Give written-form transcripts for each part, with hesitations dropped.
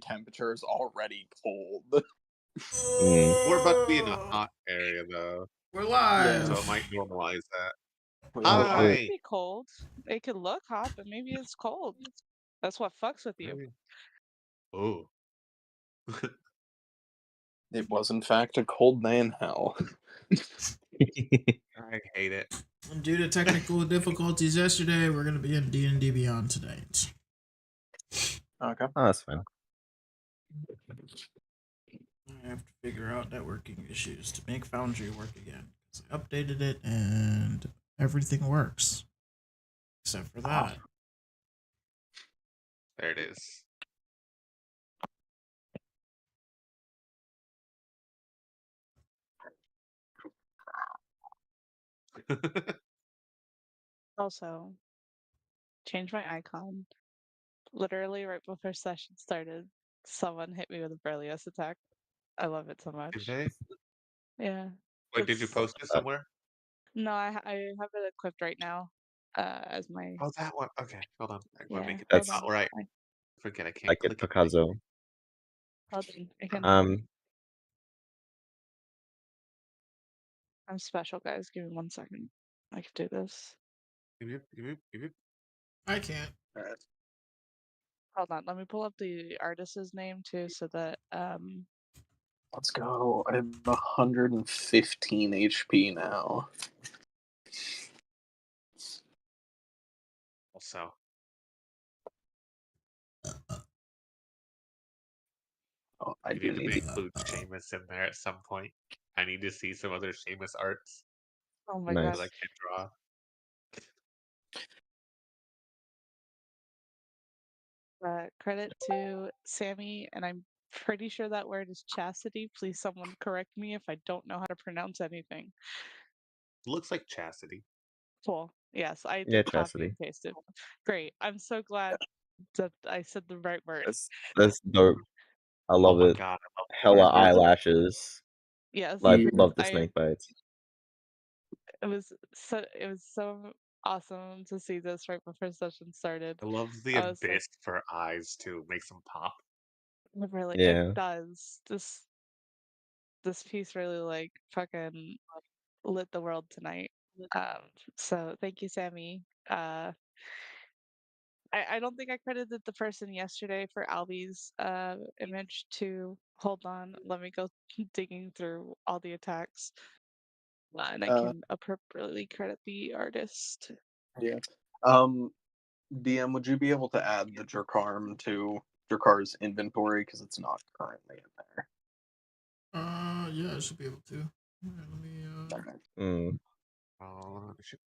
temperature is already cold. We're about to be in a hot area though, We're Yeah. so it might live. normalize that. Oh, It could Hi! be cold. It could look hot, but maybe it's cold. That's what fucks with you. Maybe. Oh. It was in fact a cold day in hell. I hate it. And due to technical difficulties yesterday, we're gonna be in D&D Beyond tonight. Okay. Oh, that's fine. I have to figure out networking issues to make Foundry work again. 'Cause I updated it and everything works. Except for that. There it is. Also, change my icon. Literally right before session started, someone hit me with a Berlioz attack. I love it so Did much. they? Yeah. Wait, did you It's post it somewhere? no, I have it equipped right now. As my Oh, that one. Okay, hold on. I want to yeah. make it Hold That's not on. right. Forget I can't like it, click it. Picasso. Hold on. I can. I'm special, guys. Give me 1 second. I can do this. I can't. Alright. Hold on. Let me pull up the artist's name too, so that Let's go. I have 115 HP now. Also, Oh, I you do need to need include Seamus in there at some point. I need to see some other Seamus arts oh my Nice. that I gosh. can draw. Credit to Sammy, and I'm pretty sure that word is chastity. Please, someone correct me if I don't know how to pronounce anything. Looks like Chastity. Cool. Yes, I Yeah, did copy and Chastity. pasted. Great. I'm so glad that I said the right word. That's dope. I Oh love my it. god, I love Hella the birds. eyelashes. Yes, I love the I snake bites. it was so awesome to see this right before session started. I love the I was like, abyss for eyes too. Makes them pop. really, it Yeah. does. This piece really like fucking lit the world tonight. So thank you, Sammy. I don't think I credited the person yesterday for Albie's image too. Hold on, let me go digging through all the attacks. And I can appropriately credit the artist. Yeah. DM, would you be able to add the Dracarm to Dracar's inventory because it's not currently in there? Yeah, I should be able to. Let me. Mm. Ship.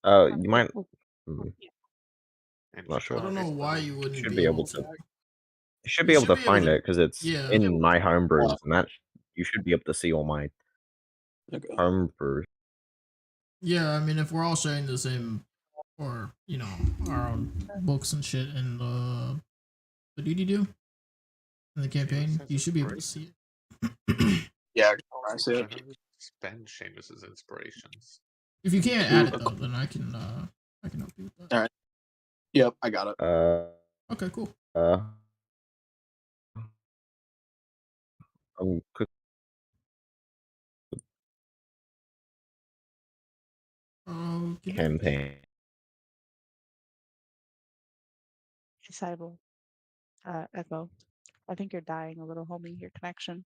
You might. I'm And not sure. I don't know why you wouldn't Should be be able able to. to. You should be You able should to be able find to. it because it's Yeah. in my homebrews, and that you should be able to see all my Okay. homebrews. Yeah, I mean, if we're all sharing the same, or our own books and shit, and what did you do in the campaign? You should be able to see it. Yeah, I see it. Spend Seamus's inspirations. If you can't add it though, then I can help you with that. All right. Yep, I got it. Okay, cool. I'm quick. Campaign. Disciple. Echo. I think you're dying a little, homie. Your connection.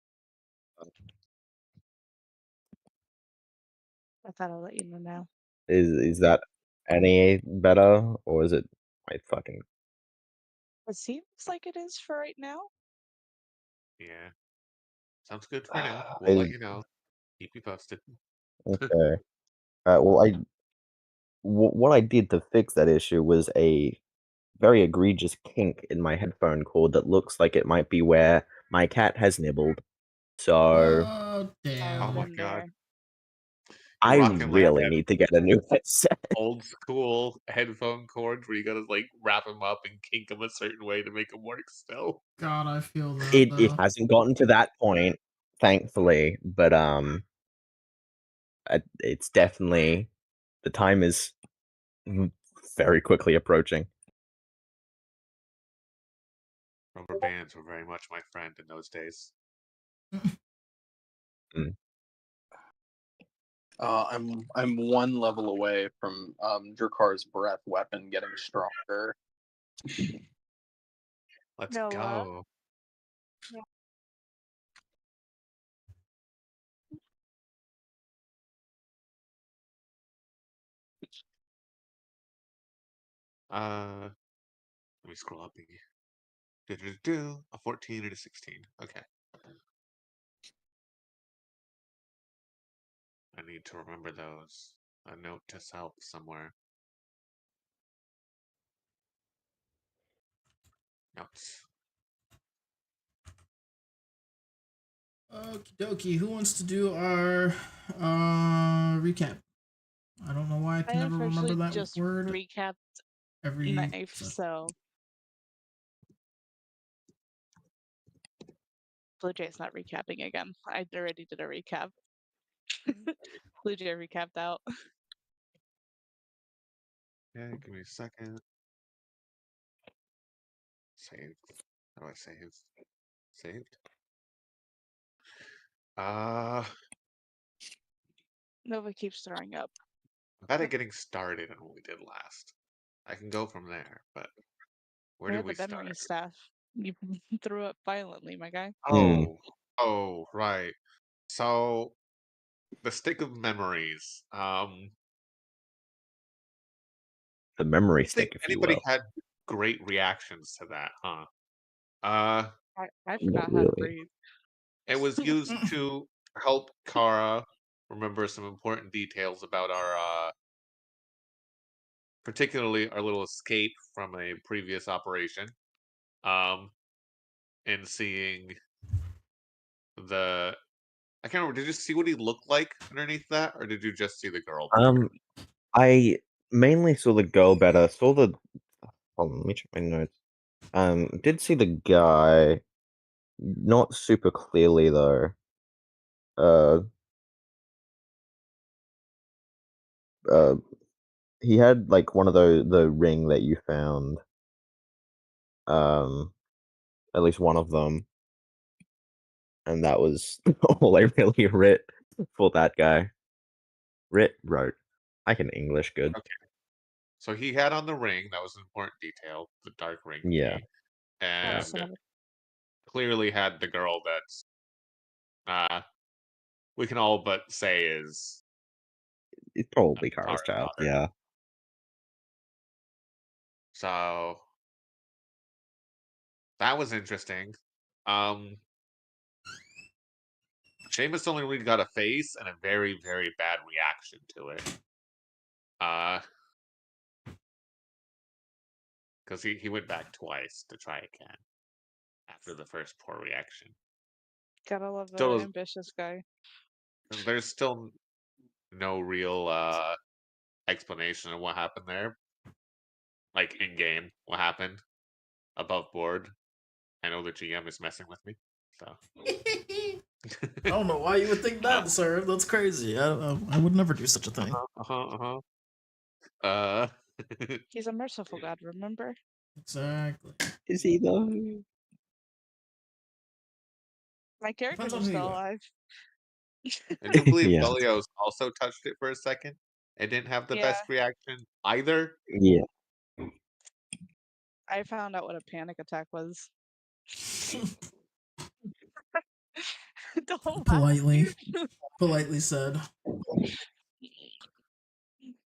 I thought I'll let you know now. Is that any better, or is it my fucking? It seems like it is for right now. Yeah. Sounds good for now. We'll let you know. Keep you posted. Okay. Well, what I did to fix that issue was a very egregious kink in my headphone cord that looks like it might be where my cat has nibbled. So Damn. Oh my Been god. there. I rocking like really that need to get a new headset. old school headphone cords where you gotta like wrap them up and kink them a certain way to make them work still. God, I feel that. It hasn't gotten to that point, thankfully, but it's definitely the time is very quickly approaching. Rubber bands were very much my friend in those days. I'm one level away from Drakar's breath weapon getting stronger. Let's No, go. Let me scroll up again. A 14 and a 16. Okay. I need to remember those. A note to self somewhere. Notes. Okie dokie. Who wants to do our recap? I don't know why I can I never remember unfortunately that just word recapped every knife, session. so Blue Jay's not recapping again. I already did a recap. Blue Jay recapped out. Yeah, give me a second. Save. How do I save? Saved? Nova keeps throwing up. I'm bad at getting started on what we did last. I can go from there, but where Where did the we start? memory staff? You threw up violently, my guy. Oh, right. So the stick of memories. The memory I think stick, if you anybody will. had great reactions to that, huh? I Not forgot how to really. breathe. It was used to help Kara remember some important details about our, particularly our little escape from a previous operation. And seeing I can't remember. Did you see what he looked like underneath that, or did you just see the girl better? I mainly saw the girl better. Saw the. Hold on, let me check my notes. Did see the guy, not super clearly though. He had like one of the ring that you found. At least one of them, and that was all I really writ for that guy. Wrote. I can English good. Okay. So he had on the ring. That was an important detail. The dark ring. Yeah. And Son clearly had the girl that we can all but say is It's probably Kara's Kara's child. daughter. Yeah. So that was interesting. Seamus only really got a face and a very, very bad reaction to it. Because he went back twice to try again after the first poor reaction. Gotta love the Still, ambitious guy. there's still no real explanation of what happened there. Like in game, what happened above board. I know the GM is messing with me, so. I don't know why you would think that, sir. That's crazy. I would never do such a thing. He's a merciful god, remember? Exactly. Is he though? My characters Depends are on who still you are. alive. I do believe Yeah. Belios also touched it for a second. It didn't have the Yeah. best reaction either. Yeah. I found out what a panic attack was. Don't Politely. laugh. Politely said.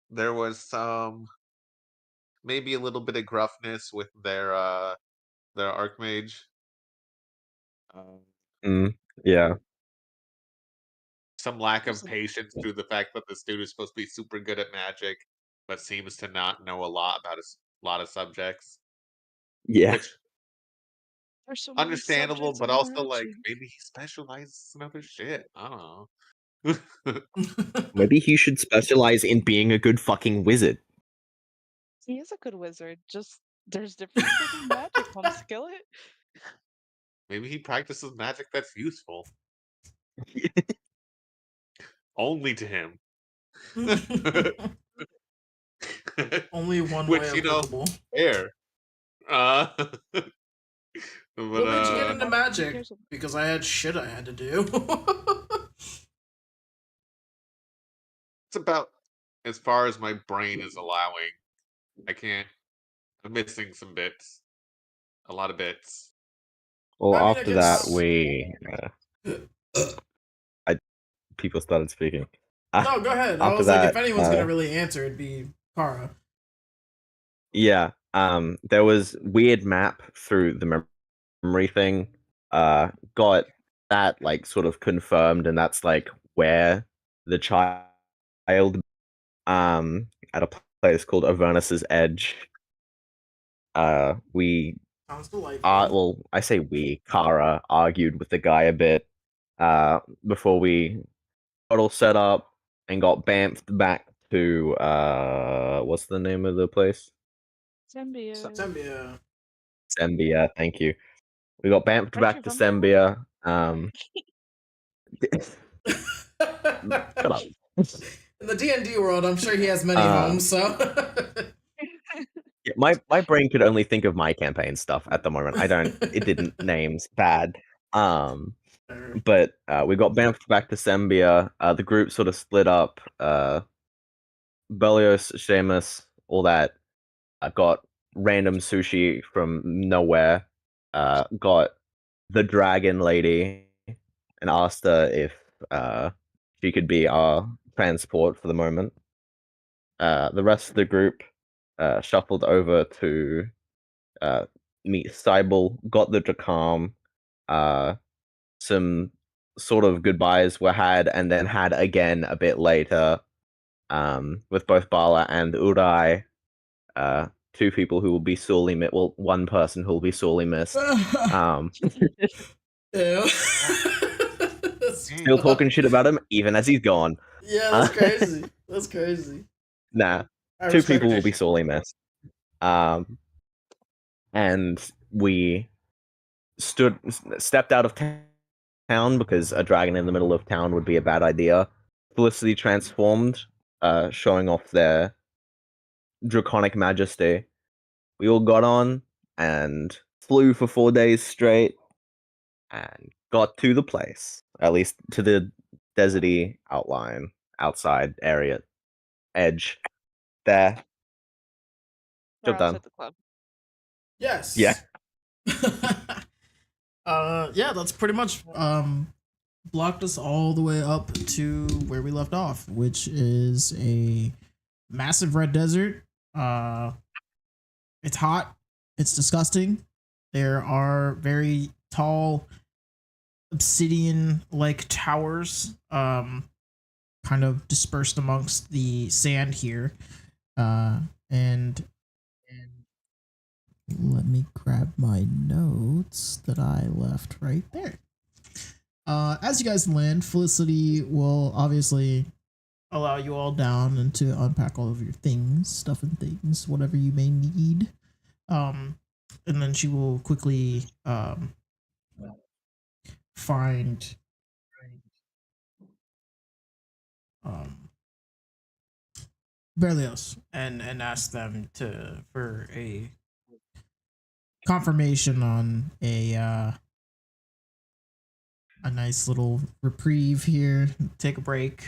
There was some maybe a little bit of gruffness with their archmage. Yeah. Some lack of patience through the fact that this dude is supposed to be super good at magic, but seems to not know a lot about a lot of subjects. Yeah. Which So many understandable, subjects but in also like magic. maybe he specializes in other shit. I don't know. Maybe he should specialize in being a good fucking wizard. He is a good wizard. Just there's differences in magic, home skillet. Maybe he practices magic that's useful. Only to him. Only one Which, way applicable. Fair. But What made you get into Who magic? cares? Because I had shit I had to do. it's about as far as my brain is allowing. I can't. I'm missing some bits. A lot of bits. Well, I mean, I after that, guess. people started speaking. No, go ahead. I After was like, if that, anyone's gonna really answer, it'd be Kara. yeah, there was weird map through the memory thing. Got that like sort of confirmed, and that's like where the child at a place called Avernus's Edge. We Sounds delightful. well, I say we, Kara argued with the guy a bit before we got all set up and got bamfed back to what's the name of the place? Symbiote. Sembia. Sembia, thank you. We got bamfed Aren't back you to from there? Sembia. Shut up. In the D&D world, I'm sure he has many homes, so. Yeah, my brain could only think of my campaign stuff at the moment. It didn't names bad. But we got bounced back to Sembia. The group sort of split up. Belios, Seamus, all that. Got random sushi from nowhere. Got the dragon lady and asked her if she could be our transport for the moment. The rest of the group shuffled over to meet Cybele, got the Drakam. Some sort of goodbyes were had, and then had again a bit later with both Bala and Urai. Two people who will be sorely missed. Well, one person who will be sorely missed. Yeah. Still talking shit about him, even as he's gone. Yeah, that's crazy. That's crazy. Nah, I two respect people will it. be sorely missed. And we stepped out of town because a dragon in the middle of town would be a bad idea. Felicity transformed, showing off their draconic majesty. We all got on and flew for 4 days straight and got to the place, at least to the deserty outline, outside area, edge. There. We're Job done. outside the club. Yes. Yeah. Yeah, that's pretty much blocked us all the way up to where we left off, which is a massive red desert. It's hot. It's disgusting. There are very tall obsidian-like towers, kind of dispersed amongst the sand here. And let me grab my notes that I left right there. As you guys land, Felicity will obviously allow you all down and to unpack all of your things, stuff and things, whatever you may need. And then she will quickly find Berlioz and ask them for a confirmation on a nice little reprieve here. Take a break.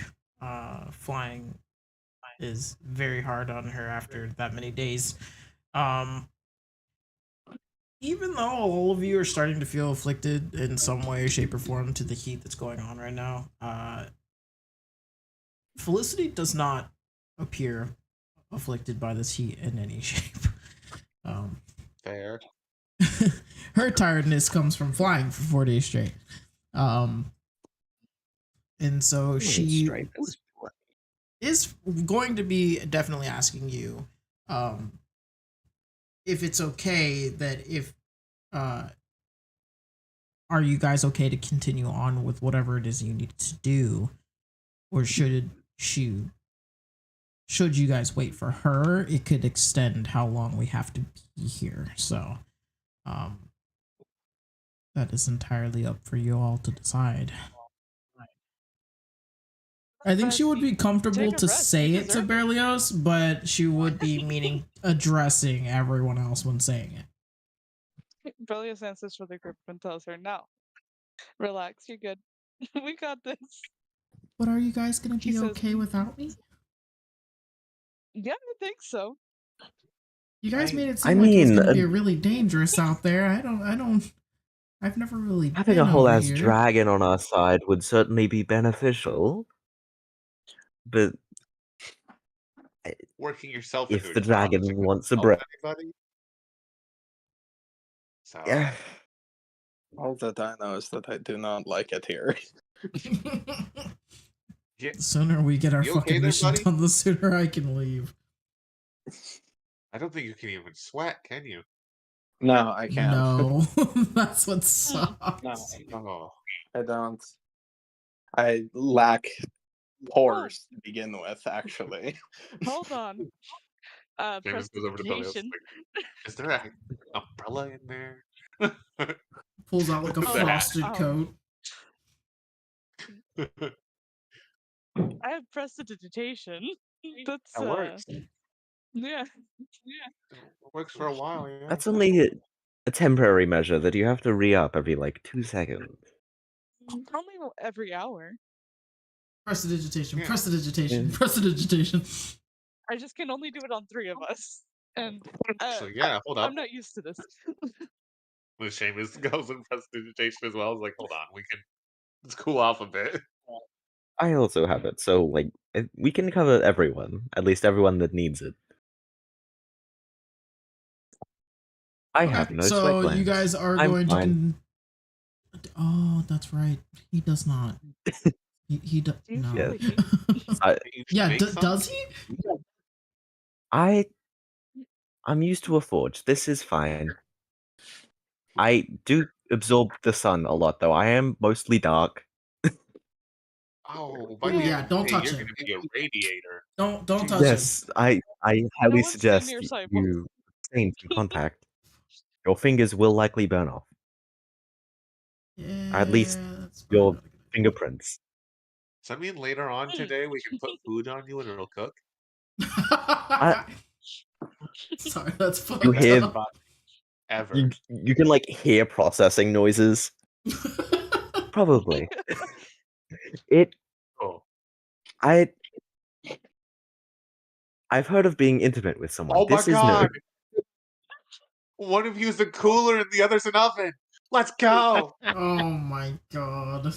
Flying is very hard on her after that many days. Even though all of you are starting to feel afflicted in some way, shape, or form to the heat that's going on right now, Felicity does not appear afflicted by this heat in any shape. Fair. Her tiredness comes from flying for 4 days straight. And so she is going to be definitely asking you if it's okay that if are you guys okay to continue on with whatever it is you need to do, or should you guys wait for her? It could extend how long we have to be here. So that is entirely up for you all to decide. I think she would be comfortable Take a to rest, say you it to deserve it. Berlioz, but she would be meaning addressing everyone else when saying it. Brillious answers for the group and tells her, no, relax, you're good. We got this. But are you guys gonna He be says, okay without me? yeah, I think so. You guys made it I seem like it was mean, gonna be really dangerous out there. I've never really having been a whole over ass here. dragon on our side would certainly be beneficial. But Working yourself if into the a job dragon isn't gonna wants a help break, anybody. So yeah. All that I know is that I do not like it here. yeah, The sooner we get our You okay fucking there, mission buddy? done, the sooner I can leave. I don't think you can even sweat, can you? No, I can't. No, that's what sucks. No, Oh, I don't. I lack pores to begin with, actually. Hold on. James goes over to Billy. Prestidigitation. Like, is there an umbrella in there? Pulls out like a That. frosted coat. I have prestidigitation. That's That works. yeah. It works for a while. Yeah. That's only a temporary measure that you have to re-up every like 2 seconds. Only every hour. Prestidigitation, Yeah. prestidigitation, Yeah. prestidigitation. I just can only do it on 3 of us. And So yeah, hold up. I'm not used to this. When Seamus goes in prestidigitation as well, I was like, hold on, let's cool off a bit. I also have it, so like we can cover everyone, at least everyone that needs it. I have no so sweat glands. you guys are I'm going fine. to. Oh, that's right. He does not. He does. Do you No. really think- Yeah, Make does he? I'm used to a forge. This is fine. I do absorb the sun a lot, though. I am mostly dark. Oh, by Ooh, the yeah, end of don't the day, touch you're him. going to be a radiator. Don't touch him. Yes, I highly one's been suggest near Cyborg. you abstain from contact. Your fingers will likely burn off. Yeah, At least that's your probably not a good fingerprints. So I mean, later on today, we can put food on you and it'll cook. idea. Sorry, that's fucked You hear- up. Ever. You can like hear processing noises. Probably. Oh. I've heard of being intimate with someone. Oh my This is god! new. One of you's a cooler and the other's an oven. Let's go! Oh my god.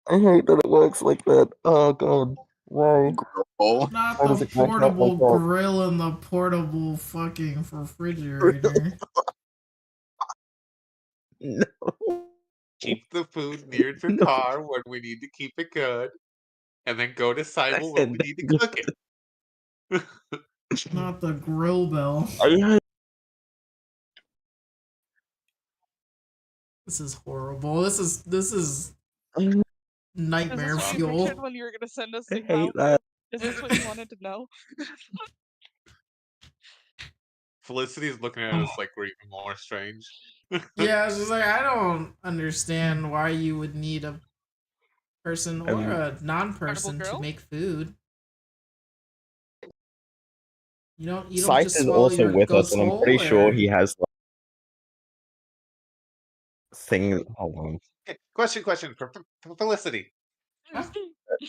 I hate that it works like that. Oh god. Why? Oh, Not Why does the it crack out like portable that? grill and the portable fucking refrigerator. No. Keep the food near your No. car when we need to keep it good. And then go to Simon when we said need to cook it. Not the grill bell. This is horrible. This is nightmare Is this what you fuel. pictured when you were gonna send us I the hate out? that. Is this what you wanted to know? Felicity's looking at us like we're even more strange. Yeah, it's just like I don't understand why you would need a person or a non-person to girl? make food. You don't Scythe just is swallow also your with us, goat's and I'm hole, pretty sure or- he has like, thing. Hold on. Okay, question for Felicity.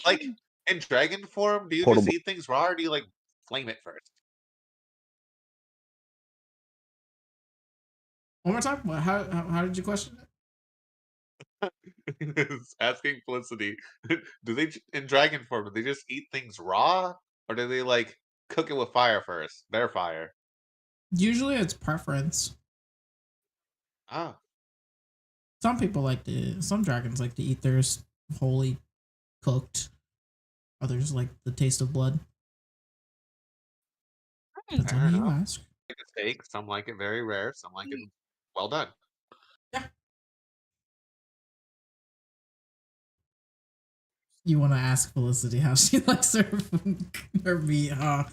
Like, in dragon form, do you Portable. just eat things raw or do you, like, flame it first? One more time. What? How did you question it? It's asking Felicity, do they, in dragon form, do they just eat things raw? Or do they, like, cook it with fire first? Their fire. Usually, it's preference. Ah. Some dragons like to eat theirs wholly cooked. Others like the taste of blood. Depends Fair on who you enough. ask. Like a steak, some like it very rare, some like it well done. You want to ask Felicity how she likes her meat, huh?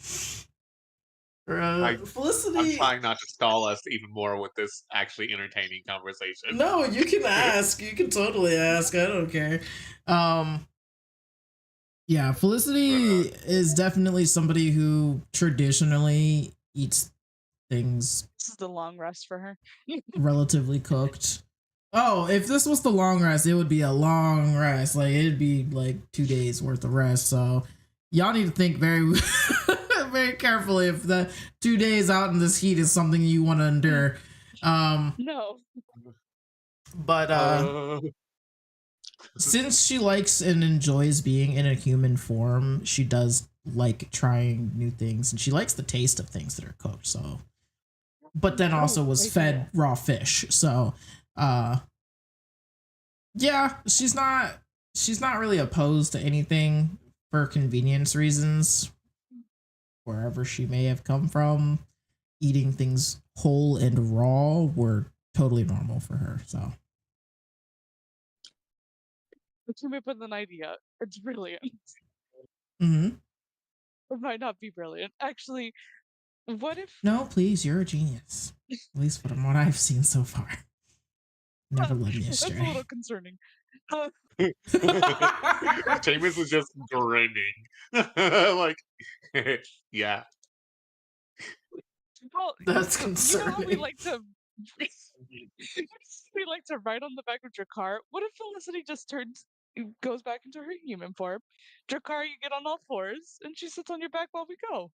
Felicity. I'm trying not to stall us even more with this actually entertaining conversation. No, you can ask. You can totally ask. I don't care. Yeah, Felicity is definitely somebody who traditionally eats things This is the long rest for her. relatively cooked. Oh, if this was the long rest, it would be a long rest. Like it'd be like 2 days worth of rest. So y'all need to think very, very carefully if the 2 days out in this heat is something you want to endure. No. But since she likes and enjoys being in a human form, she does like trying new things, and she likes the taste of things that are cooked. So, but then also was fed raw fish. So, yeah, she's not really opposed to anything for convenience reasons. Wherever she may have come from, eating things whole and raw were totally normal for her. So. I came up with an idea. It's brilliant. Mm-hmm. It might not be brilliant. Actually, what if... No, please, you're a genius. At least from what I've seen so far. Never led me astray. That's a little concerning. Seamus is just grinning. Like, yeah. Well, That's you know how concerning. we like to... we like to ride on the back of Drakkar. What if Felicity just goes back into her human form? Drakkar, you get on all fours, and she sits on your back while we go.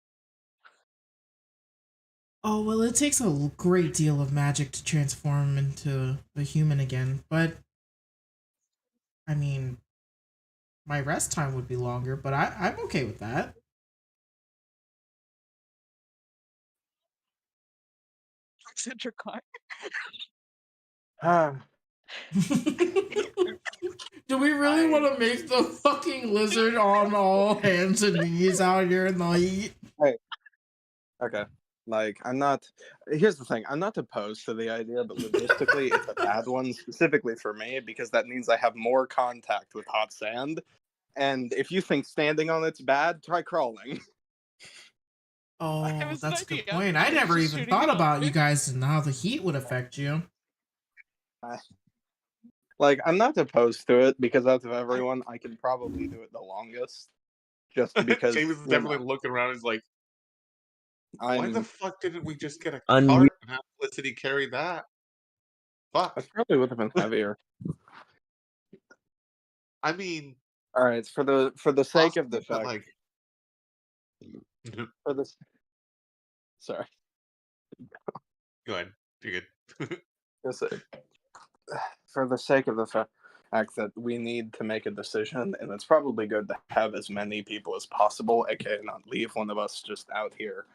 Oh, well, it takes a great deal of magic to transform into a human again, but I mean, my rest time would be longer, but I'm okay with that. Drakkar. Do we really want to make the fucking lizard on all hands and knees out here in the heat? Okay. Like, I'm not. Here's the thing. I'm not opposed to the idea, but logistically, it's a bad one, specifically for me, because that means I have more contact with hot sand. And if you think standing on it's bad, try crawling. Oh, was an that's a good idea. point. I I was never just even shooting thought it about off. you guys and how the heat would affect you. Like, I'm not opposed to it, because out of everyone, I can probably do it the longest. Just because. Seamus is definitely looking around. He's like, why the fuck didn't we just get a cart and have Felicity carry that? Fuck. That probably would have been heavier. I mean, all right. For the sake of the fact, like, for this. Sorry. Go ahead. You're good. For the sake of the fact that we need to make a decision, and it's probably good to have as many people as possible, aka not leave one of us just out here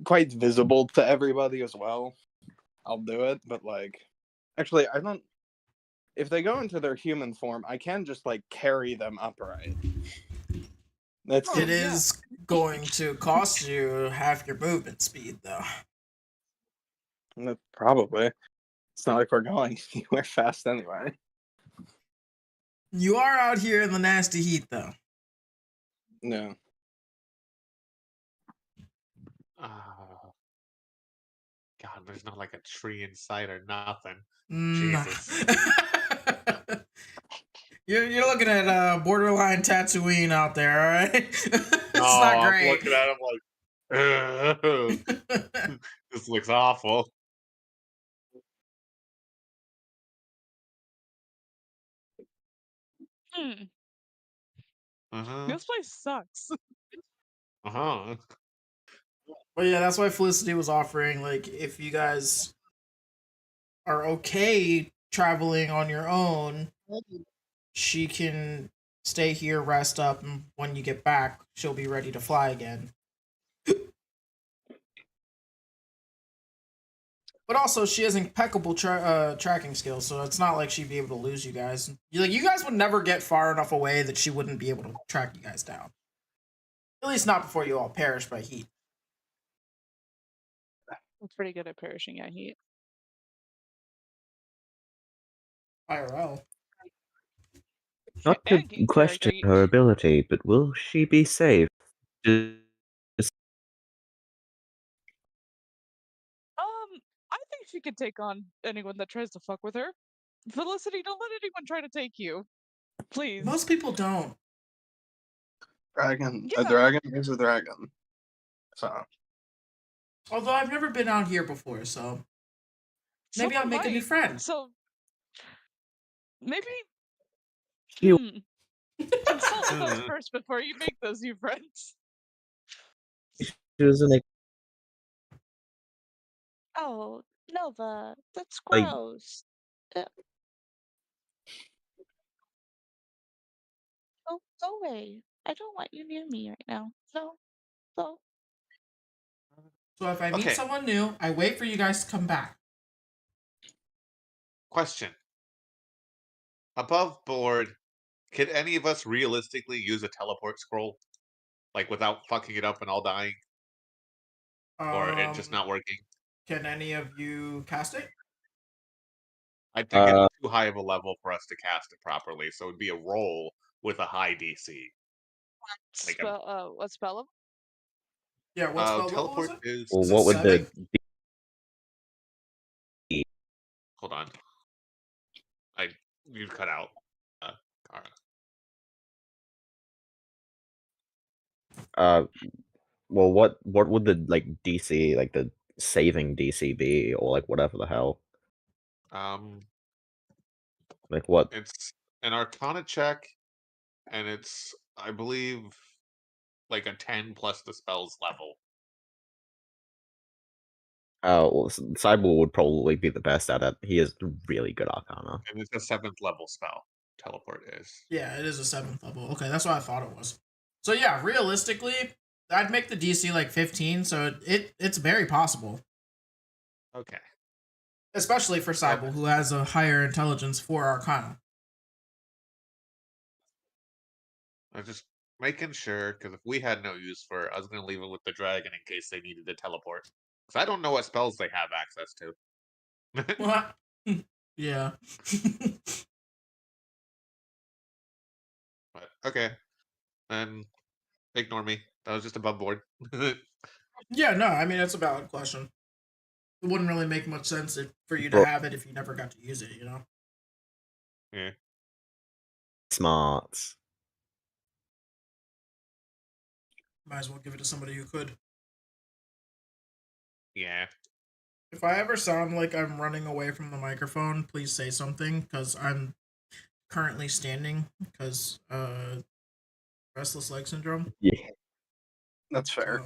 quite visible to everybody as well. I'll do it, but like, actually, I don't. If they go into their human form, I can just like carry them upright. It is going to cost you half your movement speed, though. Probably. It's not like we're going anywhere fast anyway. You are out here in the nasty heat, though. No. God, there's not like a tree in sight or nothing. Jesus. You're looking at borderline Tatooine out there, all right? It's not great. I'm looking at him like, this looks awful. This place sucks. But yeah, that's why Felicity was offering, like, if you guys are okay traveling on your own, she can stay here, rest up, and when you get back, she'll be ready to fly again. But also, she has impeccable tracking skills, so it's not like she'd be able to lose you guys. You guys would never get far enough away that she wouldn't be able to track you guys down. At least not before you all perish by heat. It's pretty good at perishing at heat. IRL. Not to question her ability, but will she be safe? I think she could take on anyone that tries to fuck with her. Felicity, don't let anyone try to take you. Please. Most people don't. Dragon. Yeah. A dragon is a dragon. So. Although I've never been out here before, so maybe I'll make a new friend. So maybe You- consult with us first before you make those new friends. She doesn't Oh, Nova, that's Like- gross. Oh, go away. I don't want you near me right now. No, no. So if I meet Okay. someone new, I wait for you guys to come back. Question. Above board, could any of us realistically use a teleport scroll? Like without fucking it up and all dying? Or it just not working? Can any of you cast it? I think it's too high of a level for us to cast it properly, so it would be a roll with a high DC. Like What spell level? Yeah, what spell level was teleport it? is. Well, Is what it would the 7? Hold on. You cut out. Kara. well what would the like DC, like the saving DC be, or like whatever the hell? Like what? It's an Arcana check, and it's, I believe, like a 10 plus the spell's level. Well, Cyborg would probably be the best at it. He is really good Arcana. And it's a 7th level spell. Teleport is. Yeah, it is a 7th level. Okay, that's what I thought it was. So yeah, realistically, I'd make the DC like 15, so it's very possible. Okay. Especially for Cybele, who has a higher intelligence for Arcana. I'm just making sure, because if we had no use for it, I was going to leave it with the dragon in case they needed to teleport. Because I don't know what spells they have access to. What? Yeah. But, okay. Then, ignore me. That was just above board. Yeah, no, I mean, it's a valid question. It wouldn't really make much sense for you to have it if you never got to use it, you know? Yeah. Smart. Might as well give it to somebody who could. Yeah. If I ever sound like I'm running away from the microphone, please say something, because I'm currently standing, because restless leg syndrome. Yeah. That's fair.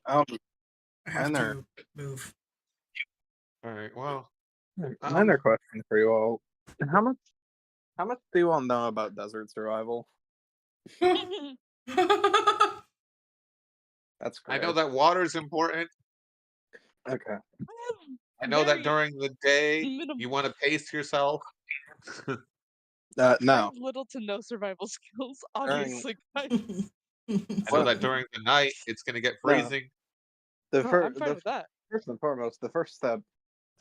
So I have minor. to move. All right. Well, Minor question for you all: How much do you all know about desert survival? That's great. I know that water's important. Okay. I know that during the day minimal- you want to pace yourself. No. have little to no survival skills, obviously, guys. I know that during the night it's going to get freezing. The I'm fine with that. First and foremost, the first step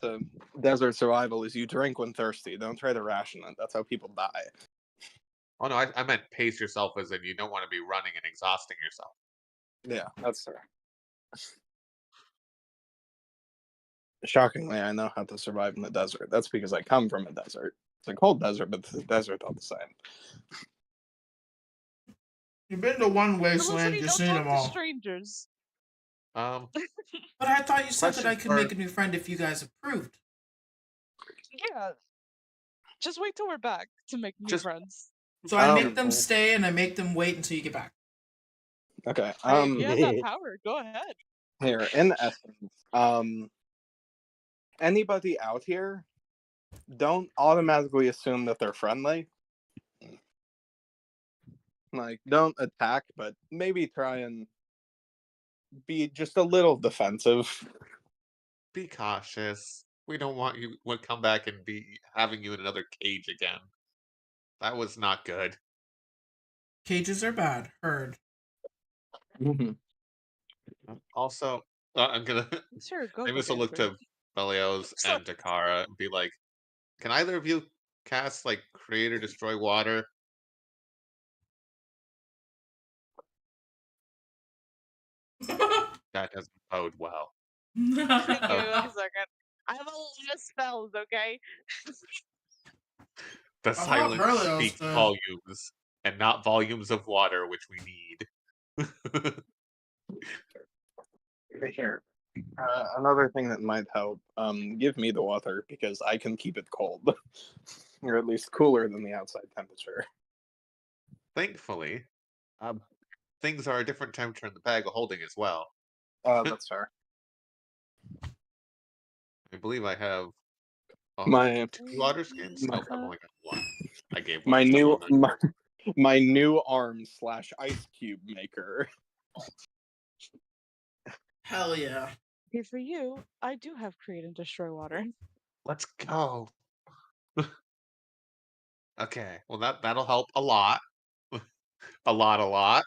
to desert survival is you drink when thirsty. Don't try to ration it. That's how people die. Oh no, I meant pace yourself as in you don't want to be running and exhausting yourself. Yeah, that's fair. Shockingly, I know how to survive in the desert. That's because I come from a desert. It's a cold desert, but the desert all the same. You've been to one wasteland, Felicity, you've don't seen talk them to all. strangers. But I thought you said that I could Question make a new friend if you guys approved. Yeah. Just wait till we're back to make new friends. So I make them stay and I make them wait until you get back. Okay. If you have that power, go ahead. Here, in essence, anybody out here, don't automatically assume that they're friendly. Like, don't attack, but maybe try and be just a little defensive. Be cautious. We don't want you to come back and be having you in another cage again. That was not good. Cages are bad. Heard. Also, I'm gonna. Sure, go. Maybe this will look to Belios and to Kara and be like, "Can either of you cast like create or destroy water?" That doesn't bode well. Give me 1 second. I have a lot of spells, okay? The thought silence Berlioz speaks did. volumes, and not volumes of water, which we need. Here. Another thing that might help, give me the water because I can keep it cold, or at least cooler than the outside temperature. Thankfully, things are a different temperature in the bag of holding as well. That's fair. I believe I have My 2 water skins. my- Nope, I've only got 1. I gave one my to new someone. my new arm / ice cube maker. Hell yeah. Okay, for you, I do have create and destroy water. Let's go. Okay, well that'll help a lot. A lot.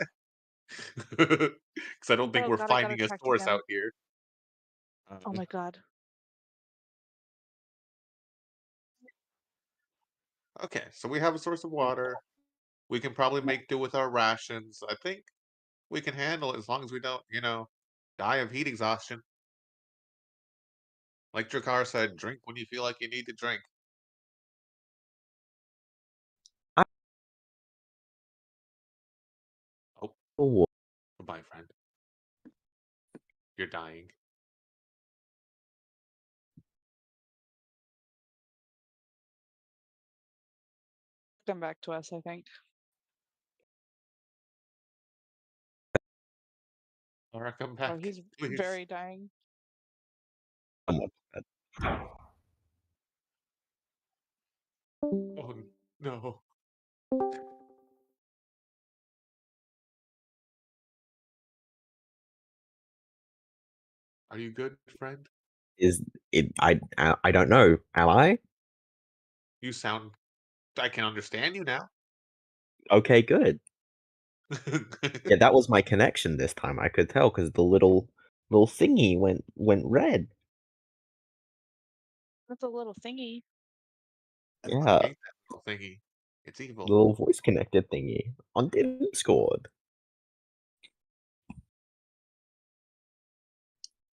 Because I don't think Oh we're god, I got finding a attacked source again. out here. Oh my god. Okay, so we have a source of water. We can probably make do with our rations. I think we can handle it as long as we don't, die of heat exhaustion. Like Drakar said, drink when you feel like you need to drink. Oh, Goodbye, friend. You're dying. Come back to us, I think. Laura, come Oh, back, he's please. very dying. Oh no. Are you good, friend? is it? I don't know. Am I? You sound. I can understand you now. Okay, good. Yeah, that was my connection this time. I could tell because the little thingy went red. That's a little thingy. Yeah, I hate that little thingy. It's evil. little voice connected thingy on Discord.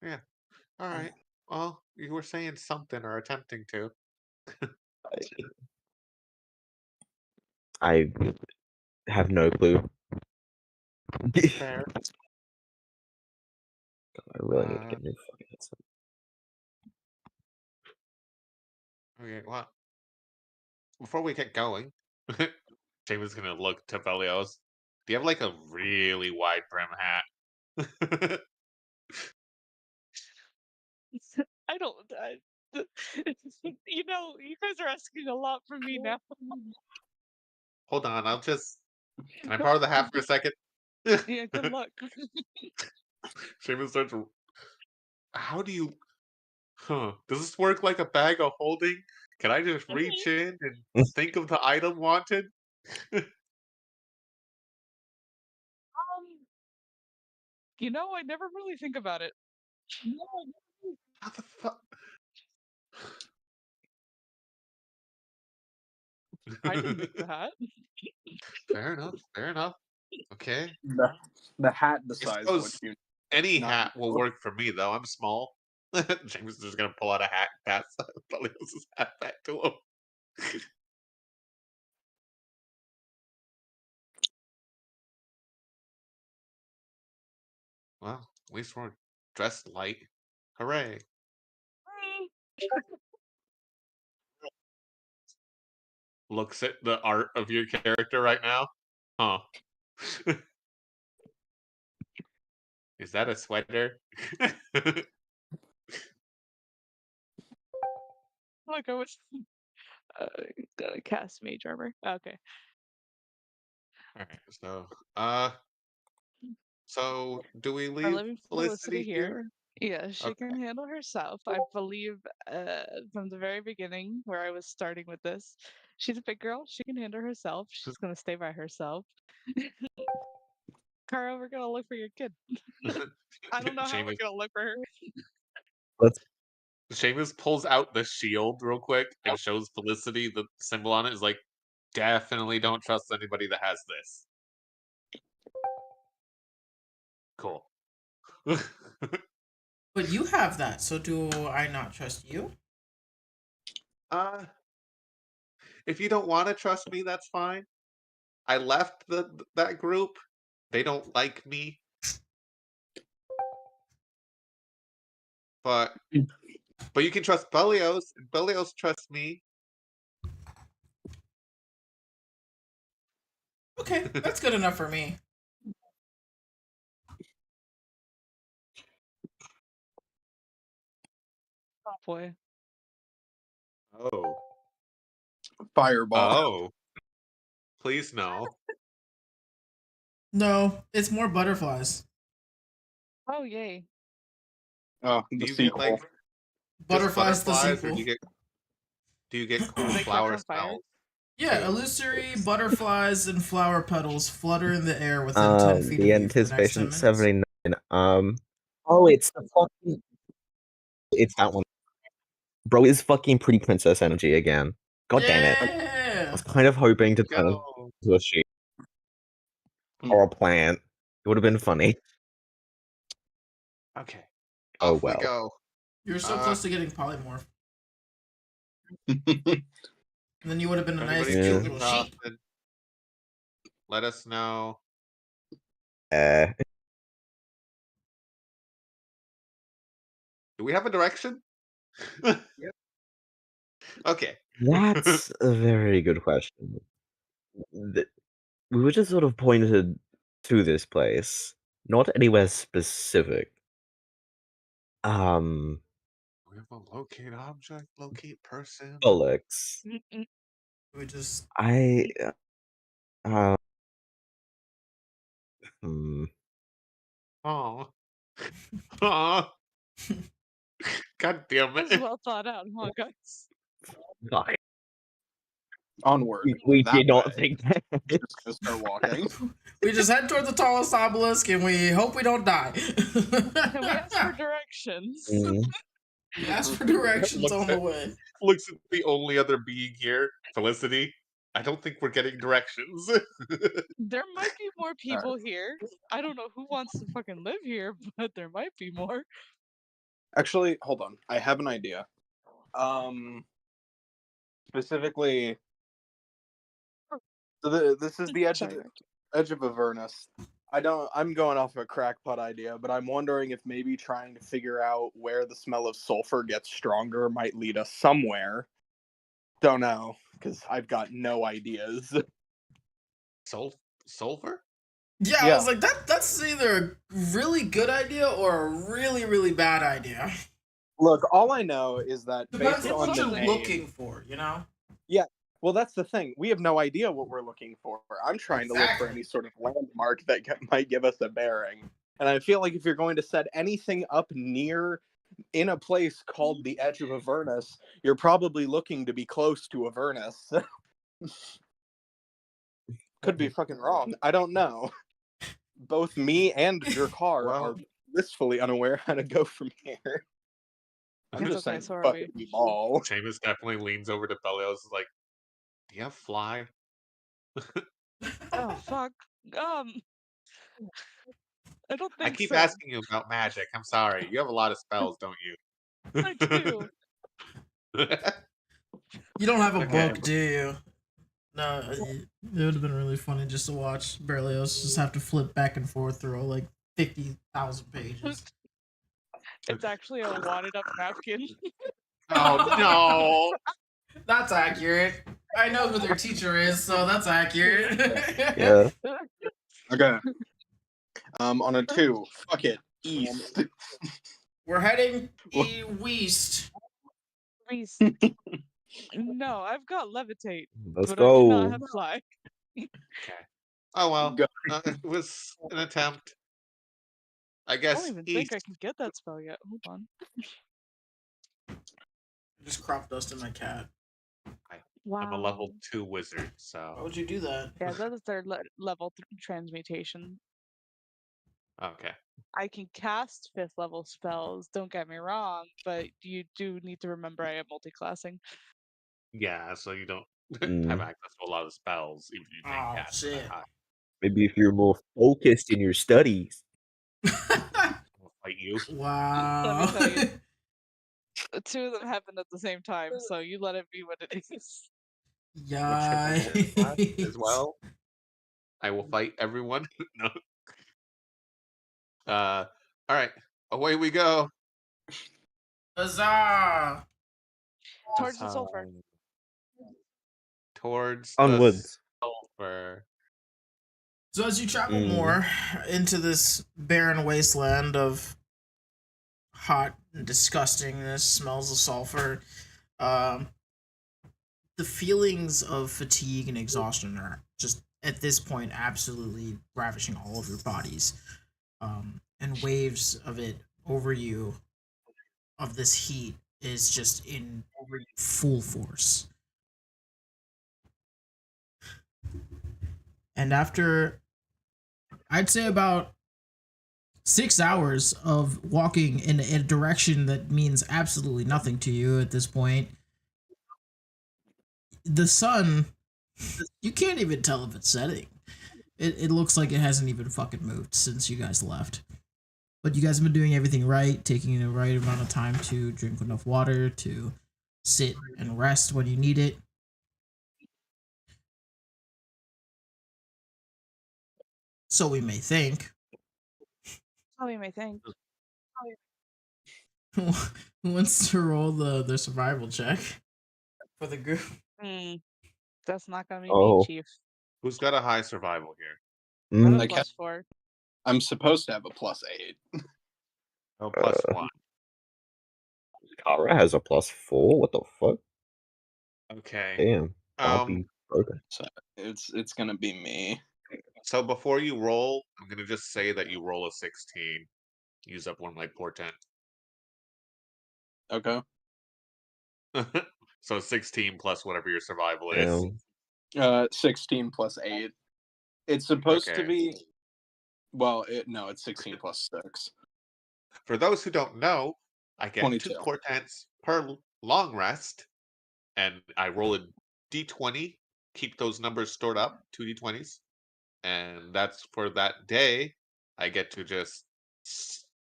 Yeah. All right. Well, you were saying something or attempting to. I have no clue. I Fair. really need to get a new fucking headset. Okay. Well, before we get going, James is gonna look to Velios. Do you have like a really wide brim hat? I don't. You know, you guys are asking a lot from me now. Hold on, I'll just. Can I borrow the hat for a second? Yeah, good luck. Seamus starts. How do you? Huh? Does this work like a bag of holding? Can I just reach in and think of the item wanted? You know, I never really think about it. How the fuck? I didn't make the hat. Fair enough. Fair enough. Okay. The hat I decides what suppose you any not hat will know. work for me, though. I'm small. James is just gonna pull out a hat and pass Velios' hat back to him. Well, at least we're dressed light. Hooray! Looks at the art of your character right now. Huh. Is that a sweater? Look, I was gonna cast mage armor. Okay. Alright, so do we We're leave leaving Felicity Felicity here. here? Yeah, she Okay. can handle herself. I believe from the very beginning where I was starting with this, she's a big girl. She can handle herself. She's gonna stay by herself. Kara, we're gonna look for your kid. I don't know how we're Seamus, gonna look for her. Seamus pulls out the shield real quick and shows Felicity the symbol on it. Is like, definitely don't trust anybody that has this. Cool. But you have that, so do I not trust you? uh, if you don't want to trust me, that's fine. I left that group. They don't like me. but you can trust Belios. And Belios trusts me. Okay, that's good enough for me. Oh boy. Oh. Fireball. Oh. Please no. No, it's more butterflies. Oh yay. Oh, Do the you sequel. get like Butterflies, the butterflies, or sequel. do you get cool they catch flower on fire? smells? Yeah, too? illusory butterflies and flower petals flutter in the air within 10 feet of The you for the next 10 anticipation minutes. 79. Oh, it's the fucking. It's that one. Bro, it's fucking Pretty Princess energy again. God damn it. I Yeah. was kind of hoping to turn Go. into a sheep or a plant. It would have been funny. Okay. Oh, Off we well. go. You're so close to getting polymorph. And then you would have been a nice, Everybody cute be little sheep. exhausted. Let us know. Do we have a direction? Yep. Okay. That's a very good question. We were just sort of pointed to this place, not anywhere specific. We have a locate object, locate person. Alex, We just I Oh. Oh. God damn That was it. well thought out, huh, guys? God, Onward. we That did not way. think that. Just gonna start walking. we just head toward the tallest obelisk and we hope we don't die. And we asked for directions. We asked for directions on the way. Looks at the only other being here, Felicity. I don't think we're getting directions. There might be more people here. I don't know who wants to fucking live here, but there might be more. Actually, hold on. I have an idea. Specifically, so this is the edge Sorry, of Avernus. I'm going off a crackpot idea, but I'm wondering if maybe trying to figure out where the smell of sulfur gets stronger might lead us somewhere. Don't know, because I've got no ideas. Sulfur? Yeah, I Yeah. was like, that's either a really good idea or a really, really bad idea. Look, all I know is that Depends based on on what the you're name, looking for, you know? well, that's the thing. We have no idea what we're looking for. I'm trying to look for Exactly. any sort of landmark that might give us a bearing. And I feel like if you're going to set anything up near in a place called the Edge of Avernus, you're probably looking to be close to Avernus. Could be fucking wrong. I don't know. Both me and Drakar are blissfully unaware how to go from here. I'm It's just okay, saying, so are fucking we. ball. Seamus definitely leans over to Belios is like, do you have fly? Oh fuck. I don't I think keep so. asking you about magic. I'm sorry. You have a lot of spells, don't you? I do. You don't have a Okay. book, do you? No, it would have been really funny just to watch Berlioz just have to flip back and forth through like 50,000 pages. It's actually a wadded up napkin. Oh no! That's accurate. I know who their teacher is, so that's accurate. Yeah. Okay. On a 2. Fuck it. East. We're heading west. Reese. No, I've got levitate, Let's but I do not go. have fly. Okay. Oh well. Go. It was an attempt. I I guess don't even east. think I can get that spell yet. Hold on. Just crop dust in my cat. Wow. I'm a level 2 wizard, so. Why would you do that? Yeah, that is their level transmutation. Okay. I can cast 5th level spells, don't get me wrong, but you do need to remember I am multi-classing. Yeah, so you don't Mm. have access to a lot of spells, even if you think Oh, cast shit. that high. Maybe if you're more focused in your studies. I'll fight you. Wow. Let me tell you. 2 of them happened at the same time, so you let it be what it is. Yikes. As well. I will fight everyone. No. All right, away we go. Huzzah! Towards the sulfur. Towards Onwards. the sulfur. So as you travel Mm. more into this barren wasteland of hot and disgustingness, smells of sulfur, the feelings of fatigue and exhaustion are just at this point absolutely ravishing all of your bodies, and waves of it over you, of this heat, is just in full force. And after, I'd say, about 6 hours of walking in a direction that means absolutely nothing to you at this point, the sun, you can't even tell if it's setting. It looks like it hasn't even fucking moved since you guys left. But you guys have been doing everything right, taking the right amount of time to drink enough water, to sit and rest when you need it. So we may think. Oh, you may think. Who wants to roll the survival check for the group? That's not gonna be Oh. me, Chief. Who's got a high survival here? I have Mm. a I can't- +4. I'm supposed to have a +8. Oh, +1. Kara has a +4. What the fuck? Okay. Damn. I'll be broken. So it's gonna be me. So before you roll, I'm gonna just say that you roll a 16. Use up one of my portent. Okay. So 16 plus whatever your survival is. Damn. 16 + 8. It's supposed to Okay. be. Well, it's 16 + 6. For those who don't know, I get 22. 2 portents per long rest, and I roll a d20, keep those numbers stored up, 2 d20s, and that's for that day. I get to just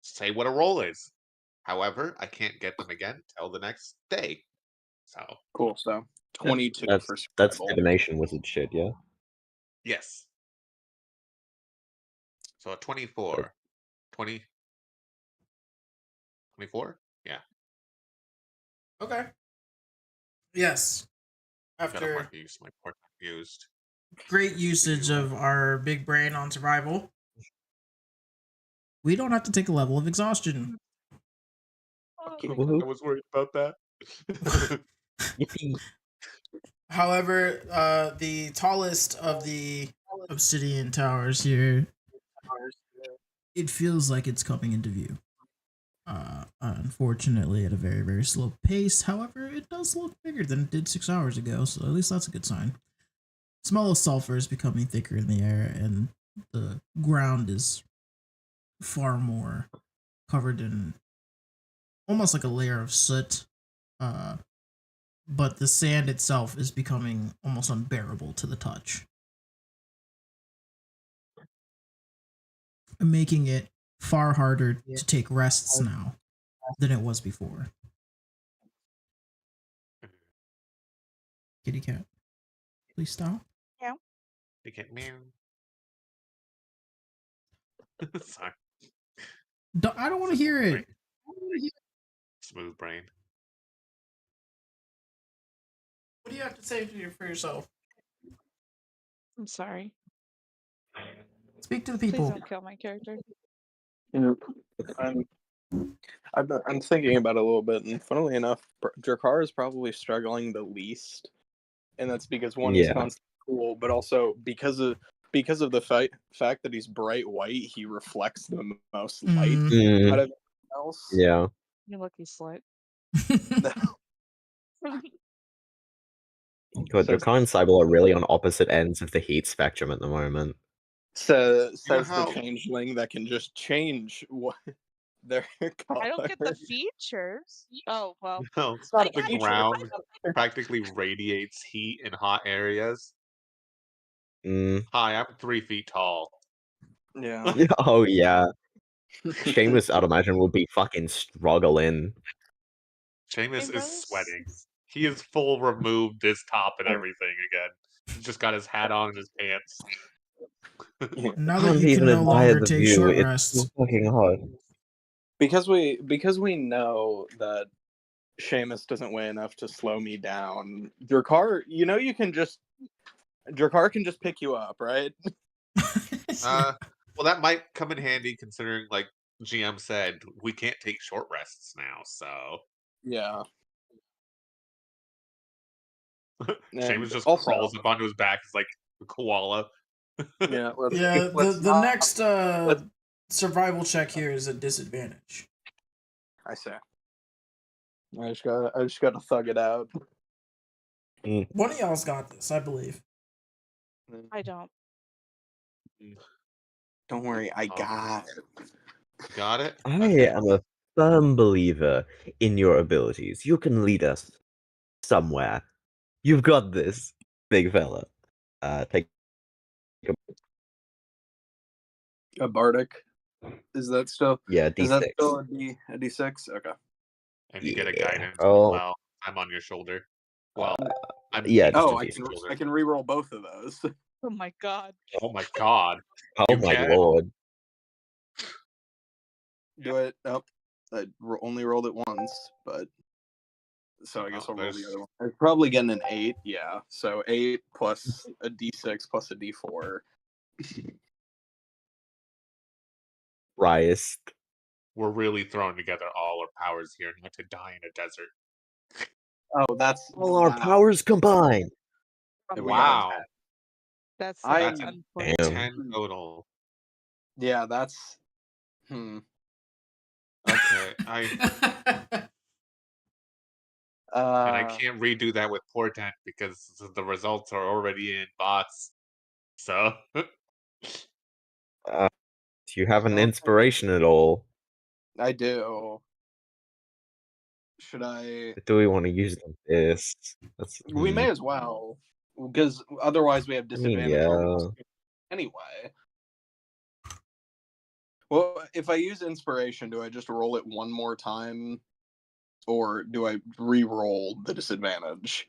say what a roll is. However, I can't get them again till the next day. So Cool. So 22 That's for that's survival. divination wizard shit, yeah. yes. So a 24. 20. 24? Yeah. Okay. Yes. Got a After mark use. My portent used. great usage of our big brain on survival, we don't have to take a level of exhaustion. Woohoo. I was worried about that. Yippee. However, the tallest of the obsidian towers here, it feels like it's coming into view. Unfortunately, at a very, very slow pace. However, it does look bigger than it did 6 hours ago, so at least that's a good sign. Smell of sulfur is becoming thicker in the air, and the ground is far more covered in almost like a layer of soot. But the sand itself is becoming almost unbearable to the touch, making it far harder to take rests now than it was before. Kitty cat, please stop. They get meow. Sorry. I don't want to hear it. Smooth brain. What do you have to say for yourself? I'm sorry. Speak to the Please people. don't kill my character. I'm thinking about it a little bit, and funnily enough, Drakkar is probably struggling the least, and that's because one, he's Yeah. constantly cool, but also because of the fact that he's bright white, he reflects the most light Mm. out of everyone else. Yeah. You lucky slut. God, So- Drakkar and Cybele are really on opposite ends of the heat spectrum at the moment. Says You know the how- changeling that can just change what their color. I don't get the features. Oh, well. No, It's not a the feature. ground practically radiates heat in hot areas. Mm. Hi, I'm 3 feet tall. Yeah. Oh yeah. Seamus, I'd imagine, will be fucking struggling. Seamus Hey, is Rose. sweating. He is full removed his top and everything again. He's just got his hat on and his pants. Now that Can't you can even no admire longer the take view. short It's rests, so fucking hot. Because we know that Seamus doesn't weigh enough to slow me down. Drakkar, you can just Drakkar can just pick you up, right? Well, that might come in handy considering, like GM said, we can't take short rests now. So Yeah. Seamus just also, crawls up onto his back. It's like a koala. yeah. Yeah, let's the not- next survival check here is a disadvantage. I say. I just gotta thug it out. One of y'all's got this, I believe. I don't. Don't worry, I Oh. got it. Got it? I Okay. am a firm believer in your abilities. You can lead us somewhere. You've got this, big fella. Take A bardic. Is that still? yeah, Is that D6. still a D6? Okay. And you get a Yeah. guidance Oh. as well. I'm on your shoulder. Well, I'm yeah, next to Oh, your shoulder. I can re-roll both of those. Oh my god. Oh my god. Oh You my can? lord. Do it. Oh, I only rolled it once, but so I guess Oh, I'll roll the there's- other one. I'm probably getting an 8. Yeah, so 8 plus a D6 plus a D4. Riest. We're really throwing together all our powers here not to die in a desert. Oh, that's All our wow. powers combined. Yeah, we got Wow. 10. That's That's an unfortunate. Damn. 10 total. Yeah, that's. Okay. And I Uh, can't redo that with Portent because the results are already in bots. So Do you have an Okay. inspiration at all? I do. Should I? Do we want to use this? We may as well, because otherwise we have I mean, disadvantage on yeah. this anyway. Well, if I use inspiration, do I just roll it one more time, or do I re-roll the disadvantage?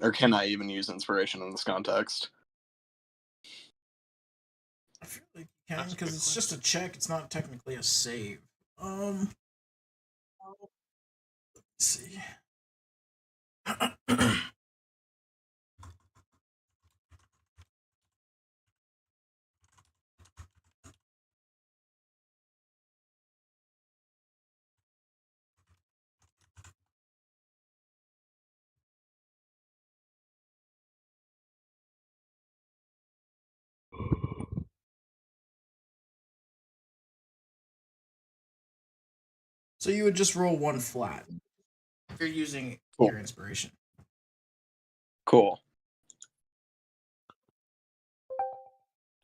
Or can I even use inspiration in this context? I feel like you can That's a because good it's just a check. It's not technically a save. Let's see. So you would just roll one flat if you're using Cool. your inspiration. Cool.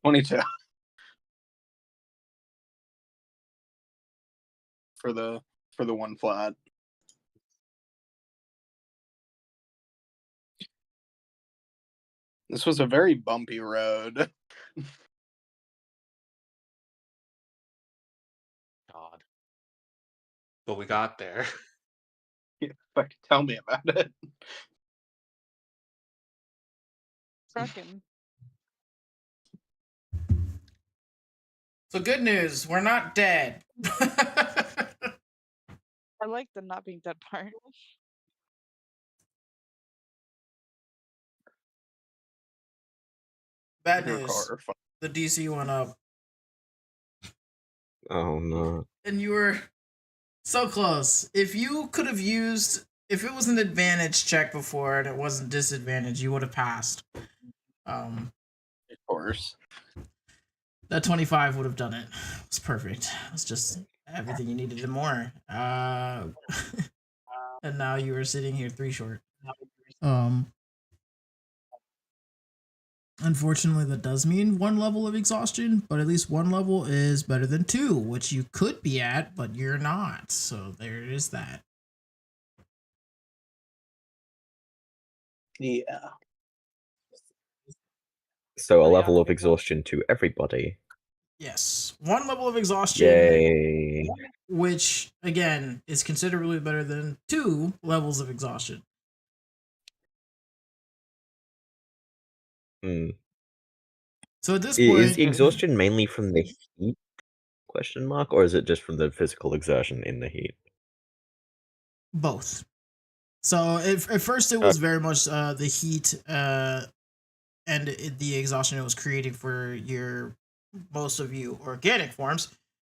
22 for the one flat. This was a very bumpy road. God. But we got there. Fuck, tell me about it. Trucking. So good news, we're not dead. I like the not being dead part. Bad Your news, car. the DC went up. Oh no. And you were so close. If you could have used, if it was an advantage check before and it wasn't disadvantage, you would have passed. Of course. That 25 would have done it. It's perfect. It's just everything you needed and more. And now you are sitting here 3 short. Unfortunately, that does mean 1 level of exhaustion, but at least 1 level is better than 2, which you could be at, but you're not. So there is that. Yeah. So a Oh, yeah, level of there we go. exhaustion to everybody. Yes. 1 level of exhaustion, Yay. which, again, is considerably better than 2 levels of exhaustion. So at this Is point, exhaustion mainly from the heat? Question mark, or is it just from the physical exertion in the heat? Both. So at first it was very much the heat and the exhaustion it was creating for most of you organic forms.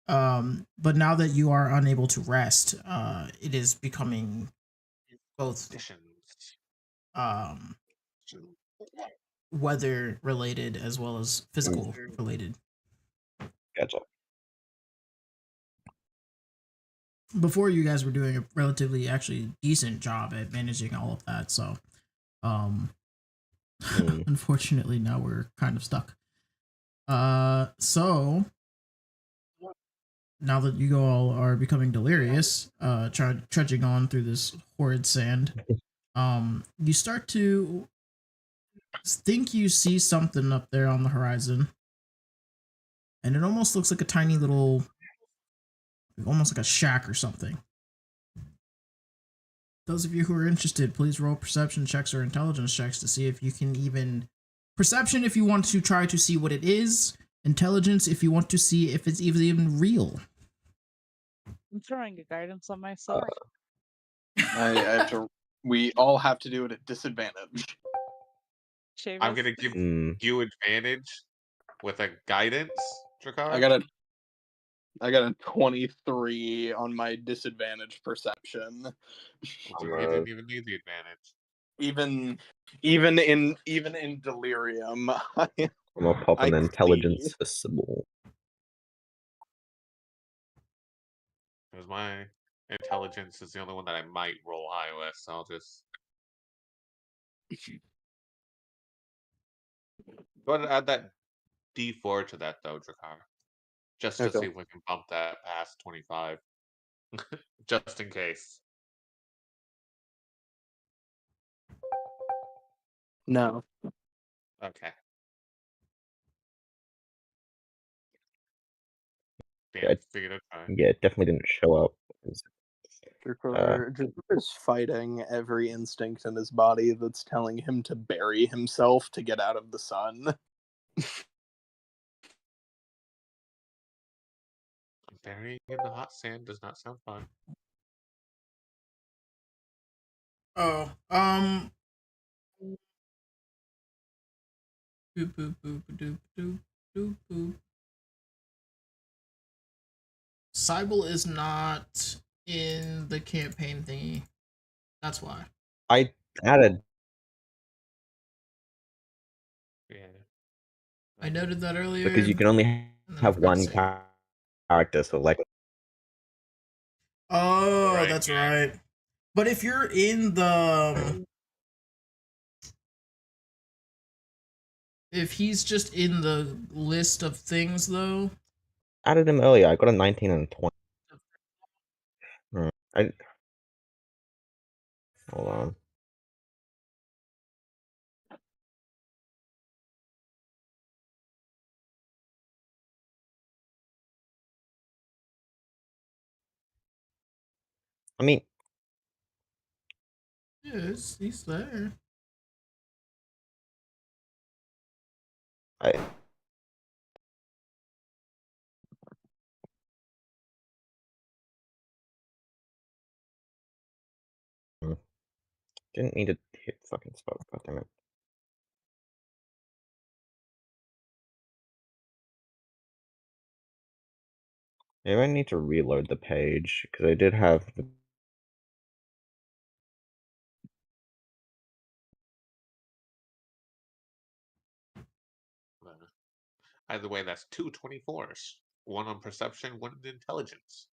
But now that you are unable to rest, it is becoming both weather related as well as physical related. Gotcha. Before, you guys were doing a relatively actually decent job at managing all of that, so unfortunately now we're kind of stuck. So now that you all are becoming delirious, trudging on through this horrid sand, you start to think you see something up there on the horizon, and it almost looks like a tiny little, almost like a shack or something. Those of you who are interested, please roll perception checks or intelligence checks to see if you can even... Perception if you want to try to see what it is. Intelligence if you want to see if it's even real. I'm throwing a guidance on myself. I have to. We all have to do it at disadvantage. Chavis? I'm gonna give you advantage with a guidance, Drakkar. I got a 23 on my disadvantage perception. You didn't even need the advantage. Even in delirium, I'm gonna pop an intelligence visible. Because my intelligence is the only one that I might roll high with, so I'll just go ahead and add that D4 to that though, Drakkar. Just to see if we can bump that past 25. Just in case. No. Okay. Yeah, it definitely didn't show up. Just is fighting every instinct in his body that's telling him to bury himself to get out of the sun. Burying in the hot sand does not sound fun. Oh, boop, boop, boop, doop, doop, doop, boop. Cybele is not in the campaign thingy. That's why. I added. Yeah. I noted that earlier. Because you can only have one character, so like. Oh, right, that's right. But if you're in the... If he's just in the list of things, though... Added him earlier. I got a 19 and a 20. Hold on. I mean... Yes, he's there. Didn't need to hit fucking spot. God damn it. Maybe I need to reload the page because I did have the. Either way, that's 2 24s. One on perception, one in intelligence.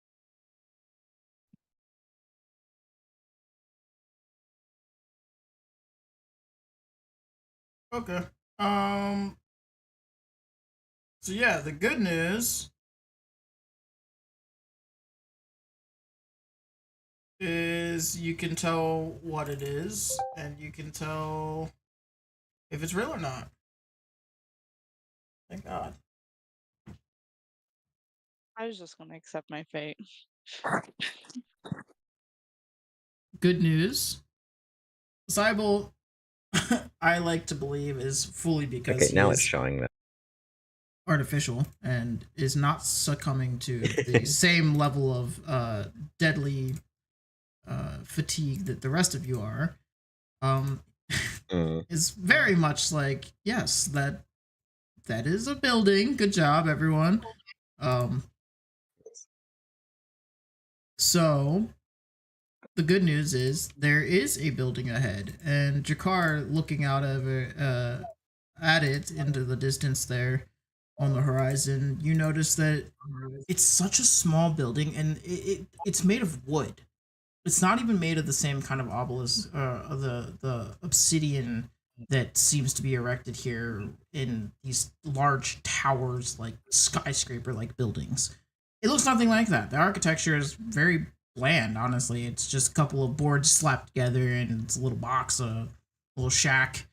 Okay. So yeah, the good news is you can tell what it is, and you can tell if it's real or not. Thank God. I was just gonna accept my fate. Good news. Cybele, I like to believe, is fully because okay, now it's showing that. Artificial and is not succumbing to the same level of deadly fatigued that the rest of you are, Mm. is very much like, yes, that is a building. Good job, everyone. So the good news is there is a building ahead, and Jakar, looking out at it into the distance there on the horizon, you notice that it's such a small building, and it's made of wood. It's not even made of the same kind of obelisk, of the obsidian that seems to be erected here in these large towers, like skyscraper like buildings. It looks nothing like that. The architecture is very bland, honestly. It's just a couple of boards slapped together, and it's a little box, a little shack.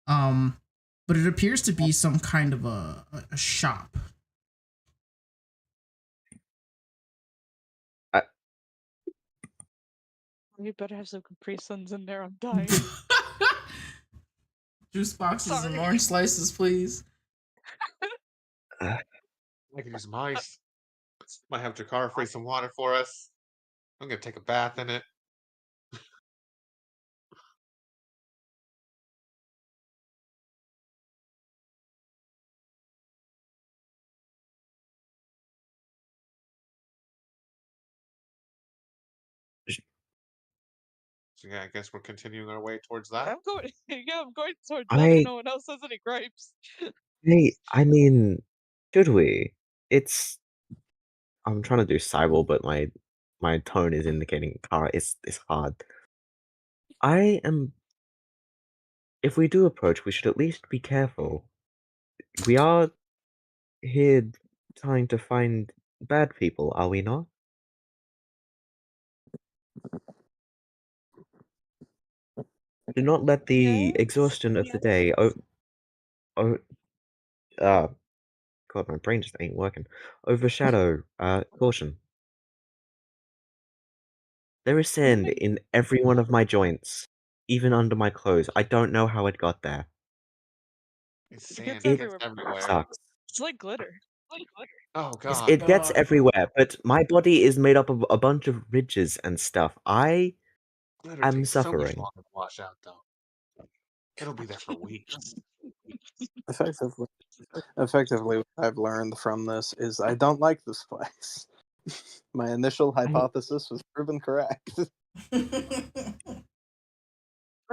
But it appears to be some kind of a shop. You better have some Capri Suns in there. I'm dying. Juice boxes and Sorry. orange slices, please. I can use some ice. Might have Jakar freeze some water for us. I'm gonna take a bath in it. So yeah, I guess we're continuing our way towards that. I'm going. Yeah, I'm going towards that. If I no one else has any gripes. Hey, I mean, should we? I'm trying to do Cybele, but my tone is indicating car. It's hard. I am. If we do approach, we should at least be careful. We are here trying to find bad people, are we not? Do not let the Yes. exhaustion of the day oh, God, my brain just ain't working. Overshadow caution. There is sand Nothing. in every one of my joints, even under my clothes. I don't know how it got there. It's It sand. gets It gets everywhere. everywhere. Sucks. It's like glitter. Oh Yes, god. it gets God. everywhere, but my body is made up of a bunch of ridges and stuff. I Glitter am takes so much suffering. longer to wash out, though. It'll be there for weeks. Effectively, what I've learned from this is I don't like this place. My initial hypothesis was proven correct. I'll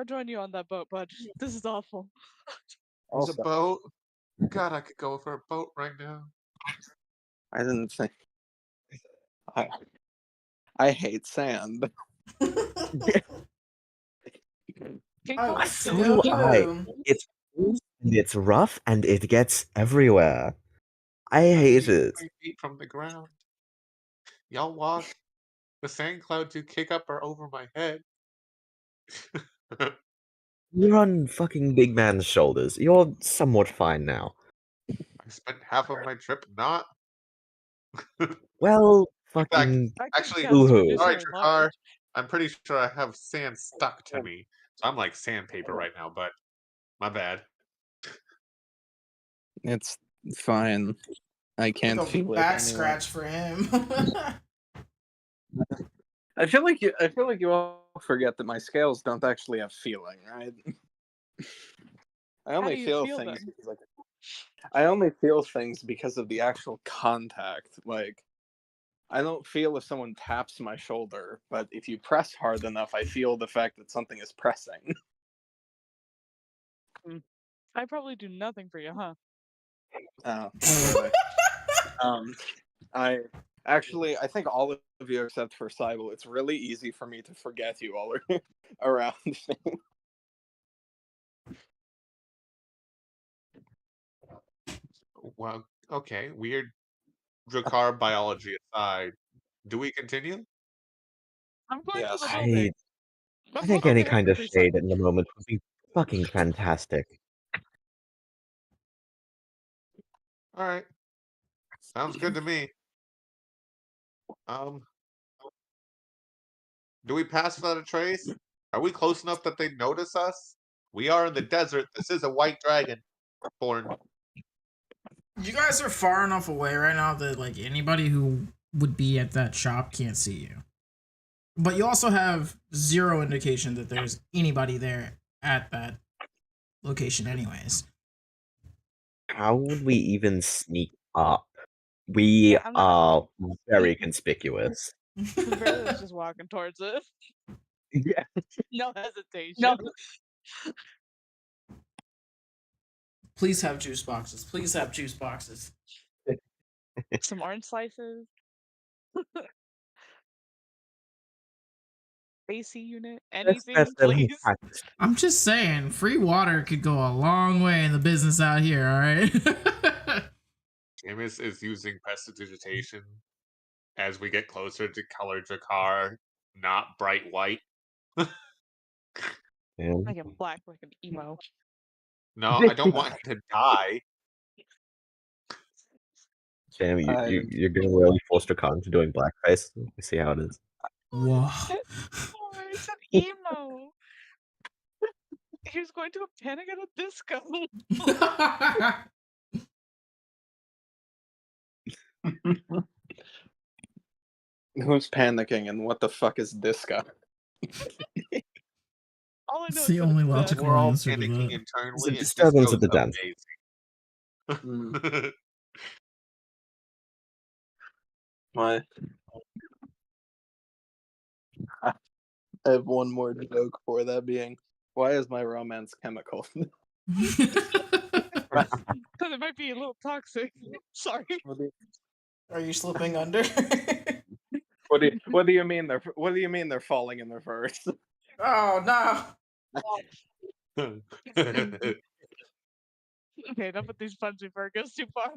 join you on that boat, bud. This is awful. There's a Also, boat. God, I could go for a boat right now. I didn't think. I hate sand. King I Kong like is So sand so do I. too. It's loose and it's rough and it gets everywhere. I I'm hate 83 it. feet from the ground. Y'all walk. The sand clouds you kick up are over my head. You're on fucking big man's shoulders. You're somewhat fine now. I spent half of my trip not. Well, In fact, fucking I can actually, cast boo-hoo. reduce sorry, or Jakar. enlarge. I'm pretty sure I have sand stuck to me. So I'm like sandpaper right now, but my bad. It's fine. I can't Like a feel it back anyway. scratch for him. I feel like you all forget that my scales don't actually have feeling, right? I How only do you feel feel things then? because I only feel things because of the actual contact. Like I don't feel if someone taps my shoulder, but if you press hard enough, I feel the fact that something is pressing. I probably do nothing for you, huh? Anyway. I think all of you except for Cybele, it's really easy for me to forget you all are around me. Well, okay. Weird Drakkar biology aside, do we continue? I'm going to the Yes. building. I I'm think looking any at kind of Capri shade Sun. in the moment would be fucking fantastic. All right. Sounds good to me. Um, do we pass without a trace? Are we close enough that they notice us? We are in the desert. This is a white dragon born. You guys are far enough away right now that like anybody who would be at that shop can't see you. But you also have zero indication that there's anybody there at that location, anyways. How would we even sneak up? We Yeah, I'm not. are very conspicuous. Berlia's just walking towards it. Yeah. No hesitation. No. Please have juice boxes. Please have juice boxes. Some orange slices. AC unit. Anything, please. I'm just saying, free water could go a long way in the business out here, alright? Jameis is using prestidigitation as we get closer to color Jakar, not bright white. Like a black, like an emo. No, I don't want him to die. Sam, you're gonna really force Drakan into doing blackface. We see how it is. Whoa. Oh, it's an emo. He was going to a Panic at a Disco. Who's panicking and what the fuck is disco? All I know It's is the that only it's logical We're all answer to panicking that. internally. It's a and disturbance at Disco's the dance. amazing. Why? I have one more joke for that being, why is my romance chemical? because it might be a little toxic. Sorry. Are you slipping under? What do you mean they're falling in reverse? Oh no. Okay, enough with these puns before it goes too far.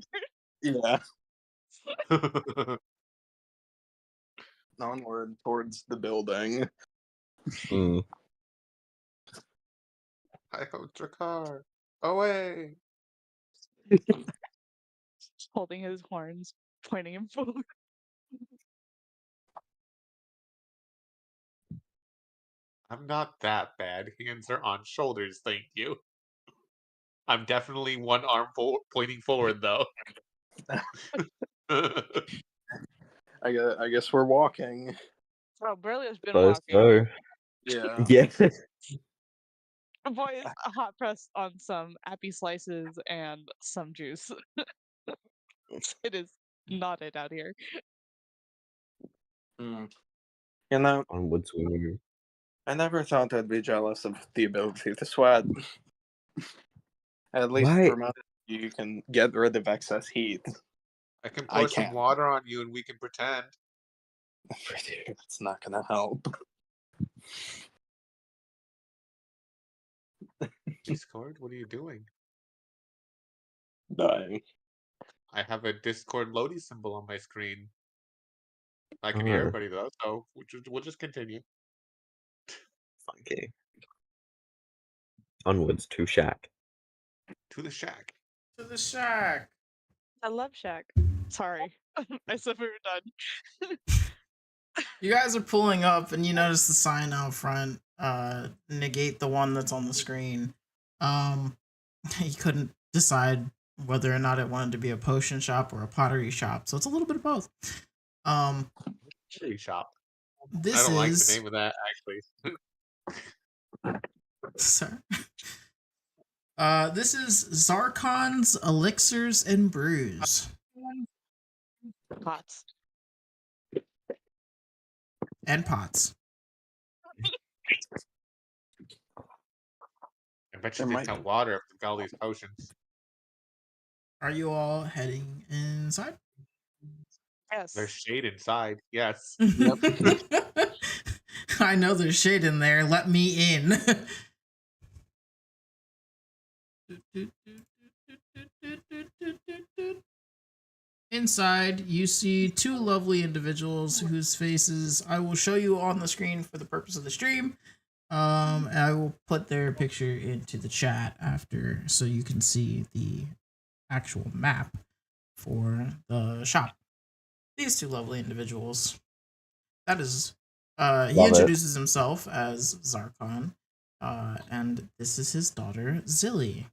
Yeah. Onward towards the building. Mm. I hope Jakar. Away. Holding his horns, pointing him forward. I'm not that bad. Hands are on shoulders, thank you. I'm definitely one arm pointing forward, though. I guess we're walking. Oh, Berlia's been So, walking. Yeah. yeah. The boy is a hot press on some appy slices and some juice. It is knotted out here. Mm. You know, Onwards we move. I never thought I'd be jealous of the ability to sweat. At least Why? for most, you can get rid of excess heat. I can I pour some can't. water on you and we can pretend. It's not gonna help. Discord, what are you doing? Dying. I have a Discord loading symbol on my screen. I can Oh. hear everybody though, so we'll just continue. Funky. Onwards to shack. To the shack. To the shack. I love Shack. Sorry. I said we were done. You guys are pulling up and you notice the sign out front, negate the one that's on the screen. He couldn't decide whether or not it wanted to be a potion shop or a pottery shop, so it's a little bit of both. Pottery shop. This I don't like is the name of that actually. Sir. This is Zarkon's Elixirs and Brews. Pots. And pots. I bet you There they might got water if they've got all these potions. Are you all heading inside? Yes. There's shade inside, yes. I know there's shade in there. Let me in. Inside, you see two lovely individuals whose faces I will show you on the screen for the purpose of the stream. And I will put their picture into the chat after so you can see the actual map for the shop. These two lovely individuals. That is, he introduces himself as Zarkon, and this is his daughter, Zilly.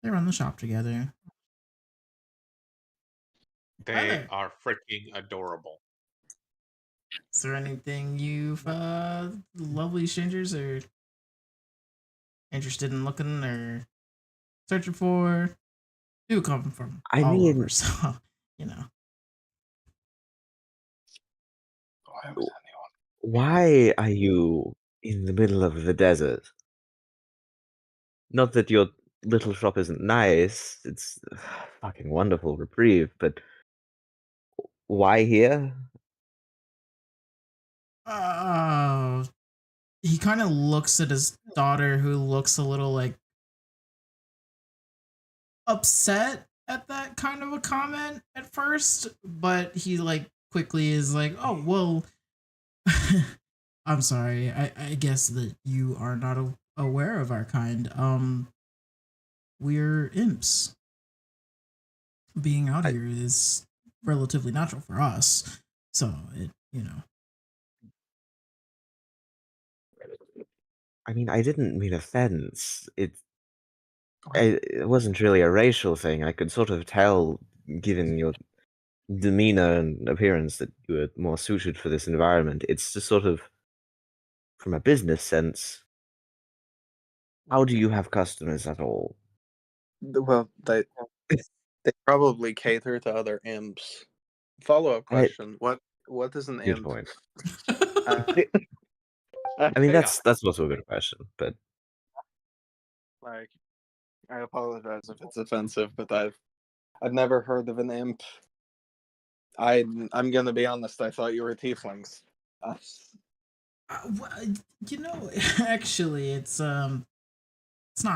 They run the shop together. They are freaking adorable. Is there anything you lovely strangers are interested in looking or searching for? Do come from I all mean, over, so you know. Why would anyone? why are you in the middle of the desert? Not that your little shop isn't nice, it's a fucking wonderful reprieve, but why here? He kind of looks at his daughter, who looks a little like upset at that kind of a comment at first, but he like quickly is like, "Oh well, I'm sorry. I guess that you are not aware of our kind. We're imps. Being out I- here is relatively natural for us, so it I mean, I didn't mean offense. It wasn't really a racial thing. I could sort of tell, given your demeanor and appearance, that you were more suited for this environment. It's just sort of, from a business sense, how do you have customers at all? Well, they probably cater to other imps. Follow-up question: What is an Good imp? point. Uh, I mean, yeah, that's also a good question, but like I apologize if it's offensive, but I've never heard of an imp. I'm gonna be honest. I thought you were tieflings. well, actually, it's not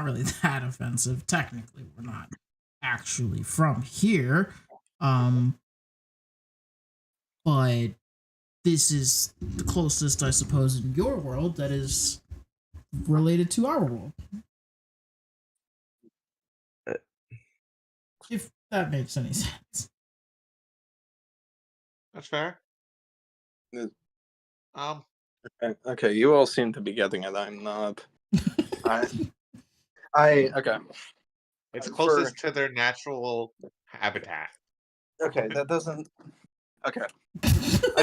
really that offensive. Technically, we're not actually from here, but this is the closest, I suppose, in your world that is related to our world. Uh, If that makes any sense. That's fair. Yeah. Um, Okay, you all seem to be getting it. I'm not. I okay. it's For closest to their natural habitat. okay, that doesn't. Okay, I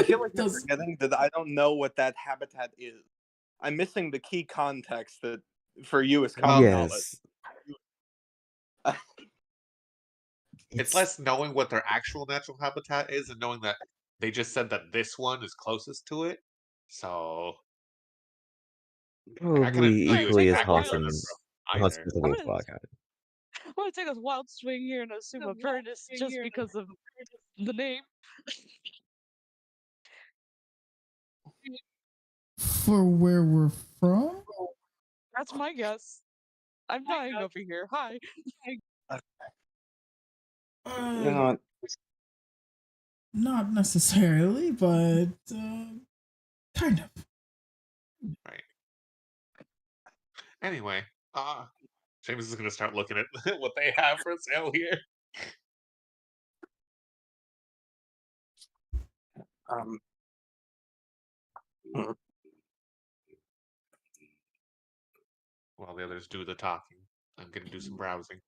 feel like you're Does- forgetting that I don't know what that habitat is. I'm missing the key context that for you is common knowledge. yes, It's less knowing what their actual natural habitat is and knowing that they just said that this one is closest to it. So like, I couldn't probably tell you Might equally take as a exactly hot where wild. they're and from either. hospitable I'm as gonna, Blackout. I'm gonna take a wild swing here and assume Avernus just because of the name. For where we're from? That's my guess. I'm dying over here. Hi. You know what? Not necessarily, but kind of. Right. Anyway, James is gonna start looking at what they have for sale here. Hmm. While the others do the talking, I'm gonna do some browsing.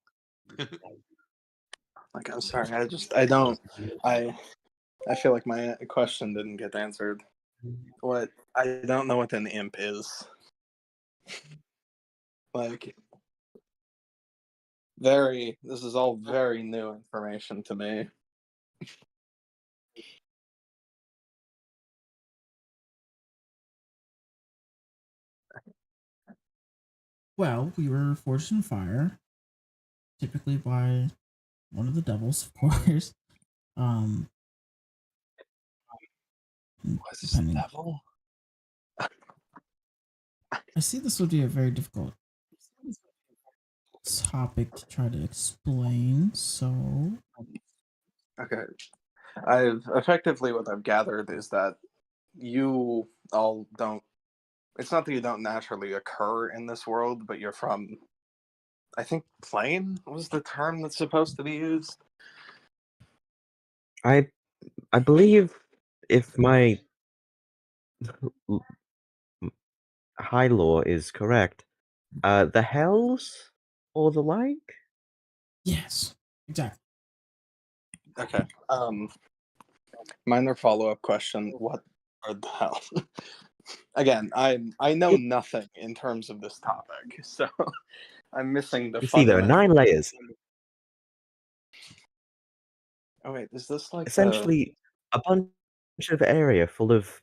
Like I'm sorry. I don't. I feel like my question didn't get answered. What I don't know what an imp is. Like this is all very new information to me. Well, we were forged in fire, typically by one of the devils, of course. Um, What's depending. devil? I see this would be a very difficult topic to try to explain. So, Okay. I've effectively what I've gathered is that you all don't. It's not that you don't naturally occur in this world, but you're from. I think plane was the term that's supposed to be used. I believe if my high law is correct, the hells or the like. yes, exactly. Okay. Minor follow-up question: Or the hell? Again, I know nothing in terms of this topic, so I'm missing the You see, there are 9 layers. Oh wait, is this like Essentially, a bunch of area full of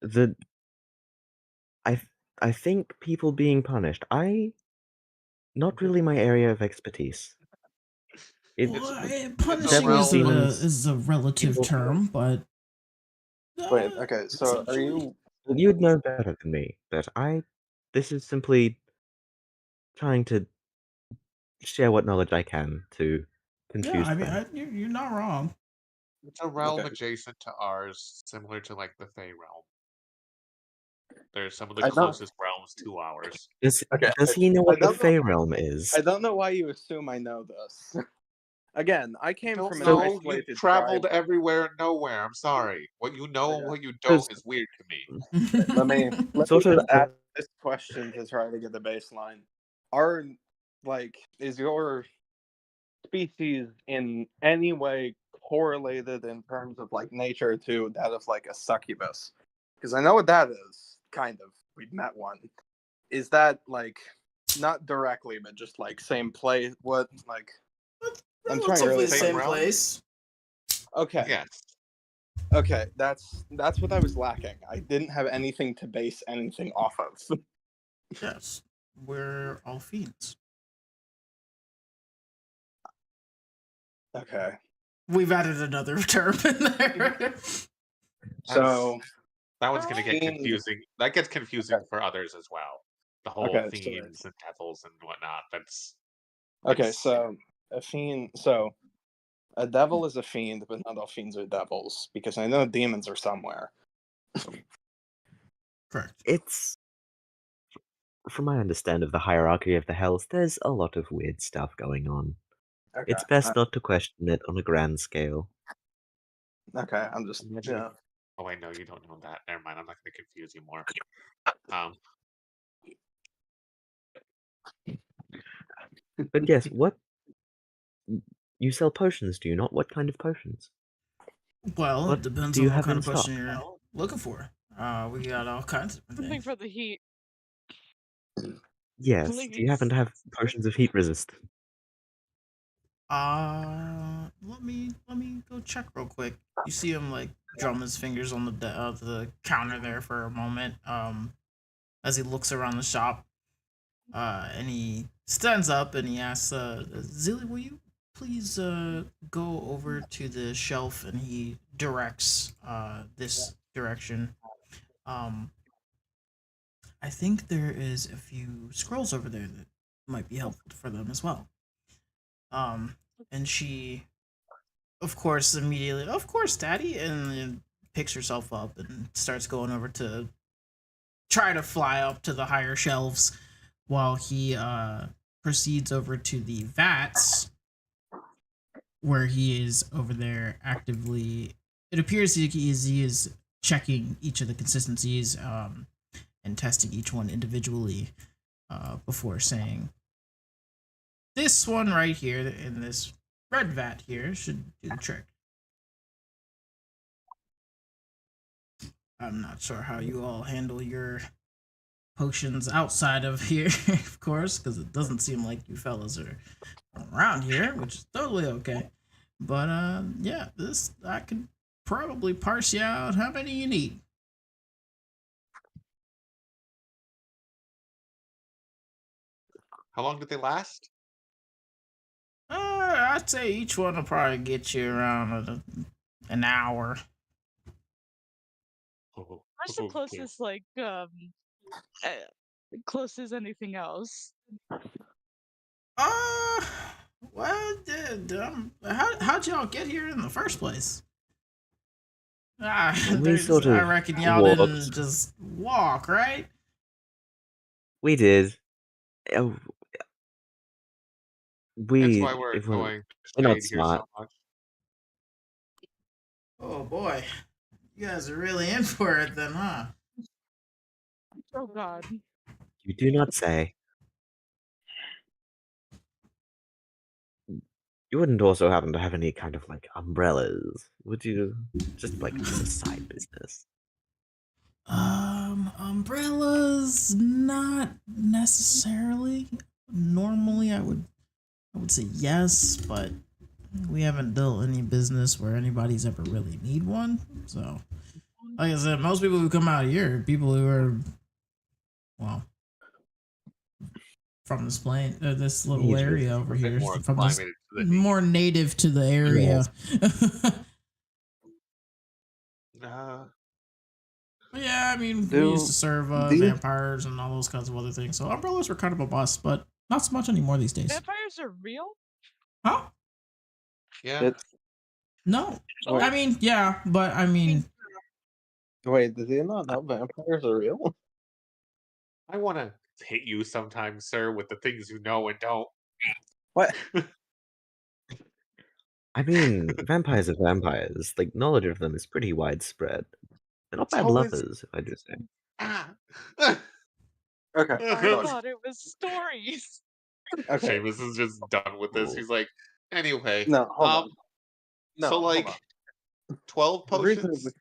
the. I think people being punished. Not really my area of expertise. Punishing devils, demons, is a relative people- term, but Wait, okay, so are you? You'd know better than me, but this is simply trying to share what knowledge I can to confuse Yeah, I mean, them. you're not wrong. It's a realm Okay. adjacent to ours, similar to like the Fey realm. They're some of I the don't- closest realms to ours. Okay, Does he know what the don't know- Fey realm is? I don't know why you assume I know this. Again, I came Don't from an know. isolated You've traveled tribe. everywhere and nowhere. I'm sorry. What you know and Okay. what you don't Because- is weird to me. Let me Sort of, just ask this question to try to get the baseline. Is your species in any way correlated in terms of like nature to that of like a succubus? Because I know what that is, kind of. We've met one. Is that like not directly, but just like same place? What like? I'm trying to Relatively really Same same realm? place. Okay. Yes. Okay, that's what I was lacking. I didn't have anything to base anything off of. Yes, we're all fiends. Okay. We've added another term in there. So That one's gonna get Fiend. confusing. That gets confusing Okay. for others as well. The whole Okay, so- fiends and devils and whatnot. That's okay, It's- so a fiend. So a devil is a fiend, but not all fiends are devils because I know demons are somewhere. Correct. It's from my understanding of the hierarchy of the hells, there's a lot of weird stuff going on. Okay. It's best not to question it on a grand scale. Okay, I'm just Imagine yeah. Oh wait, no, you don't know that. Never mind. I'm not gonna confuse you more. But yes, what you sell potions, do you not? What kind of potions? Well, What it depends do you on what have kind in of potion stock? you're looking for. We got all kinds of different Something things. for the heat. Yes. Do you happen to have potions of heat resist? Let me go check real quick. You see him like drum his fingers on the counter there for a moment. As he looks around the shop. And he stands up and he asks, Zilly, will you please go over to the shelf? And he directs this direction. I think there is a few scrolls over there that might be helpful for them as well. And she, of course, immediately, of course, Daddy, and then picks herself up and starts going over to try to fly up to the higher shelves while he proceeds over to the vats where he is over there actively. It appears he is checking each of the consistencies and testing each one individually before saying, this one right here in this red vat here should do the trick. I'm not sure how you all handle your potions outside of here, of course, because it doesn't seem like you fellas are around here, which is totally okay. But yeah, this I could probably parse you out how many you need. How long did they last? I'd say each one will probably get you around an hour. Oh, Where's the okay. closest, close as anything else? Well, how'd y'all get here in the first place? We sort of I reckon y'all didn't walked. just walk, right? We did. Uh, That's We why we're if we're, going we're not shade here smart. so much. Oh boy, you guys are really in for it then, huh? Oh God. You do not say. You wouldn't also happen to have any kind of like umbrellas, would you? Just like as a side business. Umbrellas, not necessarily. Normally, I would say yes, but we haven't built any business where anybody's ever really need one. So, like I said, most people who come out here are people who are, well, from this plane, this little Ages. area over A bit here, more from this, acclimated to the heat. more native to the area. Yeah, I mean, we used to serve vampires and all those kinds of other things. So umbrellas were kind of a bust, but not so much anymore these days. Vampires are real? Huh? Yeah. No. Wait. I mean, yeah, but I mean, Wait, did you not know vampires are real? I want to hit you sometime, sir, with the things you know and don't. What? I mean, vampires are vampires. Like, knowledge of them is pretty widespread. They're not It's bad always- lovers, if I do say. Ah. Okay. I look, thought it was stories. Okay. Seamus is just done with this. He's like, anyway. No, hold on. No, so hold like on. 12 The reason potions.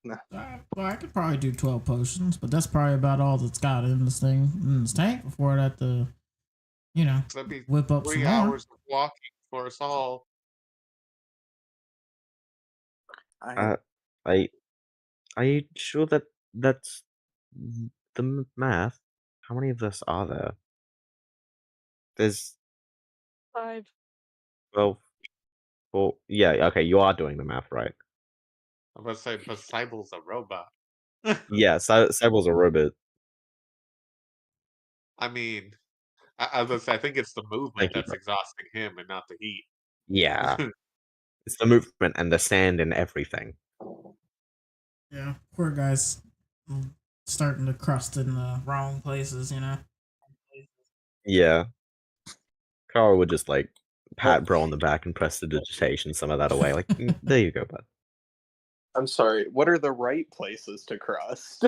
well, I could probably do 12 potions, but that's probably about all that's got in this tank before I have to, you know, That'd be whip up 3 some more. hours of walking for us all. Are you sure that that's the math? How many of us are there? There's 5. 12. Well, yeah, okay, you are doing the math right. I'm gonna say, but Cybel's a robot. Yeah, Cybel's a robot. I mean, I think it's the movement Thank you, that's bro. exhausting him and not the heat. Yeah. It's the movement and the sand and everything. Yeah, poor guy's starting to crust in the wrong places, you know? Yeah. Carl would just, like, pat Bro on the back and press the digitation some of that away. Like, there you go, bud. I'm sorry. What are the right places to crust?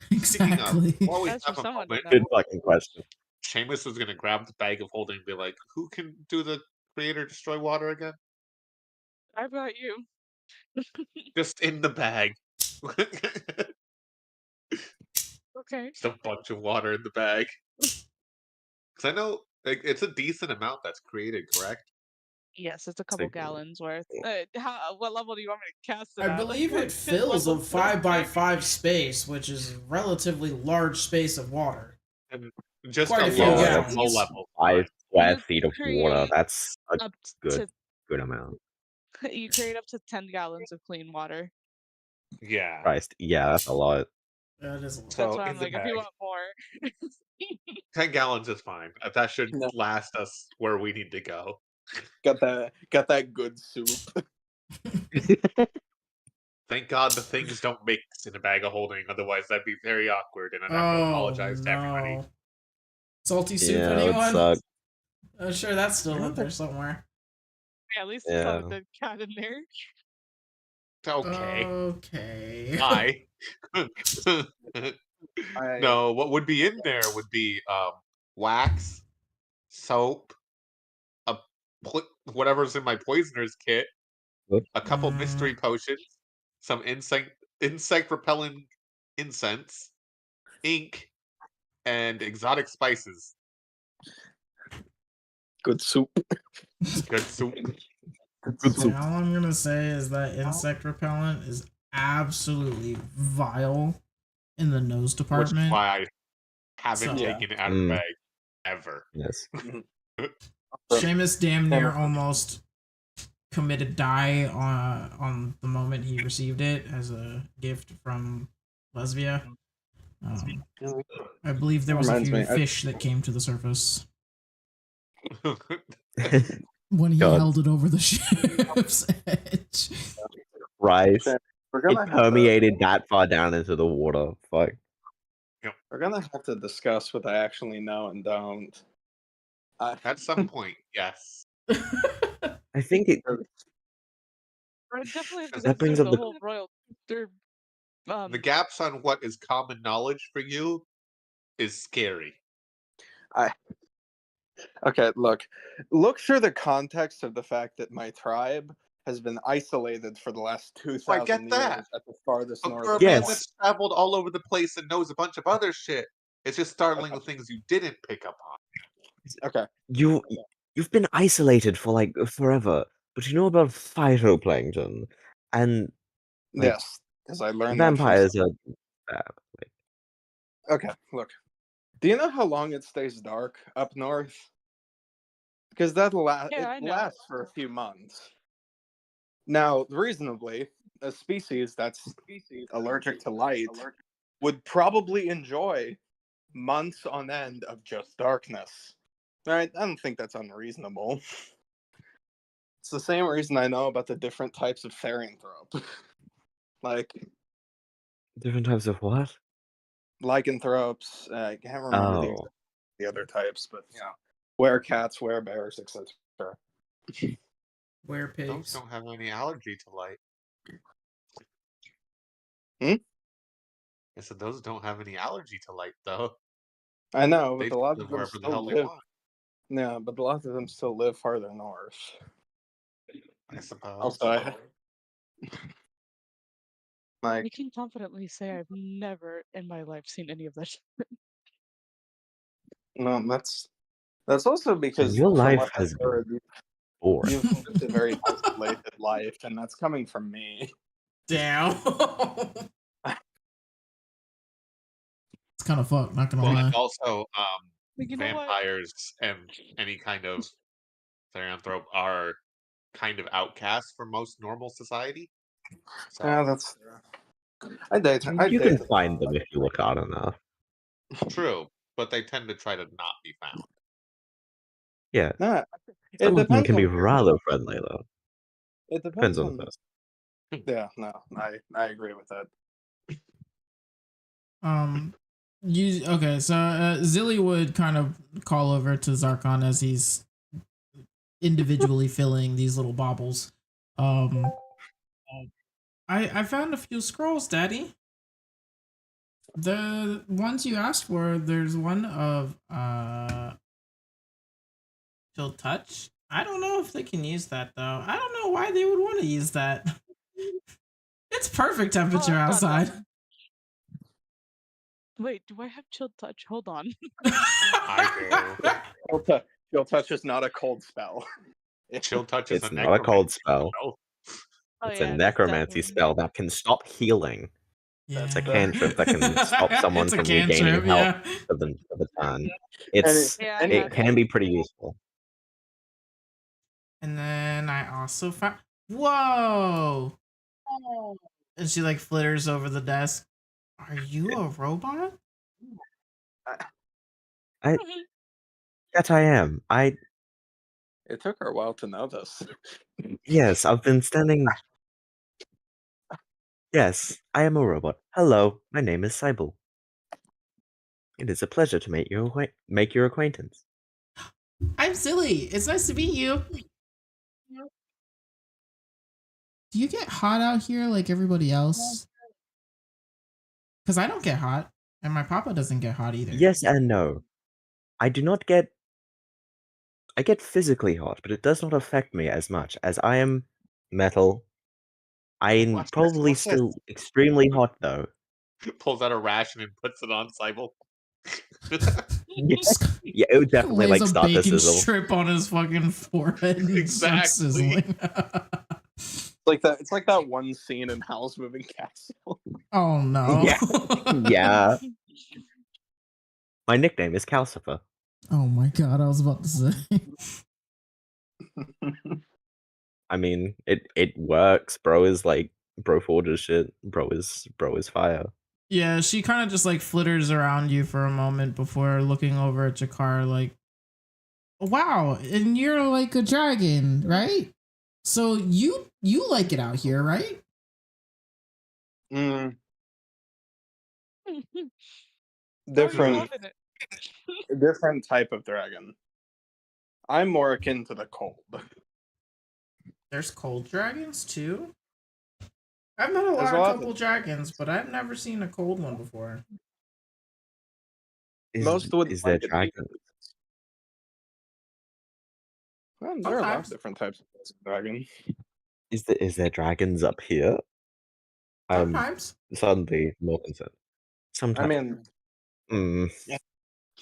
Exactly. While we That's for have a someone to moment, know. Good fucking question. Seamus is gonna grab the bag of holding and be like, "Who can do the creator destroy water again?" I've got you. Just in the bag. Okay. Just a bunch of water in the bag. Because I know like, it's a decent amount that's created, correct? Yes, it's a couple gallons worth. What level do you want me to cast it I at? believe Like, it fills a level 5x5 space, which is a relatively large space of water. And just Quite a a few low, gallons. low level. 5 square You feet of water. create That's a up good amount. you create up to 10 gallons of clean water. Yeah. Christ. Yeah, that's a lot. That is a lot. So That's why in I'm the like, if you bag, want more. 10 gallons is fine. That should No. last us where we need to go. Got that good soup. Thank God the things don't mix in a bag of holding, otherwise that'd be very awkward, and I'd have to apologize to everybody. Salty soup, Yeah, that would anyone? suck. I'm sure that's still up there somewhere. Yeah, at least there's not a Yeah. dead cat in there. Okay. Okay. Why? I- No, what would be in there would be wax, soap, whatever's in my poisoner's kit, a couple mystery potions, some insect repellent incense, ink, and exotic spices. Good soup. Good soup. Good soup. All I'm gonna say is that insect repellent is absolutely vile in the nose Which is department. why I haven't So- taken it out of the bag ever. Yes. Seamus damn near almost committed die on the moment he received it as a gift from Lesbia. I believe there was a Reminds few me, fish that came to the surface when he God. held it over the ship's edge. Rice. We're It gonna have to, permeated that far down into the water. Fuck. we're gonna have to discuss what I actually know and don't. At some point, yes. I think it. I definitely have to That go brings through up the the- whole royal. The gaps on what is common knowledge for you is scary. Okay, look through the context of the fact that my tribe has been isolated for the last I 2,000 get years that. at the farthest But north. for a of the man Yes. that's traveled all over the place and knows a bunch of other shit, it's just startling the things you didn't pick up on. Okay. You've been isolated for like forever, but you know about phytoplankton and like Yes, because I learned that from vampires are. Okay, look. Do you know how long it stays dark up north? Because Yeah, I it know. lasts for a few months. Now, reasonably, a species that's allergic to light would probably enjoy months on end of just darkness. Right? I don't think that's unreasonable. It's the same reason I know about the different types of therianthrope. Like, Different types of what? lycanthropes. I can't remember the other types, but you know, werecats, werebears, etc. Were Those pigs. don't have any allergy to light. I said those don't have any allergy to light, though. I know, They but a lot live of them wherever the still hell they live. want, Yeah, but a lot of them still live farther north. I suppose. Also, I like, can confidently say I've never in my life seen any of that shit. no, that's also because Your from life what has I've been heard, boring. you've lived a very isolated life, and that's coming from me. Damn. It's kind of fucked, not gonna Well, lie. and also, But you know what? vampires and any kind of therianthrope are kind of outcasts for most normal society. So Yeah, that's. I date. You can find them if you look hard enough. true, but they tend to try to not be found. Yeah, Nah, it some of them depends can be on. rather friendly though. It Depends depends on on. the person. Yeah, no, I agree with that. Okay, so Zilly would kind of call over to Zarkon as he's individually filling these little baubles. I found a few scrolls, Daddy. The ones you asked for, there's one of Chill Touch. I don't know if they can use that though. I don't know why they would want to use that. It's perfect temperature outside. Wait, do I have chilled touch? Hold on. I do. Chill touch is not a cold spell. Chill touch is It's a not a cold necromancy spell. Oh, It's yeah, a it is necromancy definitely. spell that can stop healing. Yeah. It's a cantrip that can stop someone It's a from cantrip, regaining health yeah. for the turn. Yeah, I It have can be pretty useful. And then I also found. Whoa! And she like flitters over the desk. Are you a robot? Yes, I am. It took her a while to know this. Yes, I've been standing. Yes, I am a robot. Hello, my name is Sybil. It is a pleasure to make your acquaintance. I'm Silly. It's nice to meet you. Do you get hot out here like everybody else? Because I don't get hot, and my papa doesn't get hot either. Yes and no. I do not get. I get physically hot, but it does not affect me as much as I am metal. I'm Watch this, probably watch this. still extremely hot though. Pulls out a ration and puts it on Sybil. Yeah, it would definitely Lays like a start to bacon sizzle. strip on his fucking forehead and starts Exactly. sizzling. It's like that one scene in Howl's Moving Castle. Oh no. Yeah. Yeah. My nickname is Calcifer. Oh my god, I was about to say. I mean, it works. Bro forges shit. Bro is fire. Yeah, she kind of just like flitters around you for a moment before looking over at Jakar like, wow, and you're like a dragon, right? So you like it out here, right? Mm, How are you different loving it? different type of dragon. I'm more akin to the cold. There's cold dragons too. I've met a There's couple dragons, but I've never seen a cold one before. Most would Is there like it. dragon? Well, there are a lot of Sometimes. different types of dragon. Is there dragons up here? I'm Sometimes. suddenly more concerned. I Sometimes. mean,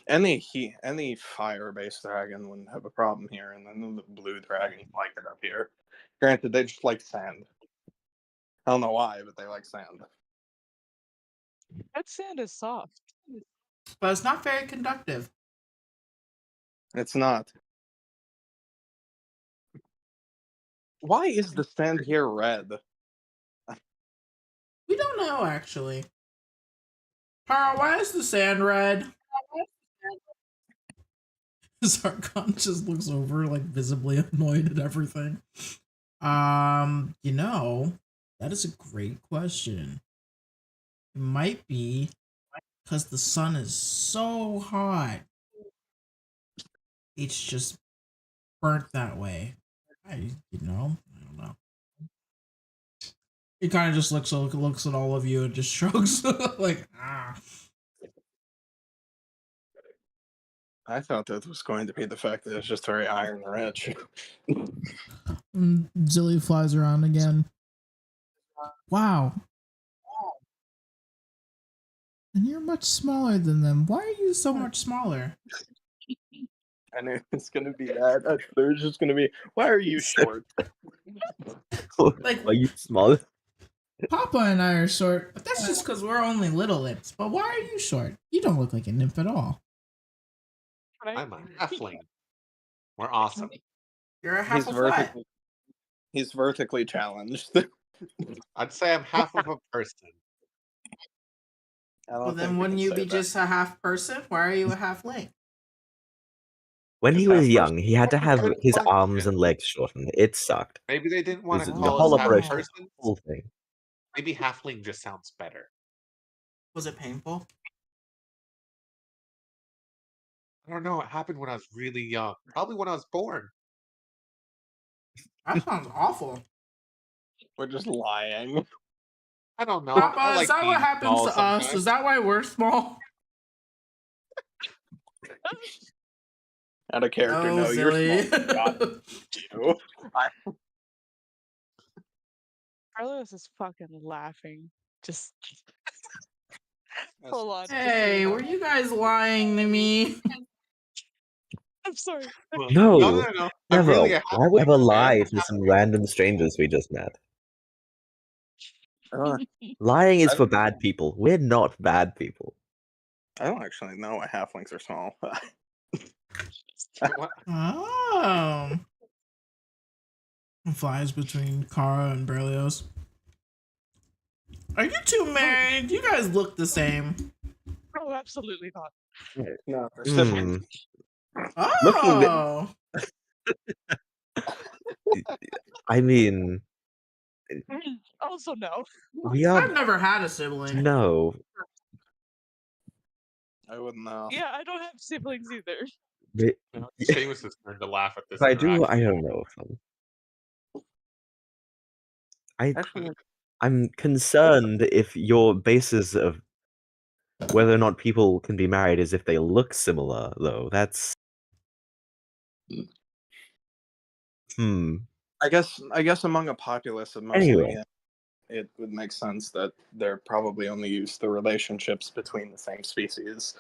any fire-based dragon wouldn't have a problem here, and then the blue dragons like it up here. Granted, they just like sand. I don't know why, but they like sand. That sand is soft. But it's not very conductive. It's not. Why is the sand here red? We don't know, actually. Carl, why is the sand red? Zarkon just looks over, like, visibly annoyed at everything. That is a great question. It might be because the sun is so hot. It's just burnt that way. I don't know. He kind of just looks at all of you and just shrugs, like, ah. I thought that was going to be the fact that it's just very iron rich. Zilly flies around again. Wow. And you're much smaller than them. Why are you so much smaller? I knew it's going to be that. There's just going to be, why are you short? Like, are you small? Papa and I are short, but that's just because we're only little imps. But why are you short? You don't look like an imp at all. I'm a halfling. We're awesome. You're a half of what? He's vertically challenged. I'd say I'm half of a person. Well, then wouldn't you be just a half person? Why are you a halfling? When he was young, he had to have Good his question. arms and legs shortened. It sucked. Maybe they didn't want to The call whole us half operation, person. the whole thing. Maybe halfling just sounds better. Was it painful? I don't know. It happened when I was really young. Probably when I was born. That sounds awful. We're just lying. I don't know. Papa, I like is that what being happens small to us? sometimes. Is that why we're small? Out of character, no, you're silly. small. God, you. Carlos is fucking laughing. Just hold on. Hey, were you guys lying to me? I'm sorry. No, I'm never. really a Why would I ever halfling, lie man. to some random strangers we just met? Lying is for bad people. We're not bad people. I don't actually know why halflings are small. What? Oh. Flies between Kara and Berlioz. Are you two married? You guys look the same. Oh, absolutely not. No, they're siblings. Oh. I mean, Also, no. we are. I've never had a sibling. No. I wouldn't know. Yeah, I don't have siblings either. It's Seamus's turn to laugh at this. If I do, I interaction. don't know. Actually, I'm concerned if your basis of whether or not people can be married is if they look similar, though. That's I guess among a populace of mostly, Anyway. it would make sense that they're probably only used to relationships between the same species.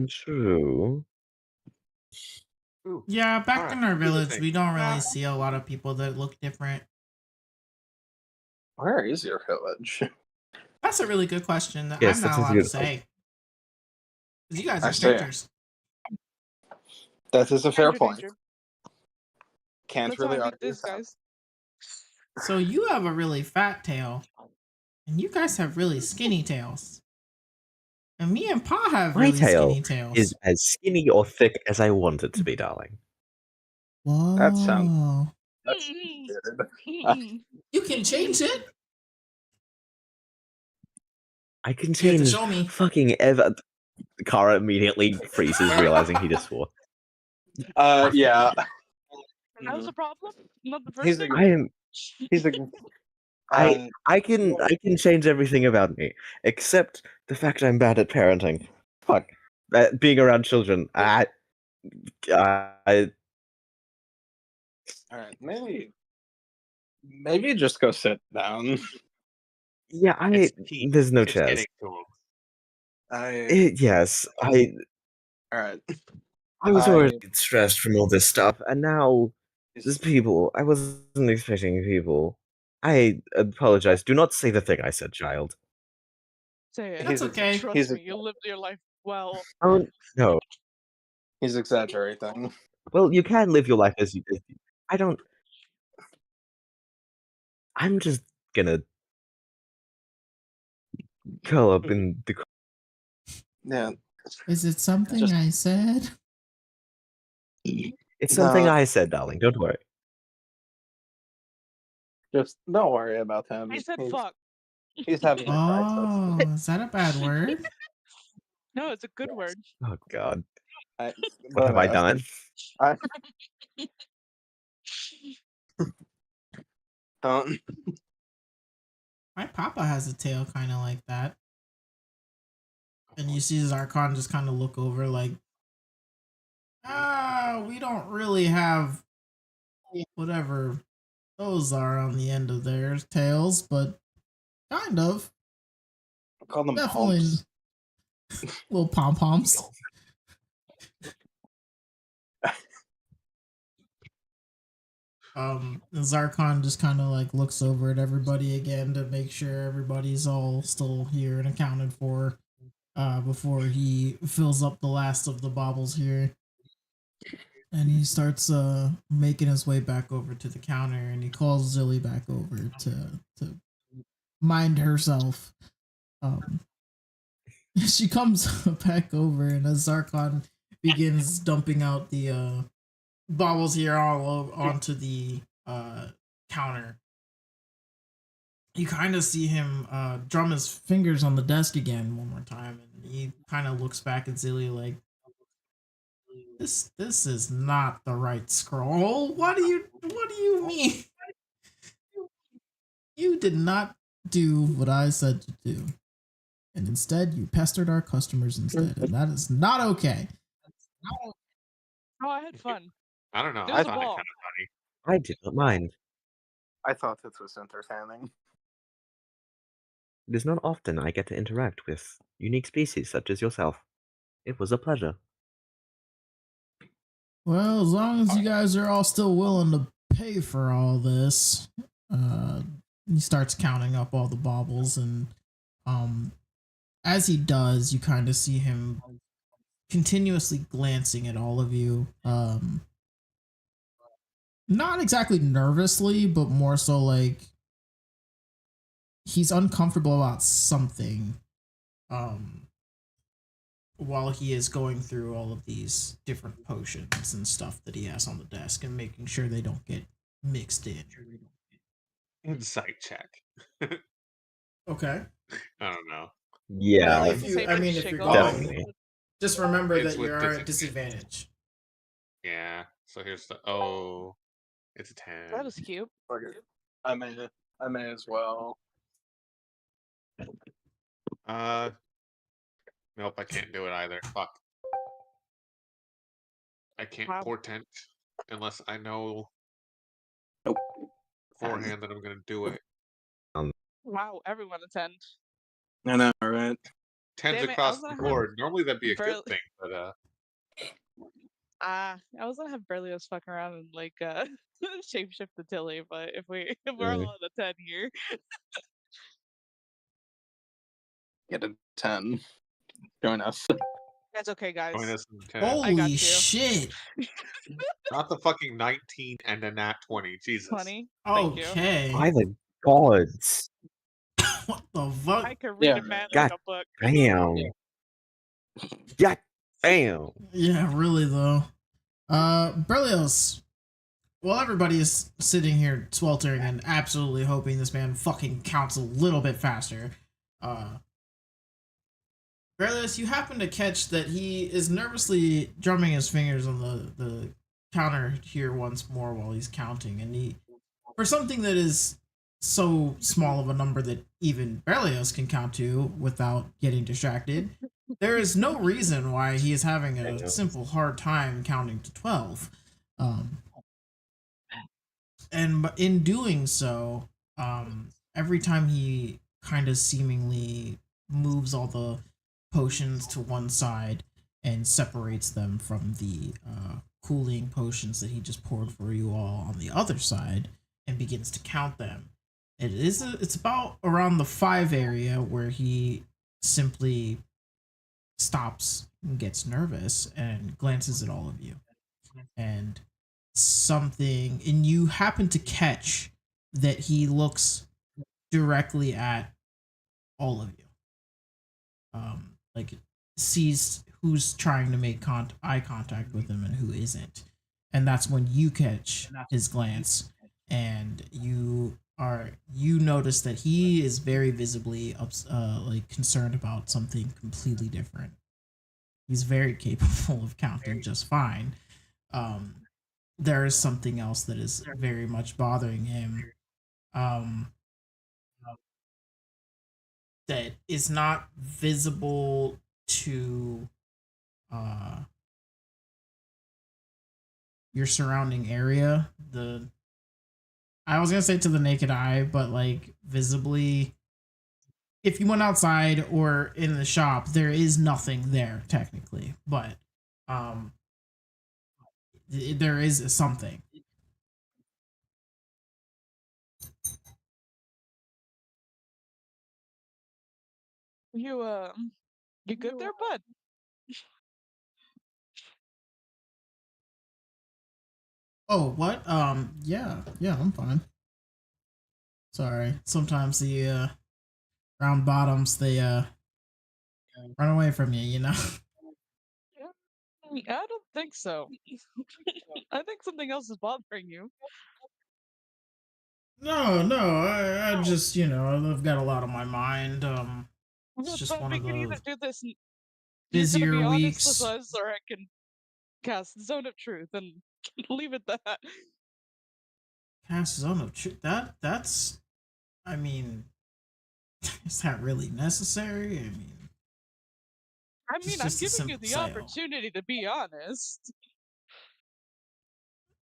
True. Ooh, Yeah, back Alright, in our here's the village, thing. we don't really see a lot of people that look different. Where is your village? That's a really good question that Yes, I'm that's not a allowed good to say. Because you guys I are see. strangers. That is a fair Danger, point. danger. Can't That's really how I beat argue this, that. guys. So you have a really fat tail. And you guys have really skinny tails. And me and Pa have My really tail skinny tails. is as skinny or thick as I want it to be, darling. Whoa. That sounds. That's weird. You can change it. I can You have to change show me. fucking ever. Kara immediately freezes, realizing he just swore. Yeah. That was the problem? Not the first He's thing? a. I am. He's a. I can change everything about me except the fact I'm bad at parenting. Fuck, being around children. All right, maybe just go sit down. Yeah, It's heat. there's no It's chairs. getting to him. Yes, all right. I was I- already stressed from all this stuff, and now there's He's- people. I wasn't expecting people. I apologize. Do not say the thing I said, child. Say it. That's okay. Trust me, you lived your life well. Oh no. He's exaggerating. Well, you can live your life as you did. I don't. I'm just gonna curl up in the. Yeah. Is it something Just- I said? It's something No. I said, darling. Don't worry. Just don't worry about him. I said fuck. He's having a Oh, crisis. is that a bad word? No, it's a good word. Oh God, What what have I done? Don't. My papa has a tail kind of like that. And you see Zarkon just kind of look over like, we don't really have whatever those are on the end of their tails, but kind of. Call them Definitely humps. little pom-poms. Zarkon just kind of like looks over at everybody again to make sure everybody's all still here and accounted for before he fills up the last of the baubles here. And he starts making his way back over to the counter, and he calls Zilly back over to mind herself. She comes back over, and as Zarkon begins dumping out the baubles here all onto the counter, you kind of see him drum his fingers on the desk again one more time, and he kind of looks back at Zilly like, this is not the right scroll. What do you mean? You did not do what I said to do, and instead you pestered our customers instead, and that is not okay. Oh, I had fun. I don't know. It I was a found it ball. kind of funny. I did not mind. I thought this was entertaining. It is not often I get to interact with unique species such as yourself. It was a pleasure. Well, as long as you guys are all still willing to pay for all this, he starts counting up all the baubles, and as he does, you kind of see him continuously glancing at all of you. Not exactly nervously, but more so like he's uncomfortable about something. While he is going through all of these different potions and stuff that he has on the desk and making sure they don't get mixed in. Insight check. Okay. I don't know. Yeah, Well, if you, I mean, if you're going, definitely. just remember It's that with you're at disadvantage. Yeah. So here's the it's a 10. That was cute. Okay. I may as well. Nope, I can't do it either. Fuck. I can't Wow. portent unless I know Nope. beforehand that I'm gonna do it. Wow, everyone attend. I know, right? 10s Damn it, I across was the gonna board. Normally that'd be a barely- good thing, but I was gonna have Berlioz fuck around and like shapeshift the Tilly, but if we're all on a 10 here. Get a 10. Join us. That's okay, guys. join us in 10. I got Holy you. shit. Not the fucking 19 and a nat 20. Jesus. 20. Thank you. Okay. By the gods. What the fuck? I could read Yeah. a man God like a book. damn. God damn. Yeah, really though. Berlioz. While everybody is sitting here sweltering and absolutely hoping this man fucking counts a little bit faster, Berlioz, you happen to catch that he is nervously drumming his fingers on the counter here once more while he's counting, and he, for something that is so small of a number that even Berlioz can count to without getting distracted, there is no reason why he is having a simple hard time counting to 12. and in doing so, every time he kind of seemingly moves all the potions to one side and separates them from the cooling potions that he just poured for you all on the other side and begins to count them. It's about around the 5 area where he simply stops and gets nervous and glances at all of you. And you happen to catch that he looks directly at all of you. Like sees who's trying to make eye contact with him and who isn't. And that's when you catch his glance and you notice that he is very visibly like concerned about something completely different. He's very capable of counting just fine. There is something else that is very much bothering him. That is not visible to your surrounding area. I was gonna say to the naked eye, but like visibly, if you went outside or in the shop, there is nothing there technically, but there is something. You good there, bud? Oh, what? Yeah, I'm fine. Sorry. Sometimes the round bottoms they run away from you, you know? I don't think so. I think something else is bothering you. No, I just, I've got a lot on my mind. It's just But one we of can either the do this. You're gonna busier be honest weeks. with us, or I can cast Zone of Truth and leave it that. Cast Zone of Truth. That's I mean, is that really necessary? I it's mean, I'm just a giving you simple the sale. opportunity to be honest.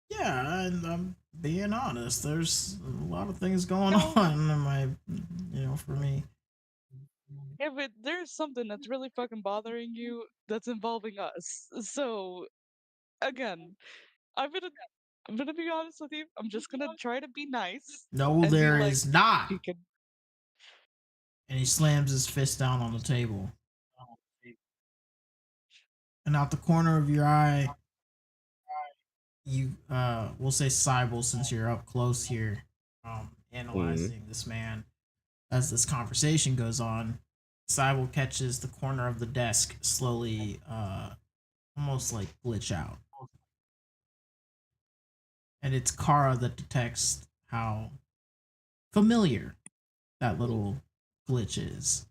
Yeah, and I'm being honest. There's a lot of things going No. on in my, for me. If there's something that's really fucking bothering you, that's involving us. So, again, I'm gonna be honest with you. I'm just gonna try to be nice No, and be there like, is not. you can. And he slams his fist down on the table. And out the corner of your eye, you we'll say Cybele, since you're up close here, analyzing this man as this conversation goes on. Cybele catches the corner of the desk slowly almost like glitch out. And it's Kara that detects how familiar that little glitch is.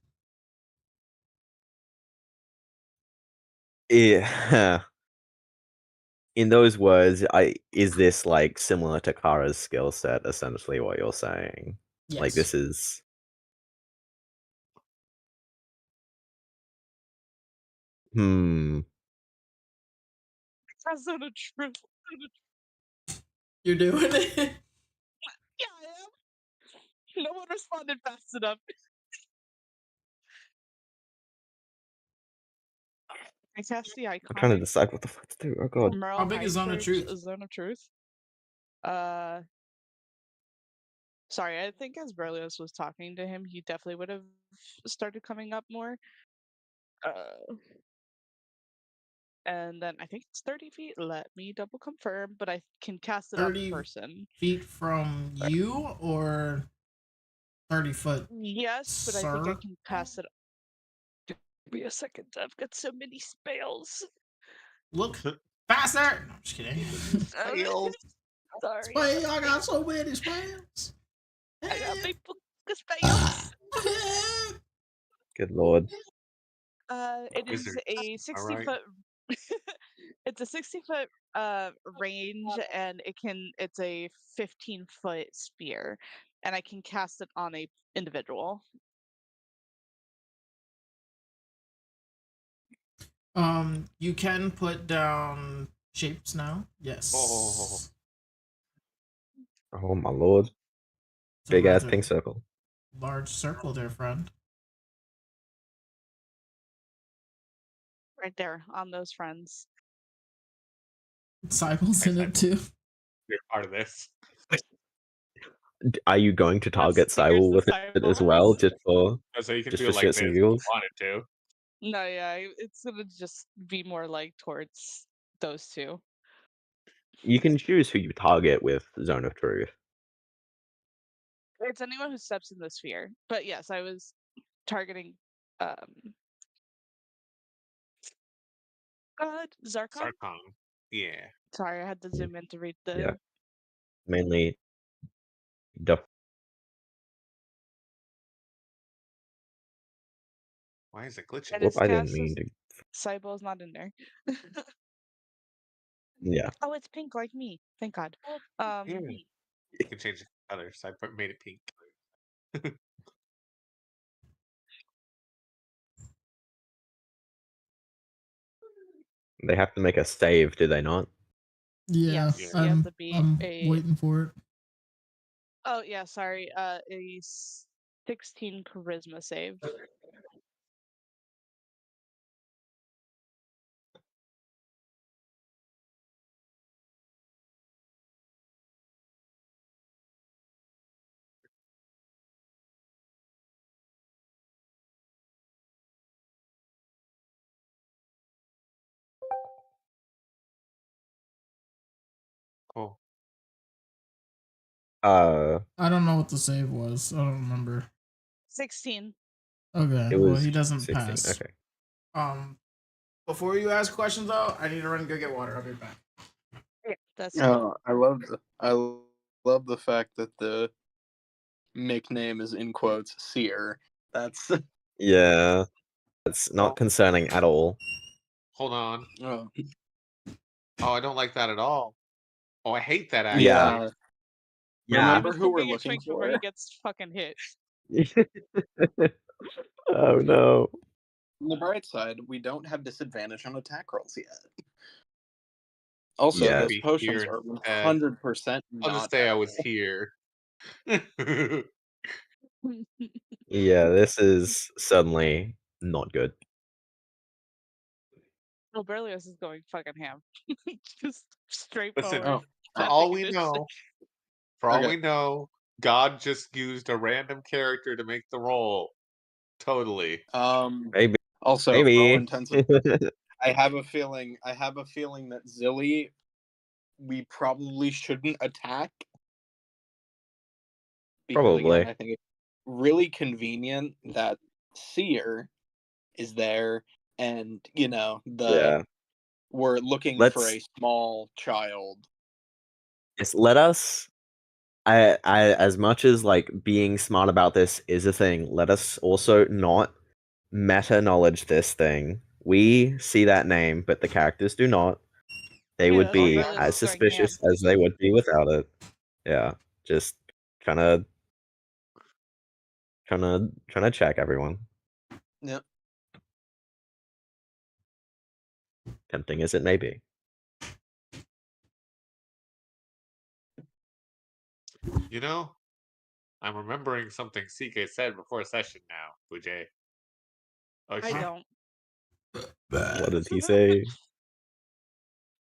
Yeah. In those words, is this like similar to Kara's skill set? Essentially, what you're saying? Yes. Like this is. That's not a truth. You're doing it? Yeah, I am. No one responded fast enough. I cast the icon. I'm trying to decide what the fuck to do. Oh god. How big is Zone of Truth? Zone of Truth. Sorry, I think as Berlioz was talking to him, he definitely would have started coming up more. And then I think it's 30 feet. Let me double confirm, but I can cast it on a 30 person. feet from you or 30 foot? Yes, but I think I can cast it. Give me a second. I've got so many spells. Look faster! No, I'm just kidding. Spells. Sorry. I got so many spells. I got big book of spells. Good lord. It is Wizard. a 60 Alright. foot. It's a 60-foot range, and it's a 15-foot sphere, and I can cast it on a individual. You can put down shapes now. Yes. Oh. Oh my lord. It's a Big ass rather pink circle. large circle there, friend. Right there on those friends. Cycles in it too. You're part of this. Are you going to target stickers Cybele the with it as well, Cybeles? just for So you can just do for it like shits this and if you giggles? wanted to. No, yeah, it's gonna just be more like towards those two. You can choose who you target with Zone of Truth. It's anyone who steps in the sphere. But yes, I was targeting Zarkon? Sarcon. Yeah. Sorry, I had to zoom in to read the Yeah. Mainly the Why is it glitching? and whoop, his I didn't cast mean is to Cybele's not in there. yeah. Oh, it's pink like me. Thank God. Yeah. You can change the color, so I made it pink. They have to make a save, do they not? Yeah, Yes, Yeah. you have to be I'm a waiting for it. Oh yeah, sorry. A 16 charisma save. Cool. Uh I don't know what the save was. I don't remember. 16. Okay, it well was he doesn't 16. pass. Okay. Before you ask questions though, I need to run and go get water. I'll be back. Yeah, that's fine. I love the fact that the nickname is in quotes seer. That's Yeah. It's not concerning at all. Hold on. oh, Oh, I don't like that at all. Oh, I hate that actually. yeah. Yeah. Remember But who we're thinking looking strength before he for? gets fucking hit. Oh no. On the bright side, we don't have disadvantage on attack rolls yet. Also, Yeah. those Be potions here are instead. 100% I'll just not say I was edible. here. Yeah, this is suddenly not good. Well, Berlioz is going fucking ham. Just Listen, straightforward. for nothing all we in it. know, for all Okay. we know, God just used a random character to make the roll. Totally. Maybe. Also, for all Maybe. intents and purposes, I have a feeling that Zilly, we probably shouldn't attack. Because Probably. again, I think it's really convenient that Seer is there, and Yeah. we're looking for Let's a small child. yes, let us I as much as like being smart about this is a thing, let us also not meta knowledge this thing. We see that name, but the characters do not. They Yeah, would that's why Oh be yeah. Berlioz as is going ham. suspicious as they would be without it. Yeah. Just trying to check everyone. Yep. Tempting as it may be. You know, I'm remembering something CK said before session now, Bujay. Oh, I don't. What did he say?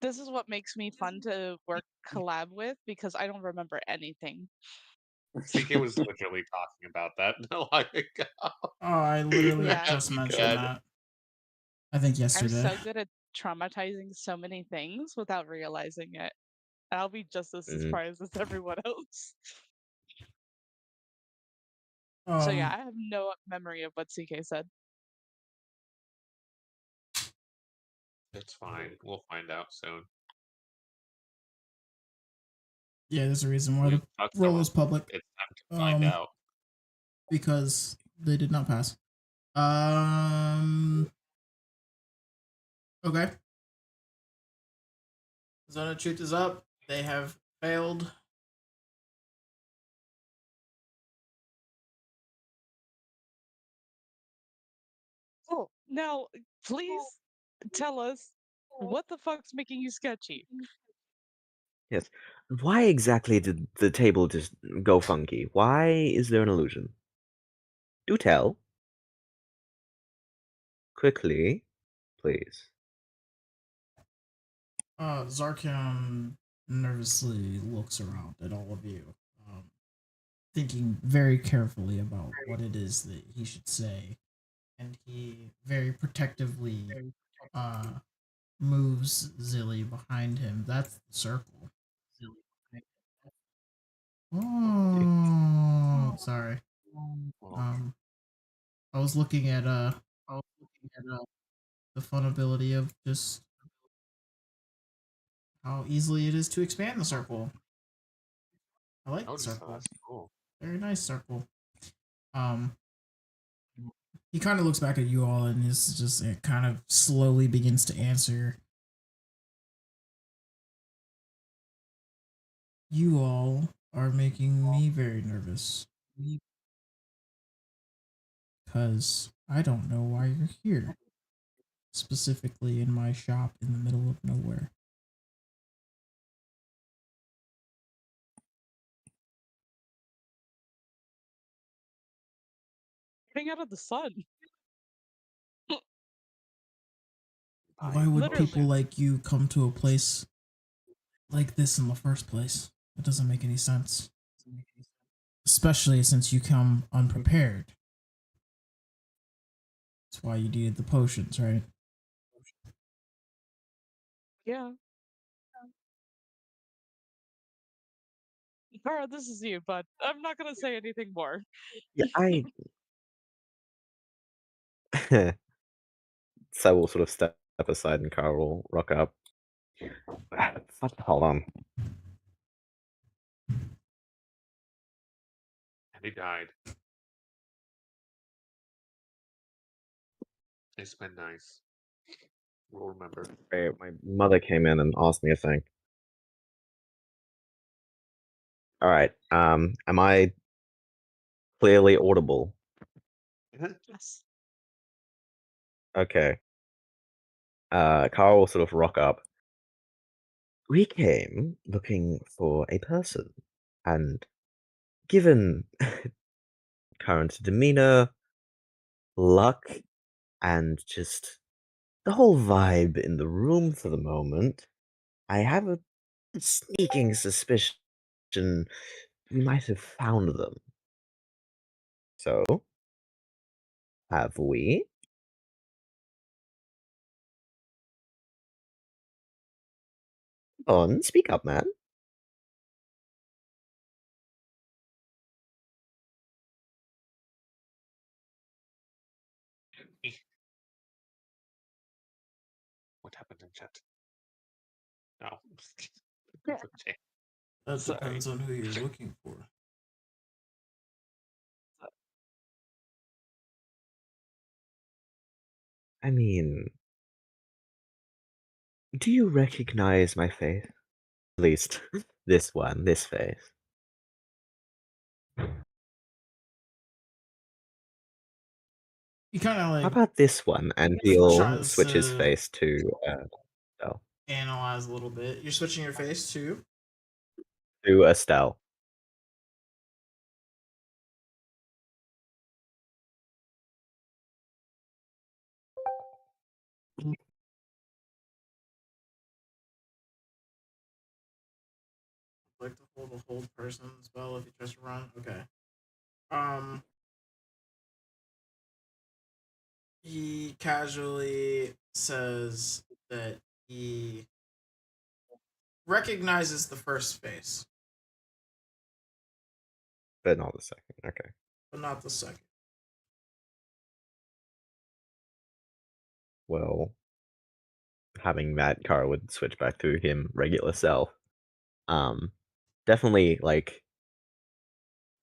This is what makes me fun to work collab with because I don't remember anything. CK was literally talking about that a while ago. Oh, I literally Yeah. just mentioned God. that. I think I'm yesterday. so good at traumatizing so many things without realizing it. I'll be just as Mhm. surprised as everyone else. So yeah, I have no memory of what CK said. It's fine. We'll find out soon. Yeah, there's a reason why We the talked roll about is public. it's time to find out. Because they did not pass. Okay. Zone of Truth is up. They have failed. Oh, now please tell us what the fuck's making you sketchy. Yes. Why exactly did the table just go funky? Why is there an illusion? Do tell. Quickly, please. Zarkon nervously looks around at all of you, thinking very carefully about what it is that he should say, and he very protectively moves Zilly behind him. That's the circle. Oh, sorry. I was looking at the fun ability of just how easily it is to expand the circle. I like the circle. Cool. Very nice circle. He kind of looks back at you all and is just it kind of slowly begins to answer. You all are making me very nervous. Because I don't know why you're here. Specifically in my shop in the middle of nowhere. Getting out of the sun. Why would Literally. people like you come to a place like this in the first place? It doesn't make any sense. Especially since you come unprepared. That's why you needed the potions, right? Yeah. Kara, this is you, but I'm not gonna say anything more. Yeah, So we'll sort of step aside and Carl will rock up. Hold on. And he died. It's been nice. We'll remember. My mother came in and asked me a thing. All right. Am I clearly audible? Yes. Okay. Carl will sort of rock up. We came looking for a person, and given current demeanor, luck, and just the whole vibe in the room for the moment, I have a sneaking suspicion we might have found them. So, have we? On, speak up, man. What happened in chat? No. Okay. That Sorry. depends on who you're looking for. I mean, do you recognize my face? At least this one, this face. He kind of How like about this one? And he'll tries switch his to face to Estelle. analyze a little bit. You're switching your face to To Estelle. like to hold person spell if you tries to run. Okay. He casually says that he recognizes the first face, But not the second. Okay. but not the second. Well, having that car would switch back to him regular self. Definitely like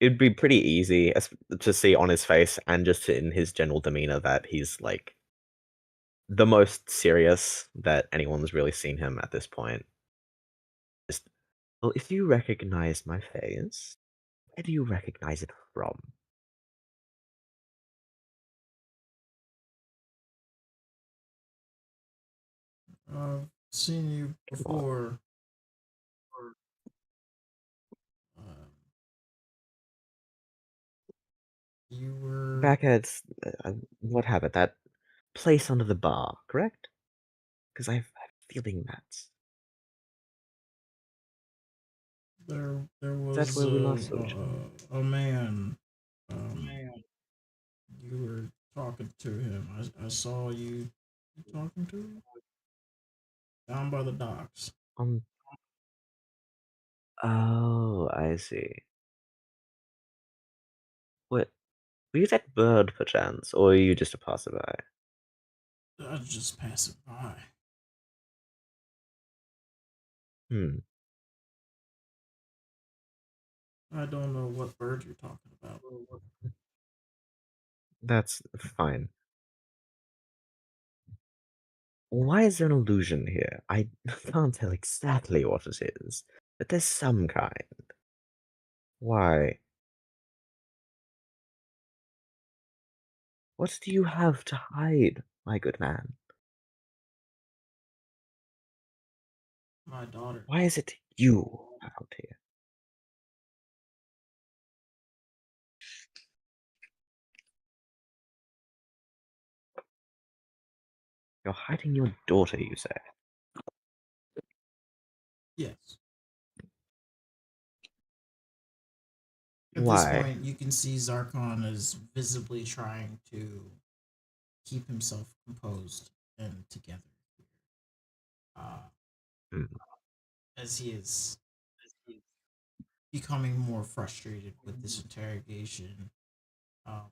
it'd be pretty easy to see on his face and just in his general demeanor that he's like the most serious that anyone's really seen him at this point. Just, well, if you recognize my face, where do you recognize it from? I've seen you before. You were Back at what happened? That place under the bar, correct? Because I'm feeling that. there. There Is that was where we last saw each other? a man. You were talking to him. I saw you talking to him down by the docks. Oh, I see. What? Were you that bird, perchance, or are you just a passerby? I was just passing by. Hmm. I don't know what bird you're talking about. That's fine. Why is there an illusion here? I can't tell exactly what it is, but there's some kind. Why? What do you have to hide, my good man? My daughter. Why is it you out here? You're hiding your daughter, you say? Yes. At this Why? point, you can see Zarkon is visibly trying to keep himself composed and together Hmm. as he is becoming more frustrated with this interrogation. Um,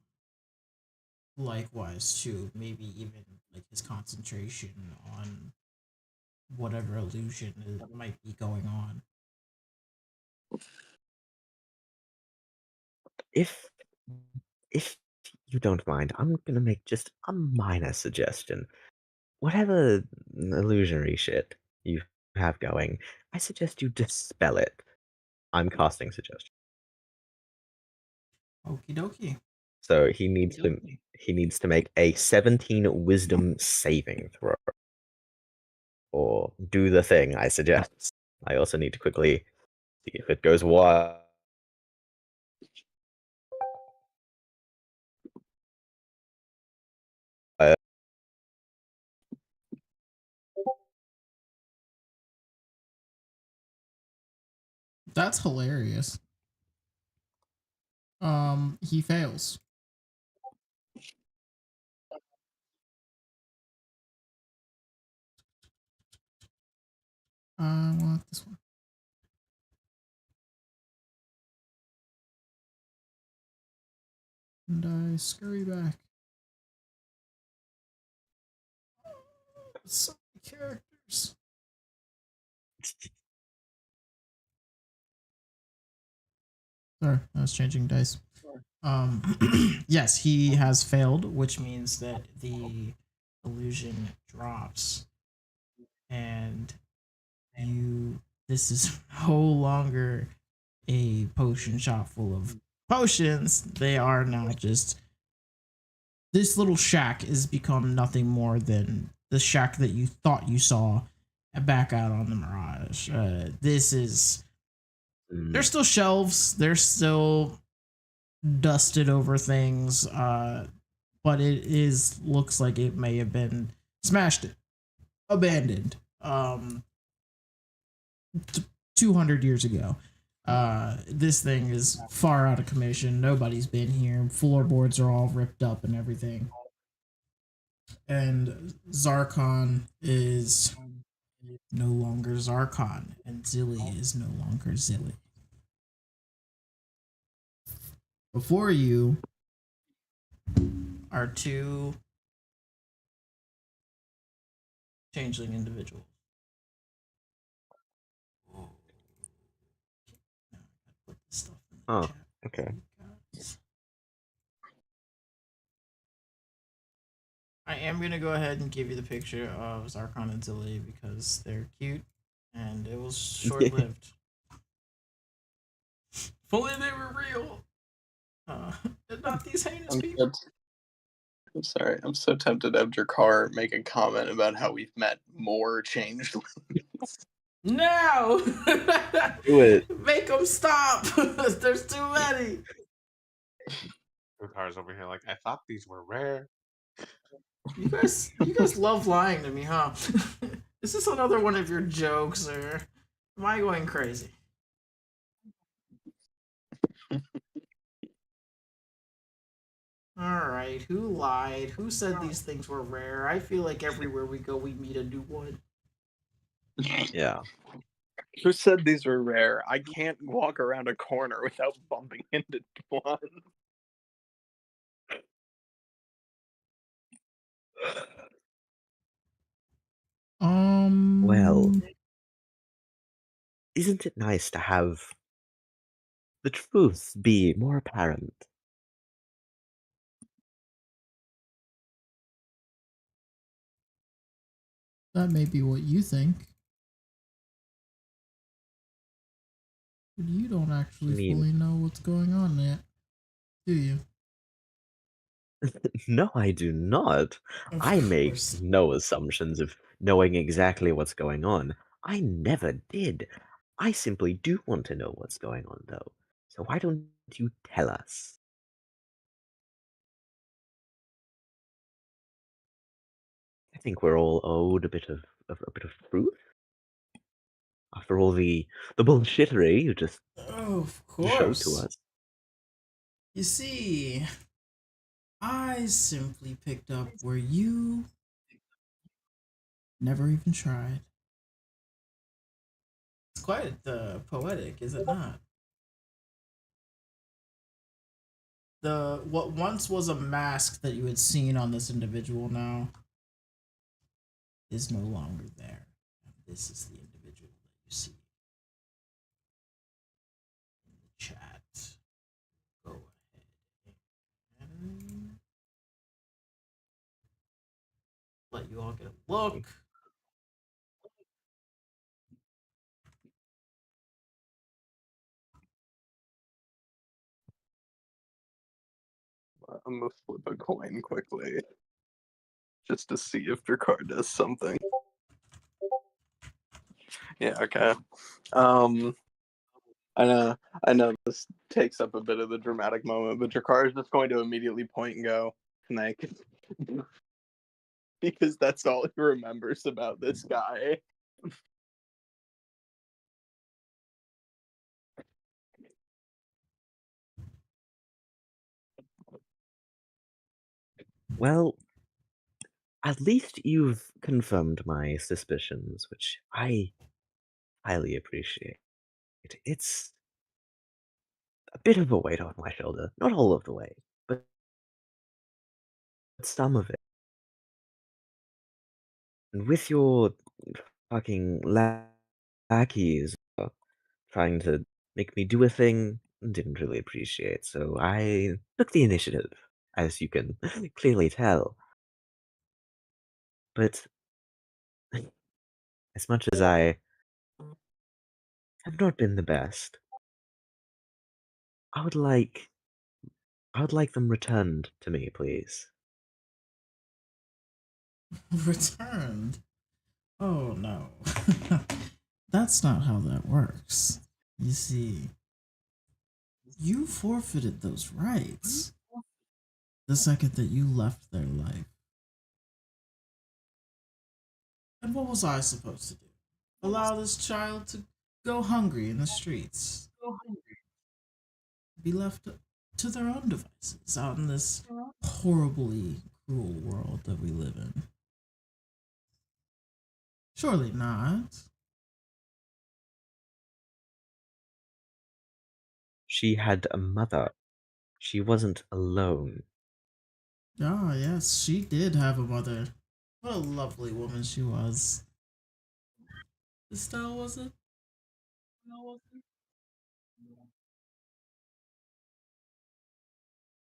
Likewise, too, maybe even like his concentration on whatever illusion might be going on. If you don't mind, I'm gonna make just a minor suggestion. Whatever illusionary shit you have going, I suggest you dispel it. I'm casting suggestion. Okie dokie. So he needs to make a 17 wisdom saving throw. Or do the thing I suggest. I also need to quickly see if it goes wild. That's hilarious. He fails. I want this one. And I scurry back. So many characters. Sorry, I was changing dice. Yes, he has failed, which means that the illusion drops, and this is no longer a potion shop full of potions. They are now just this little shack has become nothing more than the shack that you thought you saw back out on the Mirage. This is there's still shelves, there's still dusted over things, but it is looks like it may have been smashed, abandoned, 200 years ago. This thing is far out of commission. Nobody's been here. Floorboards are all ripped up and everything. And Zarkon is no longer Zarkon, and Zilly is no longer Zilly. Before you are two changeling individuals. Put this stuff in the Oh, chat. okay. I am gonna go ahead and give you the picture of Zarkon and Zilly because they're cute and it was short lived. If only they were real. Not these heinous people. I'm sorry. I'm so tempted to have Drakar make a comment about how we've met more changelings. No! Do it. Make them stop! There's too many. Utar's over here like, I thought these were rare. You guys love lying to me, huh? Is this another one of your jokes, or am I going crazy? Alright, who lied? Who said these things were rare? I feel like everywhere we go, we meet a new one. Yeah. Who said these were rare? I can't walk around a corner without bumping into one. Well, isn't it nice to have the truth be more apparent? That may be what you think, but you don't actually mean- fully know what's going on yet, do you? No, I do not. Of I make course. no assumptions of knowing exactly what's going on. I never did. I simply do want to know what's going on, though. So why don't you tell us? I think we're all owed a bit of truth. After all the bullshittery you just Oh, of showed to course. us. You see, I simply picked up where you never even tried. It's quite poetic, is it not? What once was a mask that you had seen on this individual now is no longer there. And this is the individual that you see in the chat. Go ahead and let you all get a look. I'm gonna flip a coin quickly, just to see if Drakkar does something. Yeah, okay. I know this takes up a bit of the dramatic moment, but Drakkar is just going to immediately point and go, Snake. Because that's all he remembers about this guy. Well, at least you've confirmed my suspicions, which I highly appreciate. It's a bit of a weight off my shoulder. Not all of the weight, but some of it. And with your fucking lackeys trying to make me do a thing, didn't really appreciate, so I took the initiative, as you can clearly tell. But as much as I have not been the best, I would like them returned to me, please. Returned? Oh no. That's not how that works. You see, you forfeited those rights the second that you left their life. And what was I supposed to do? Allow this child to go hungry in the streets? Be left to their own devices out in this horribly cruel world that we live in? Surely not. She had a mother. She wasn't alone. Ah, yes, she did have a mother. What a lovely woman she was. Estelle, was it?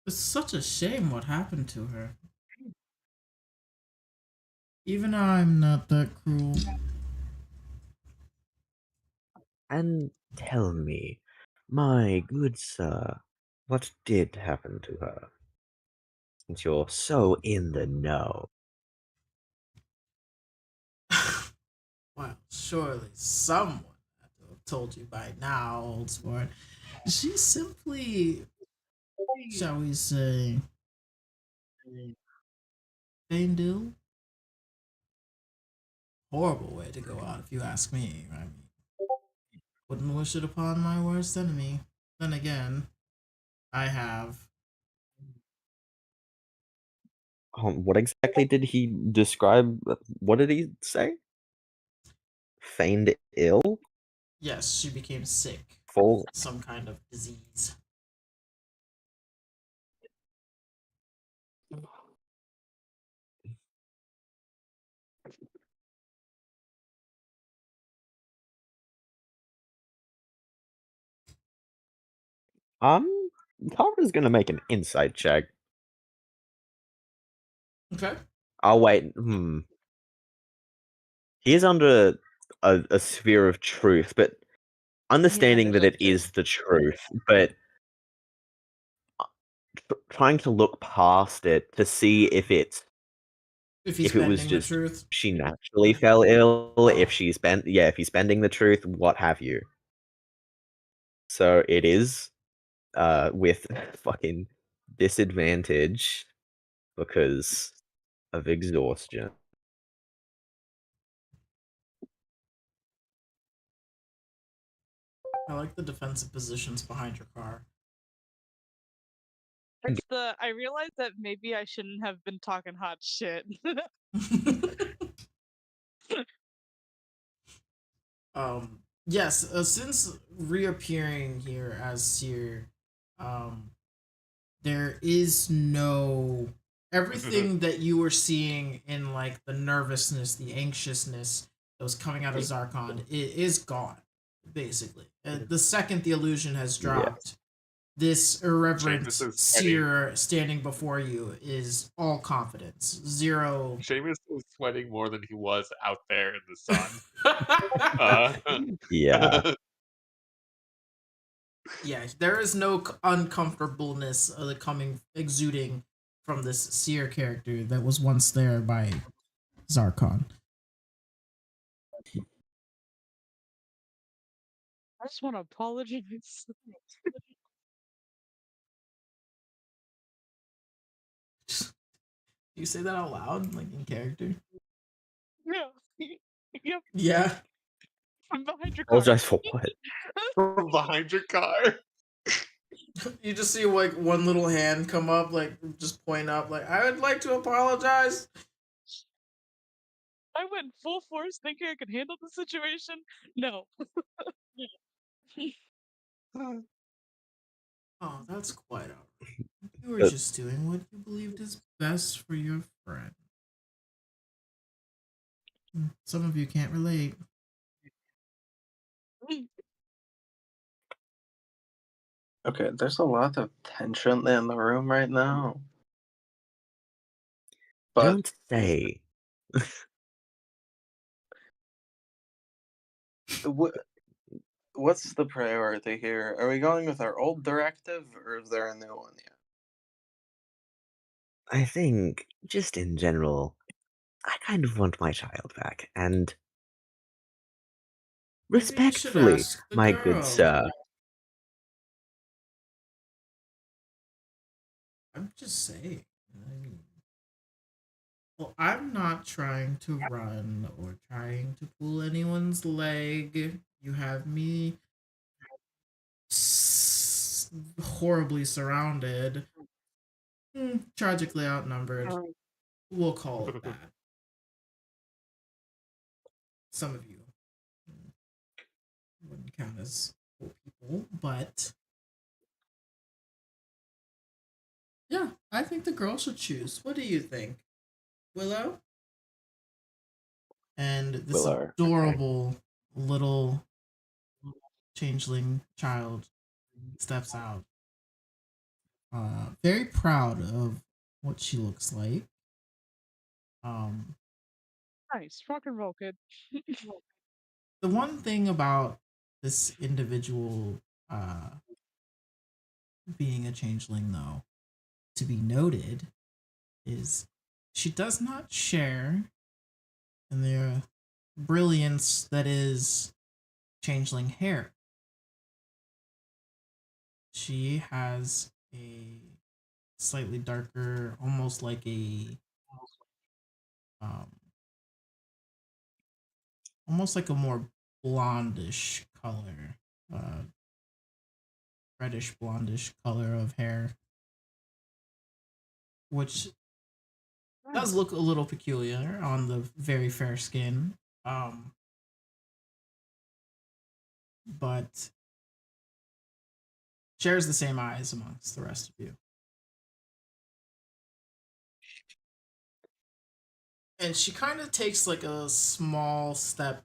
It's such a shame what happened to her. Even I'm not that cruel. And tell me, my good sir, what did happen to her? Since you're so in the know. Well, surely someone had to have told you by now, old sport. She simply shall we say, Faendil? Horrible way to go out, if you ask me. I mean, wouldn't wish it upon my worst enemy. Then again, I have. What exactly did he describe? What did he say? Feigned ill? Yes, she became sick. Full. Some kind of disease. Carver's gonna make an insight check. Okay. Oh wait, He is under a sphere of truth, but understanding that it is the truth, but trying to look past it to see if it's If he's if it was bending the just truth. she naturally fell ill, if she's if he's bending the truth, what have you. So it is with fucking disadvantage because of exhaustion. I like the defensive positions behind your car. It's I realized that maybe I shouldn't have been talking hot shit. Yes, since reappearing here as Seer, there is no everything that you were seeing in like the nervousness, the anxiousness that was coming out of Zarkon, it is gone, basically. The second the illusion has dropped, this irreverent Seamus is Seer standing before you is all confidence. Zero. Seamus is sweating more than he was out there in the sun. Yeah. Yeah, there is no uncomfortableness exuding from this Seer character that was once there by Zarkon. I just want to apologize. Do you say that out loud, like in character? Yeah. Yep. Yeah. From behind your car. Apologize for what? From behind your car. You just see like one little hand come up, like just point up, like I would like to apologize. I went full force thinking I could handle the situation. No. Oh, that's quite alright. You were just doing what you believed is best for your friend. Some of you can't relate. Okay, there's a lot of tension in the room right now. But Don't say. what's the priority here? Are we going with our old directive, or is there a new one yet? I think, just in general, I kind of want my child back, and Maybe you should respectfully, ask the my girl. good sir. I'm just saying. I mean, well, I'm not trying to run or trying to pull anyone's leg. You have me horribly surrounded, tragically outnumbered. We'll call it that. Some of you wouldn't count as poor people, but yeah, I think the girl should choose. What do you think, Willow? And this Willow. adorable little changeling child steps out. Very proud of what she looks like. Nice. Rock and roll, kid. The one thing about this individual being a changeling, though, to be noted, is she does not share in the brilliance that is changeling hair. She has a slightly darker, almost like um, a more blondish color, uh, reddish blondish color of hair, which does look a little peculiar on the very fair skin. But shares the same eyes amongst the rest of you. And she kind of takes like a small step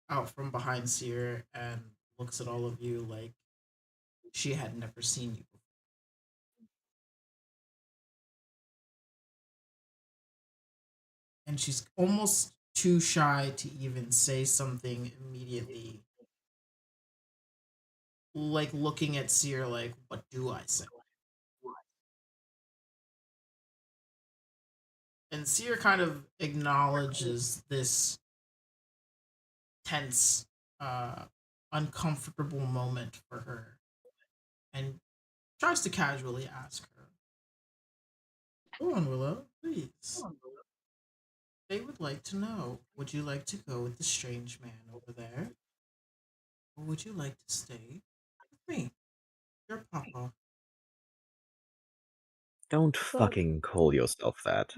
out from behind Seer and looks at all of you like she had never seen you before. And she's almost too shy to even say something immediately. Like looking at Seer like, what do I say? And Seer kind of acknowledges this tense, uncomfortable moment for her and tries to casually ask her, go on, Willow, please. They would like to know, would you like to go with the strange man over there? Or would you like to stay with me, your papa? Don't fucking call yourself that.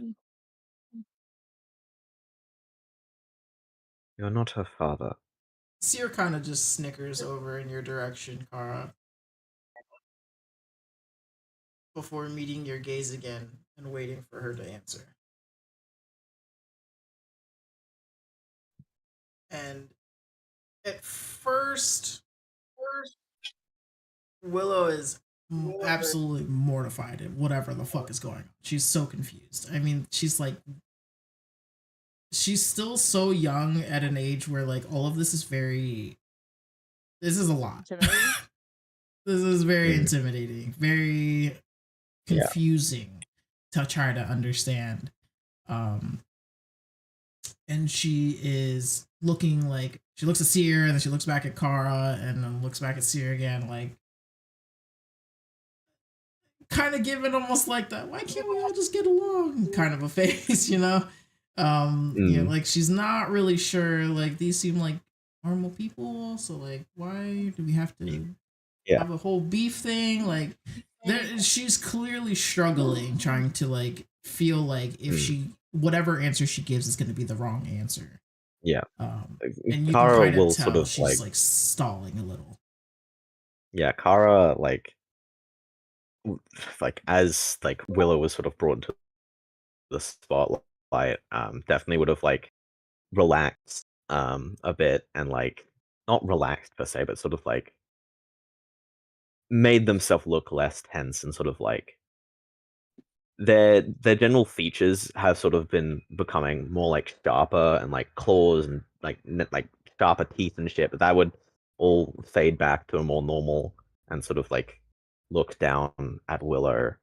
You're not her father. Seer kind of just snickers over in your direction, Kara, before meeting your gaze again and waiting for her to answer. And at first, Willow is absolutely mortified at whatever the fuck is going on. She's so confused. I mean, she's still so young at an age where like all of this is this is a lot. This is very intimidating, very confusing to try to understand. And she is looking like she looks at Seer and then she looks back at Kara and then looks back at Seer again, like kind of giving almost like that why can't we all just get along kind of a face, you know? Yeah, like she's not really sure, like these seem like normal people, so like why do we have to have a whole beef thing? Like she's clearly struggling trying to like feel like if she whatever answer she gives is going to be the wrong answer. Yeah. And you Kara can kind will of tell sort of she's like stalling a little. Yeah, Kara like as like Willow was sort of brought into the spotlight, definitely would have like relaxed a bit and like not relaxed per se, but sort of like made themselves look less tense and sort of like their general features have sort of been becoming more like sharper and like claws and like like sharper teeth and shit, but that would all fade back to a more normal and sort of like look down at Willow.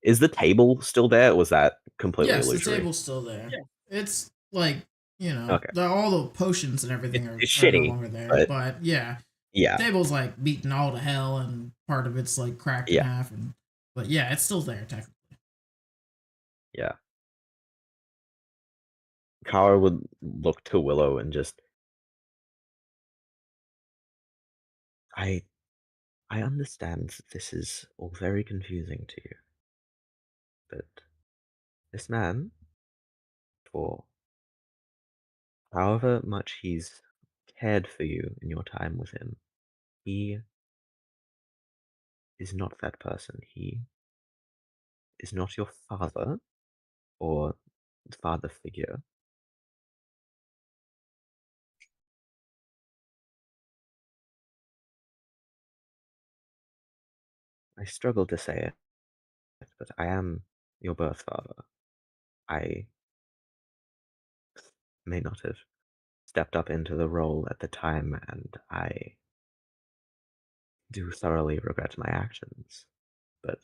Is the table still there, or was that completely illusory? The table's still there. It's like, you know, Okay. all the potions and everything are shitty, no longer there. But yeah, yeah, the table's like beaten all to hell, and part of it's like cracked in half. But yeah, it's still there technically. Yeah. Kara would look to Willow and just, I understand that this is all very confusing to you, but this man, for however much he's cared for you in your time with him, he is not that person. He is not your father or father figure. I struggle to say it, but I am your birth father. I may not have stepped up into the role at the time, and I do thoroughly regret my actions, but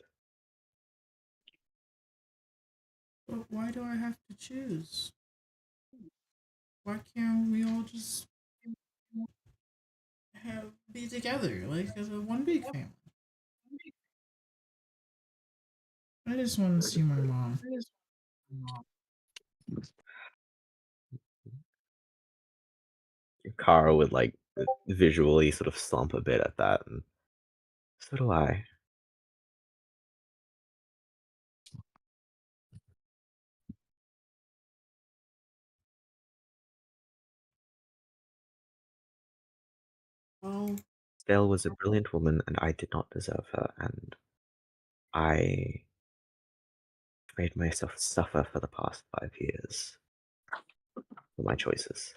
why do I have to choose? Why can't we all just be together like as a one big family? I just want to see my mom. Kara would like visually sort of slump a bit at that, and so do I. Well, Stale was a brilliant woman, and I did not deserve her, and I made myself suffer for the past 5 years for my choices.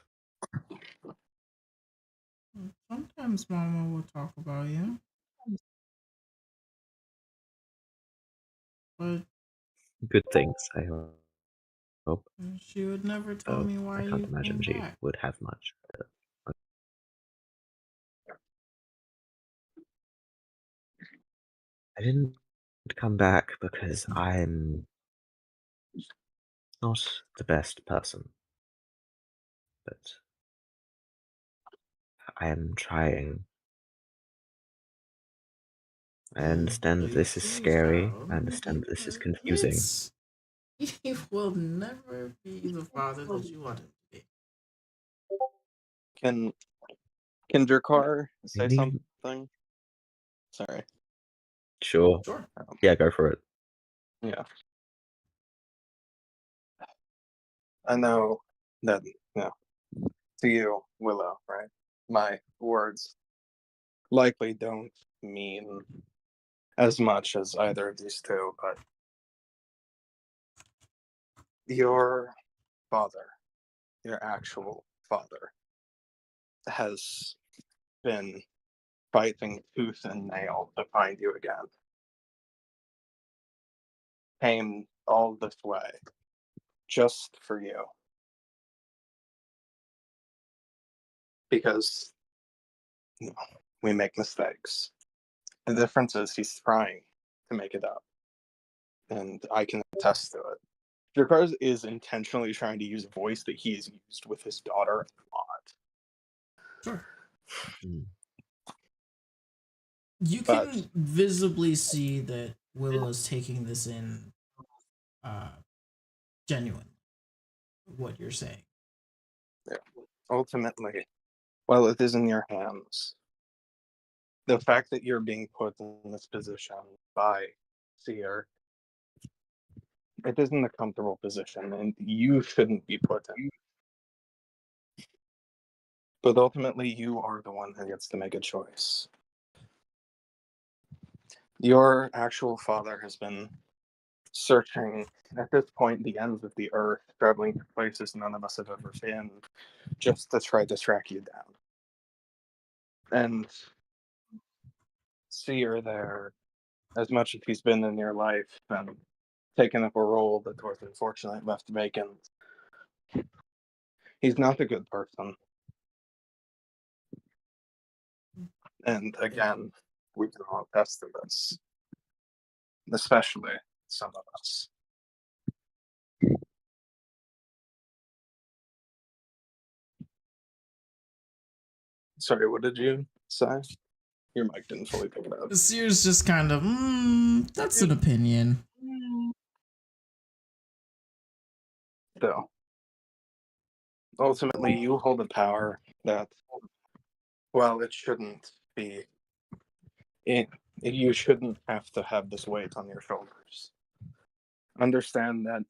sometimes Mama will talk about you, but Good things, I hope. she would never tell Though me why I can't you imagine came she back. would have much. I didn't come back because I'm not the best person, but I am trying. I understand that this is scary. I understand that this is confusing. He will never be the father that you want him to be. Can Drakar say Maybe- something? Sorry. Sure. Sure. Yeah, go for it. Yeah. I know that, to you, Willow, right? My words likely don't mean as much as either of these two, but your father, your actual father, has been fighting tooth and nail to find you again. Came all this way just for you. Because we make mistakes. The difference is he's trying to make it up. And I can attest to it. Drakar is intentionally trying to use a voice that he has used with his daughter a lot. Sure. Hmm. You But- can visibly see that Willow is taking this in genuine. What you're saying. Ultimately, well, it is in your hands. The fact that you're being put in this position by Seer, it isn't a comfortable position, and you shouldn't be put in. But ultimately, you are the one who gets to make a choice. Your actual father has been searching, at this point, the ends of the earth, traveling to places none of us have ever been, just to try to track you down. And Seer there, as much as he's been in your life and taken up a role that was unfortunately left vacant, he's not a good person. And again, we can all attest to this, especially some of us. Sorry, what did you say? Your mic didn't fully pick it up. Seer's just kind of, that's an opinion. So, ultimately, you hold a power that, well, it shouldn't be. You shouldn't have to have this weight on your shoulders. Understand that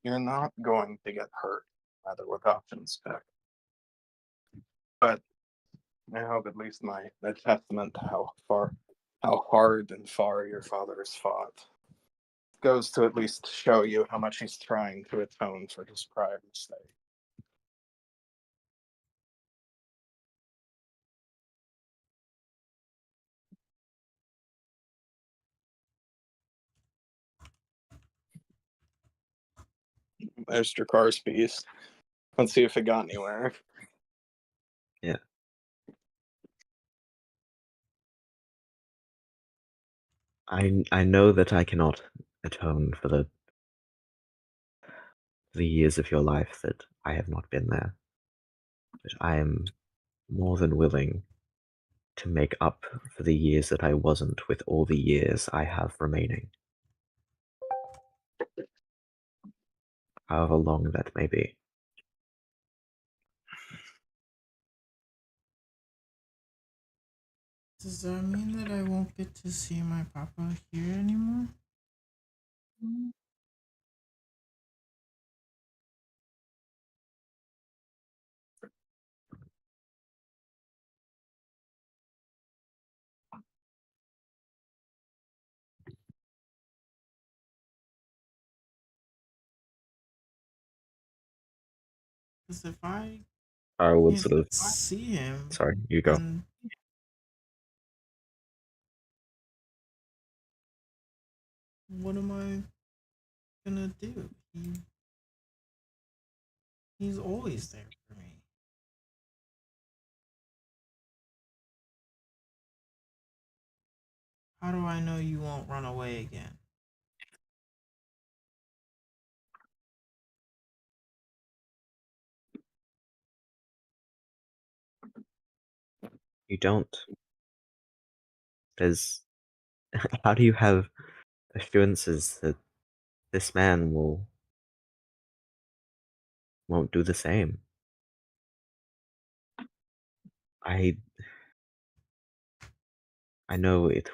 you're not going to get hurt, either with options pick. But I hope at least a testament to how hard and far your father has fought goes to at least show you how much he's trying to atone for his prior mistake. There's Drakar's piece. Let's see if it got anywhere. Yeah. I know that I cannot atone for the years of your life that I have not been there. But I am more than willing to make up for the years that I wasn't with all the years I have remaining. However long that may be. Does that mean that I won't get to see my papa here anymore? Because if I would can't sort of. see him, Sorry, you go. then what am I gonna do? He's always there for me. How do I know you won't run away again? You don't. There's. How do you have assurances that this man won't do the same? I know it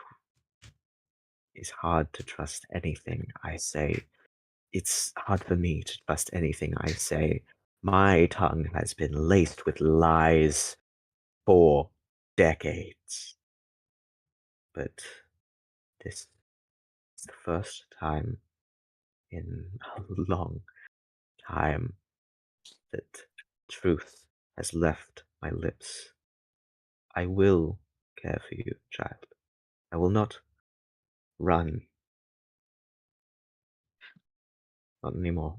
is hard to trust anything I say. It's hard for me to trust anything I say. My tongue has been laced with lies for decades. But this is the first time in a long time that truth has left my lips. I will care for you, child. I will not run. Not anymore.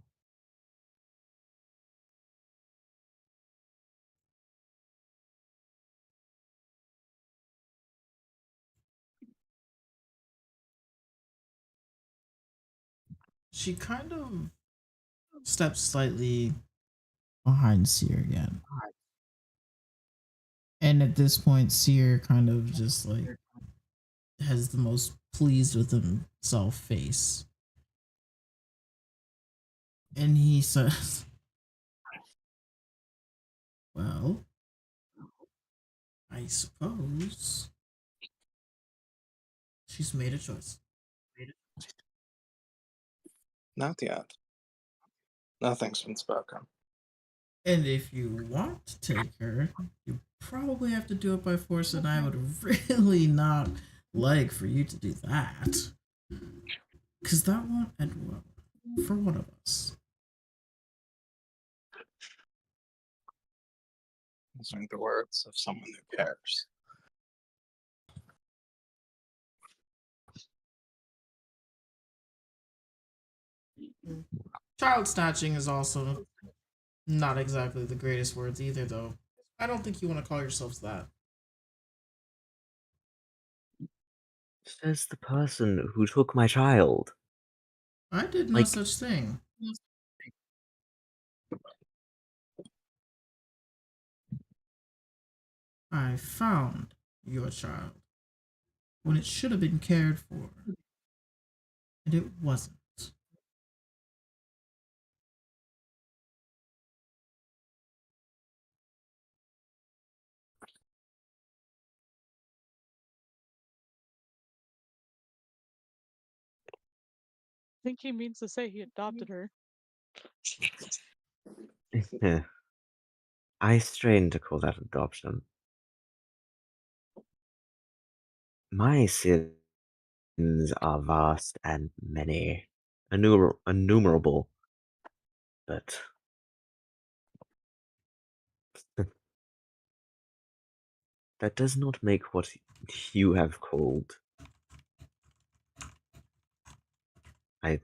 She kind of steps slightly behind Seer again. And at this point, Seer kind of just like has the most pleased with himself face. And he says, well, I suppose she's made a choice. Not yet. Nothing's been spoken. And if you want to take her, you probably have to do it by force, and I would really not like for you to do that. Because that won't end well for one of us. Those are the words of someone who cares. Child snatching is also not exactly the greatest words either, though. I don't think you want to call yourselves that. Says the person who took my child. I did no Like- such thing. I found your child when it should have been cared for, and it wasn't. I think he means to say he adopted her. I strain to call that adoption. My sins are vast and many, innumerable, but that does not make what you have called. I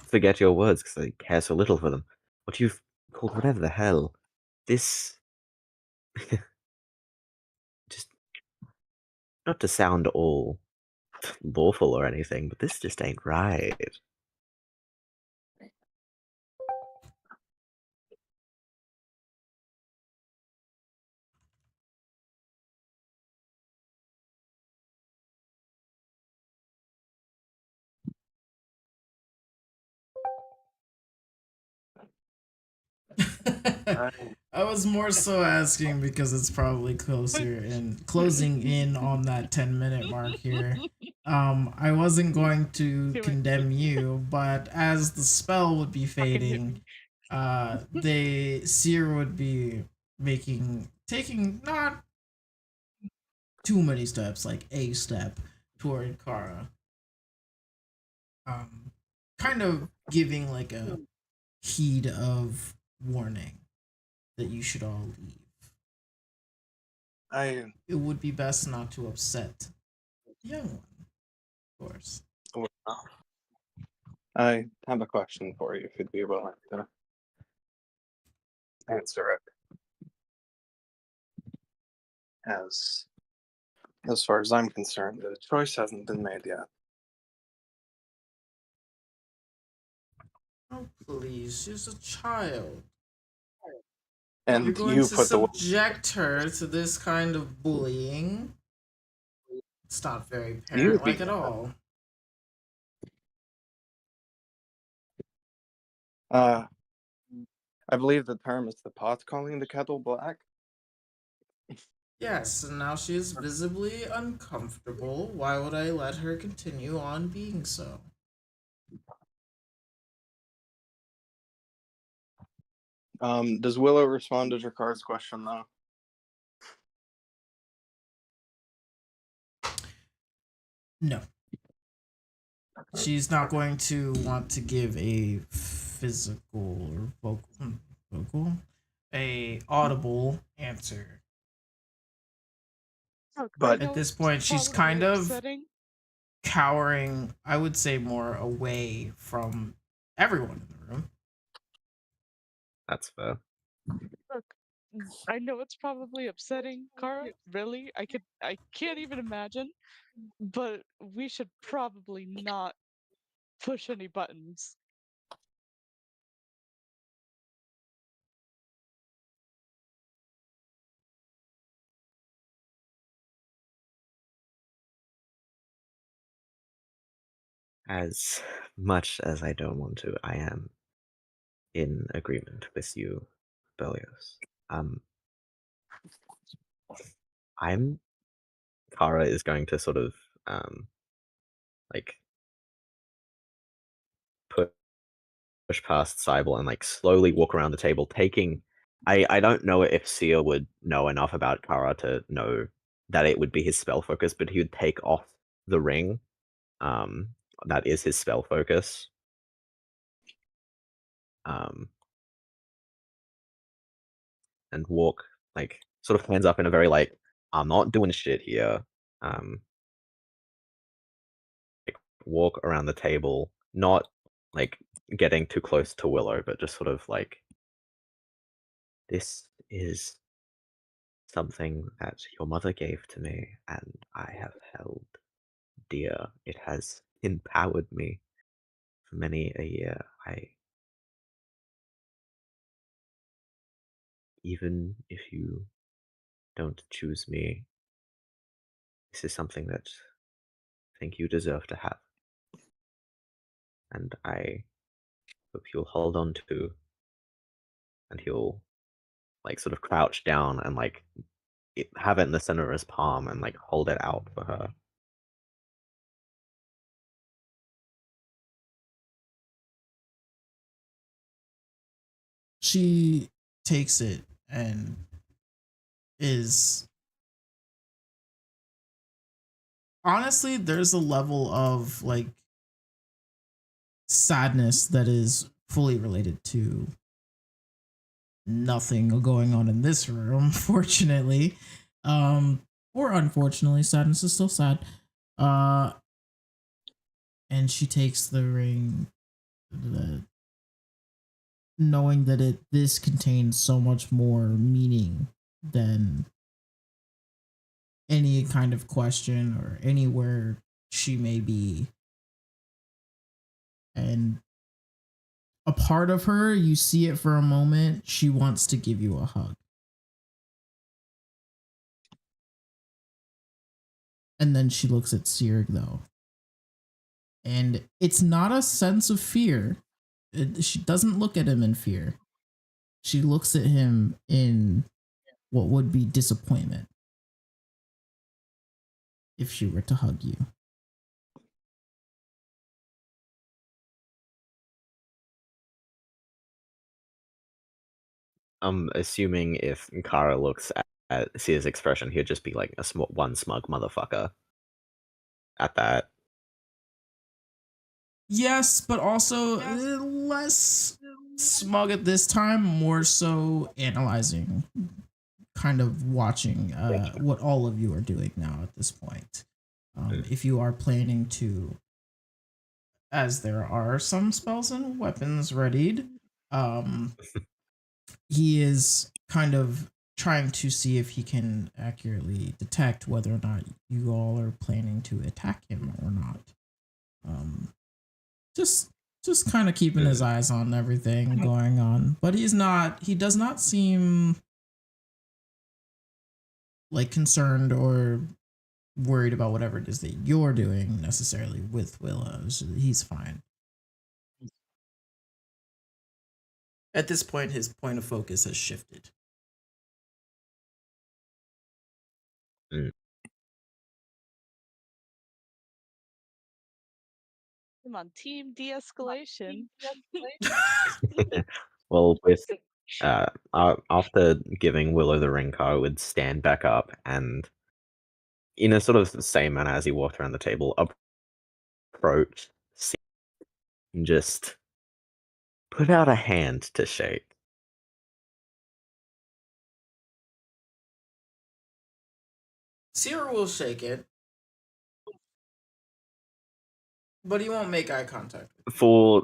forget your words because I care so little for them. What you've called whatever the hell. This. Just. Not to sound all lawful or anything, but this just ain't right. I was more so asking because it's probably closer and closing in on that 10-minute mark here. I wasn't going to condemn you, but as the spell would be fading, Seer would be taking not too many steps, like a step toward Kara. Kind of giving like a heed of warning that you should all leave. It would be best not to upset the young one, of course. Well, I have a question for you if you'd be willing to answer it. As far as I'm concerned, the choice hasn't been made yet. Oh, please, she's a child. And you're going you to put subject her to this kind of bullying? It's not very parent-like at all. I believe the term is the pot calling the kettle black. Yes, and now she is visibly uncomfortable. Why would I let her continue on being so? Does Willow respond to Drakar's question though? No. She's not going to want to give a physical or a audible answer. But at this point, she's kind of cowering, I would say, more away from everyone in the room. That's fair. Look, I know it's probably upsetting, Kara. Really, I can't even imagine. But we should probably not push any buttons. As much as I don't want to, I am in agreement with you, Belios. Kara is going to sort of like push past Cybele and like slowly walk around the table, taking. I don't know if Seer would know enough about Kara to know that it would be his spell focus, but he would take off the ring. That is his spell focus. And walk like sort of hands up in a very like I'm not doing shit here. Like, walk around the table, not like getting too close to Willow, but just sort of like this is something that your mother gave to me, and I have held dear. It has empowered me for many a year. Even if you don't choose me, this is something that I think you deserve to have. And I hope you'll hold on to. And he'll like sort of crouch down and like have it in the center of his palm and like hold it out for her. She takes it and is honestly, there's a level of like sadness that is fully related to nothing going on in this room, fortunately. Or unfortunately, sadness is still sad. And she takes the ring, knowing that this contains so much more meaning than any kind of question or anywhere she may be. And a part of her, you see it for a moment, she wants to give you a hug. And then she looks at Seer, though. And it's not a sense of fear. She doesn't look at him in fear. She looks at him in what would be disappointment if she were to hug you. I'm assuming if Kara looks at Sia's expression, he'll just be like one smug motherfucker at that. Yes, but also less smug at this time, more so analyzing, kind of watching what all of you are doing now at this point. If you are planning to, as there are some spells and weapons readied, he is kind of trying to see if he can accurately detect whether or not you all are planning to attack him or not. Just kind of keeping his eyes on everything going on, but he does not seem like concerned or worried about whatever it is that you're doing necessarily with Willow. So he's fine. At this point, his point of focus has shifted. I'm on team de-escalation. Well, with after giving Willow the ring, Kara would stand back up and, in a sort of the same manner as he walked around the table, approach and just put out a hand to shake. Sierra will shake it, but he won't make eye contact. For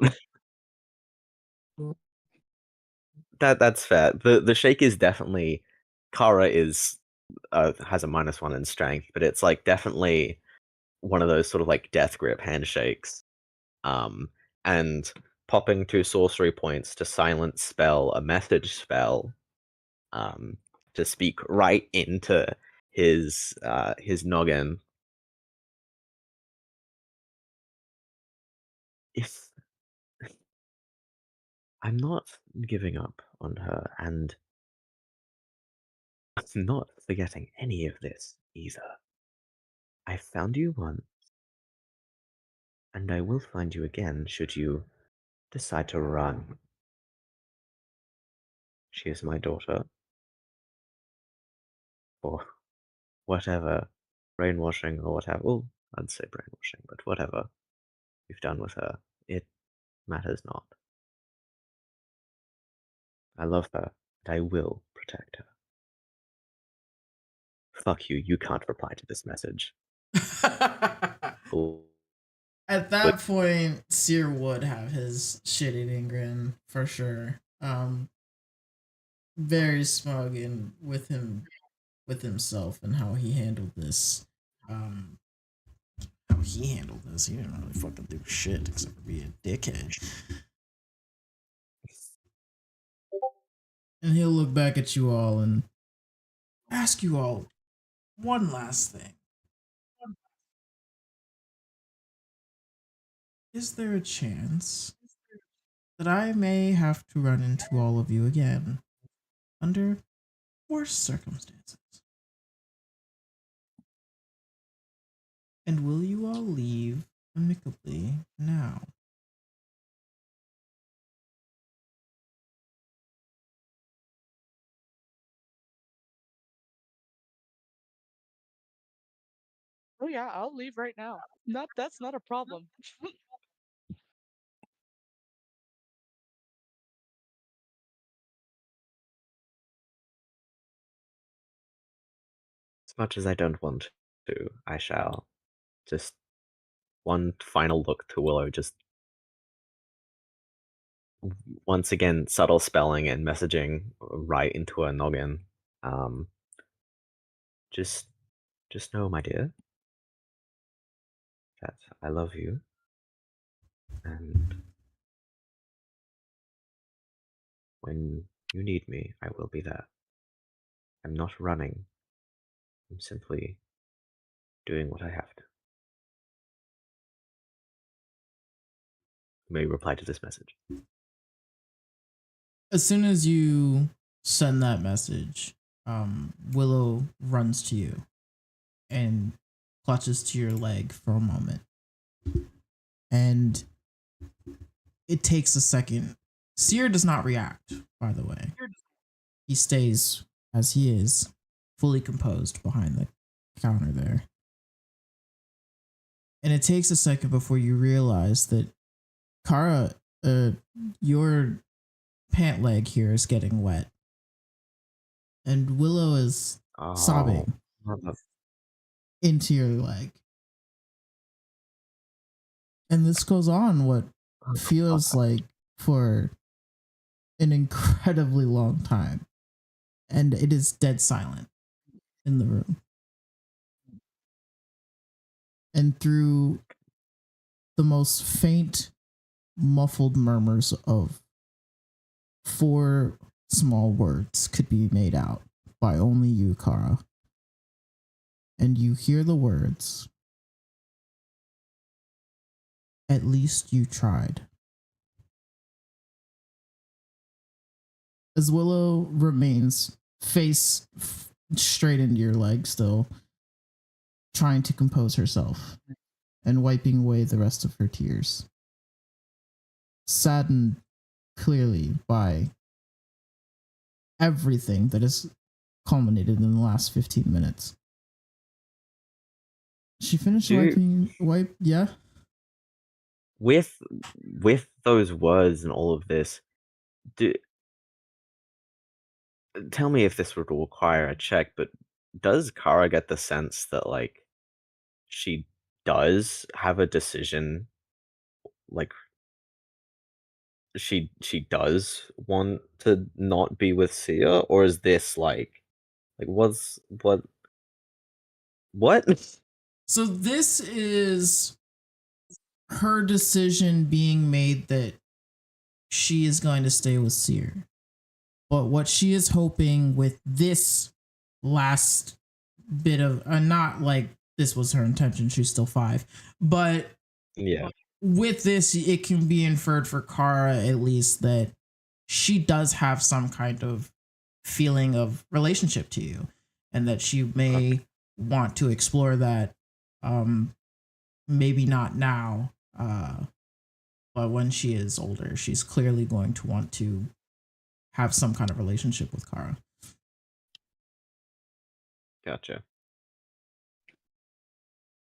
that's fair. The shake is definitely, Kara is has a -1 in strength, but it's like definitely one of those sort of like death grip handshakes. And popping 2 sorcery points to silence spell a message spell, to speak right into his noggin. If I'm not giving up on her, and I'm not forgetting any of this either. I found you once, and I will find you again should you decide to run. She is my daughter. Or whatever, brainwashing or whatever. Well, I'd say brainwashing, but whatever you've done with her, it matters not. I love her, and I will protect her. Fuck you, you can't reply to this message. Cool. At that point, Seer would have his shit-eating grin for sure. Very smug and with himself and how he handled this. How he handled this, he didn't really fucking do shit except for be a dickhead. And he'll look back at you all and ask you all one last thing. Is there a chance that I may have to run into all of you again under worse circumstances? And will you all leave amicably now? Oh yeah, I'll leave right now. That's not a problem. As much as I don't want to, I shall. Just one final look to Willow, just once again, subtle spelling and messaging right into her noggin. Just know, my dear, that I love you, and when you need me, I will be there. I'm not running. I'm simply doing what I have to. You may reply to this message. As soon as you send that message, Willow runs to you and clutches to your leg for a moment. And it takes a second. Seer does not react, by the way. He stays as he is, fully composed behind the counter there. And it takes a second before you realize that Kara, your pant leg here is getting wet. And Willow is sobbing into your leg. And this goes on what feels like for an incredibly long time. And it is dead silent in the room. And through the most faint, muffled murmurs of 4 small words could be made out by only you, Kara. And you hear the words, "At least you tried." As Willow remains face straight into your leg still, trying to compose herself and wiping away the rest of her tears. Saddened clearly by everything that has culminated in the last 15 minutes. She finished yeah? With those words and all of this, tell me if this would require a check, but does Kara get the sense that, like, she does have a decision, like, she does want to not be with Sia, or is this like what? So this is her decision being made that she is going to stay with Seer. But what she is hoping with this last bit of, not like this was her intention, she's still 5, but yeah, with this, it can be inferred for Kara at least that she does have some kind of feeling of relationship to you, and that she may want to explore that. Maybe not now, but when she is older, she's clearly going to want to have some kind of relationship with Kara. Gotcha.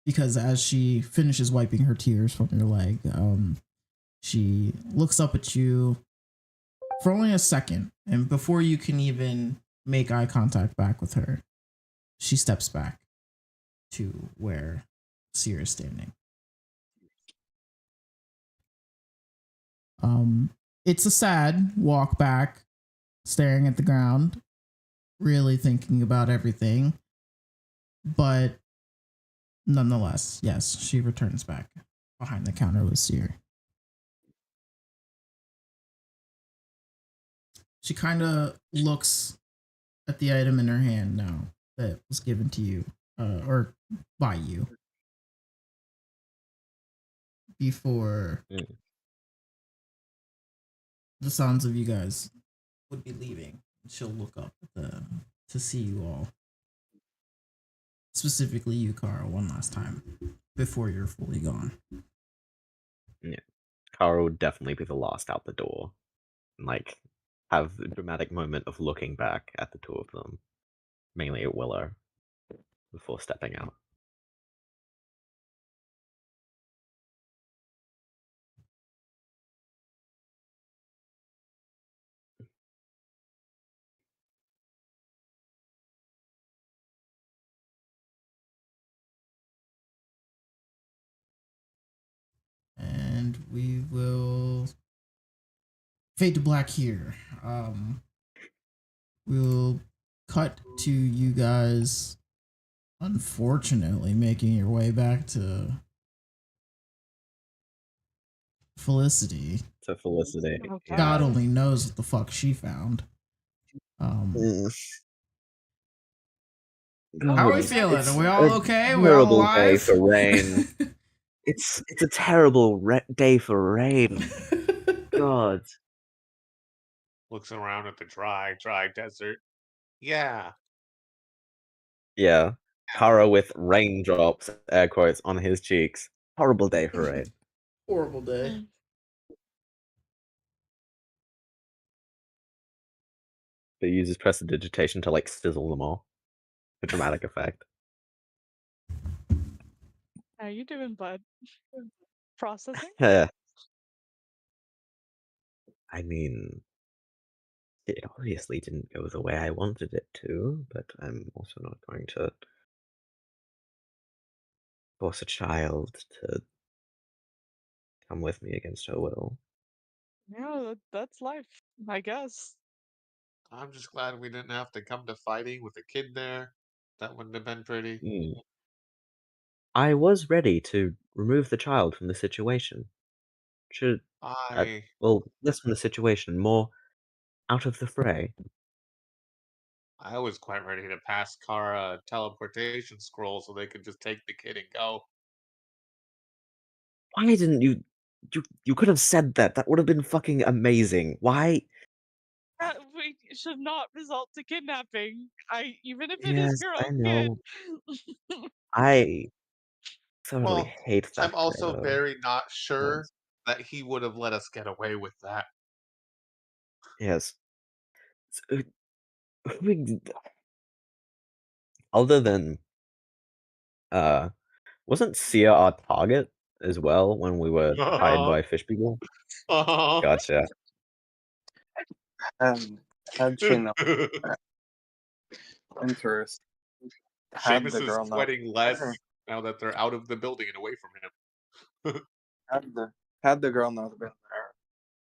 Because as she finishes wiping her tears from your leg, she looks up at you for only a second, and before you can even make eye contact back with her, she steps back to where Seer is standing. It's a sad walk back, staring at the ground, really thinking about everything, but nonetheless, yes, she returns back behind the counter with Seer. She kind of looks at the item in her hand now that was given to you, or by you, before the sounds of you guys would be leaving. She'll look up to see you all. Specifically you, Kara, one last time before you're fully gone. Yeah. Kara would definitely be the last out the door. And, like, have a dramatic moment of looking back at the two of them, mainly at Willow, before stepping out. And we will fade to black here. We'll cut to you guys, unfortunately, making your way back to Felicity. To Felicity. Oh, yeah. God only knows what the fuck she found. How are we feeling? Are we all okay? We're all alive? Day for rain. It's a terrible day for rain. God. Looks around at the dry desert. Yeah. Yeah. Kara with raindrops, air quotes, on his cheeks. Horrible day for Raid. Horrible day. Mm. But he uses prestidigitation to like sizzle them all for dramatic effect. How you doing, bud? Processing? I mean, it obviously didn't go the way I wanted it to, but I'm also not going to force a child to come with me against her will. Yeah, that's life, I guess. I'm just glad we didn't have to come to fighting with a kid there. That wouldn't have been pretty. I was ready to remove the child from the situation. Should, well, less from the situation, more out of the fray. I was quite ready to pass Kara a teleportation scroll so they could just take the kid and go. Why didn't you? You could have said that. That would have been fucking amazing. Why? We should not result to kidnapping. Even if it is Yes, your I own kid. know. I thoroughly Well, hate that. I'm also though. very not sure that he would have let us get away with that. Yes. Other than, wasn't Sia our target as well when we were tied by fish people? Gotcha. Had she not interest, had Seamus the is girl not sweating less now that they're out of the building and away from him. had the girl not been there,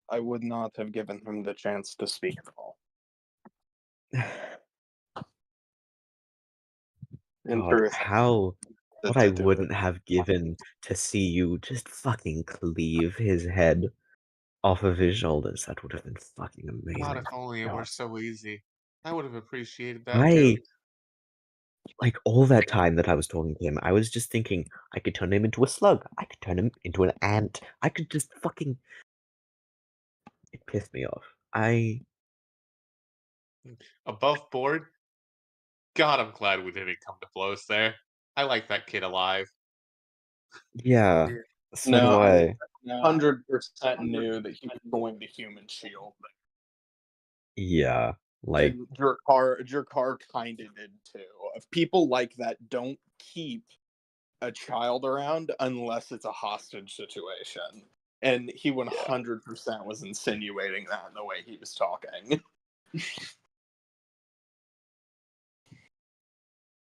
I would not have given him the chance to speak at all. In God, truth, what I wouldn't have given to see you just fucking cleave his head off of his shoulders. That would have been fucking amazing. God, if only it were so easy. I would have appreciated that I, too. like, all that time that I was talking to him, I was just thinking, I could turn him into a slug. I could turn him into an ant. I could just fucking... It pissed me off. Above board? God, I'm glad we didn't come to blows there. I like that kid alive. Yeah, so no, do I. 100% knew that he was going to human shield. Yeah, like... And Jerkar kind of did too. If people like that don't keep a child around unless it's a hostage situation. And he 100% was insinuating that in the way he was talking.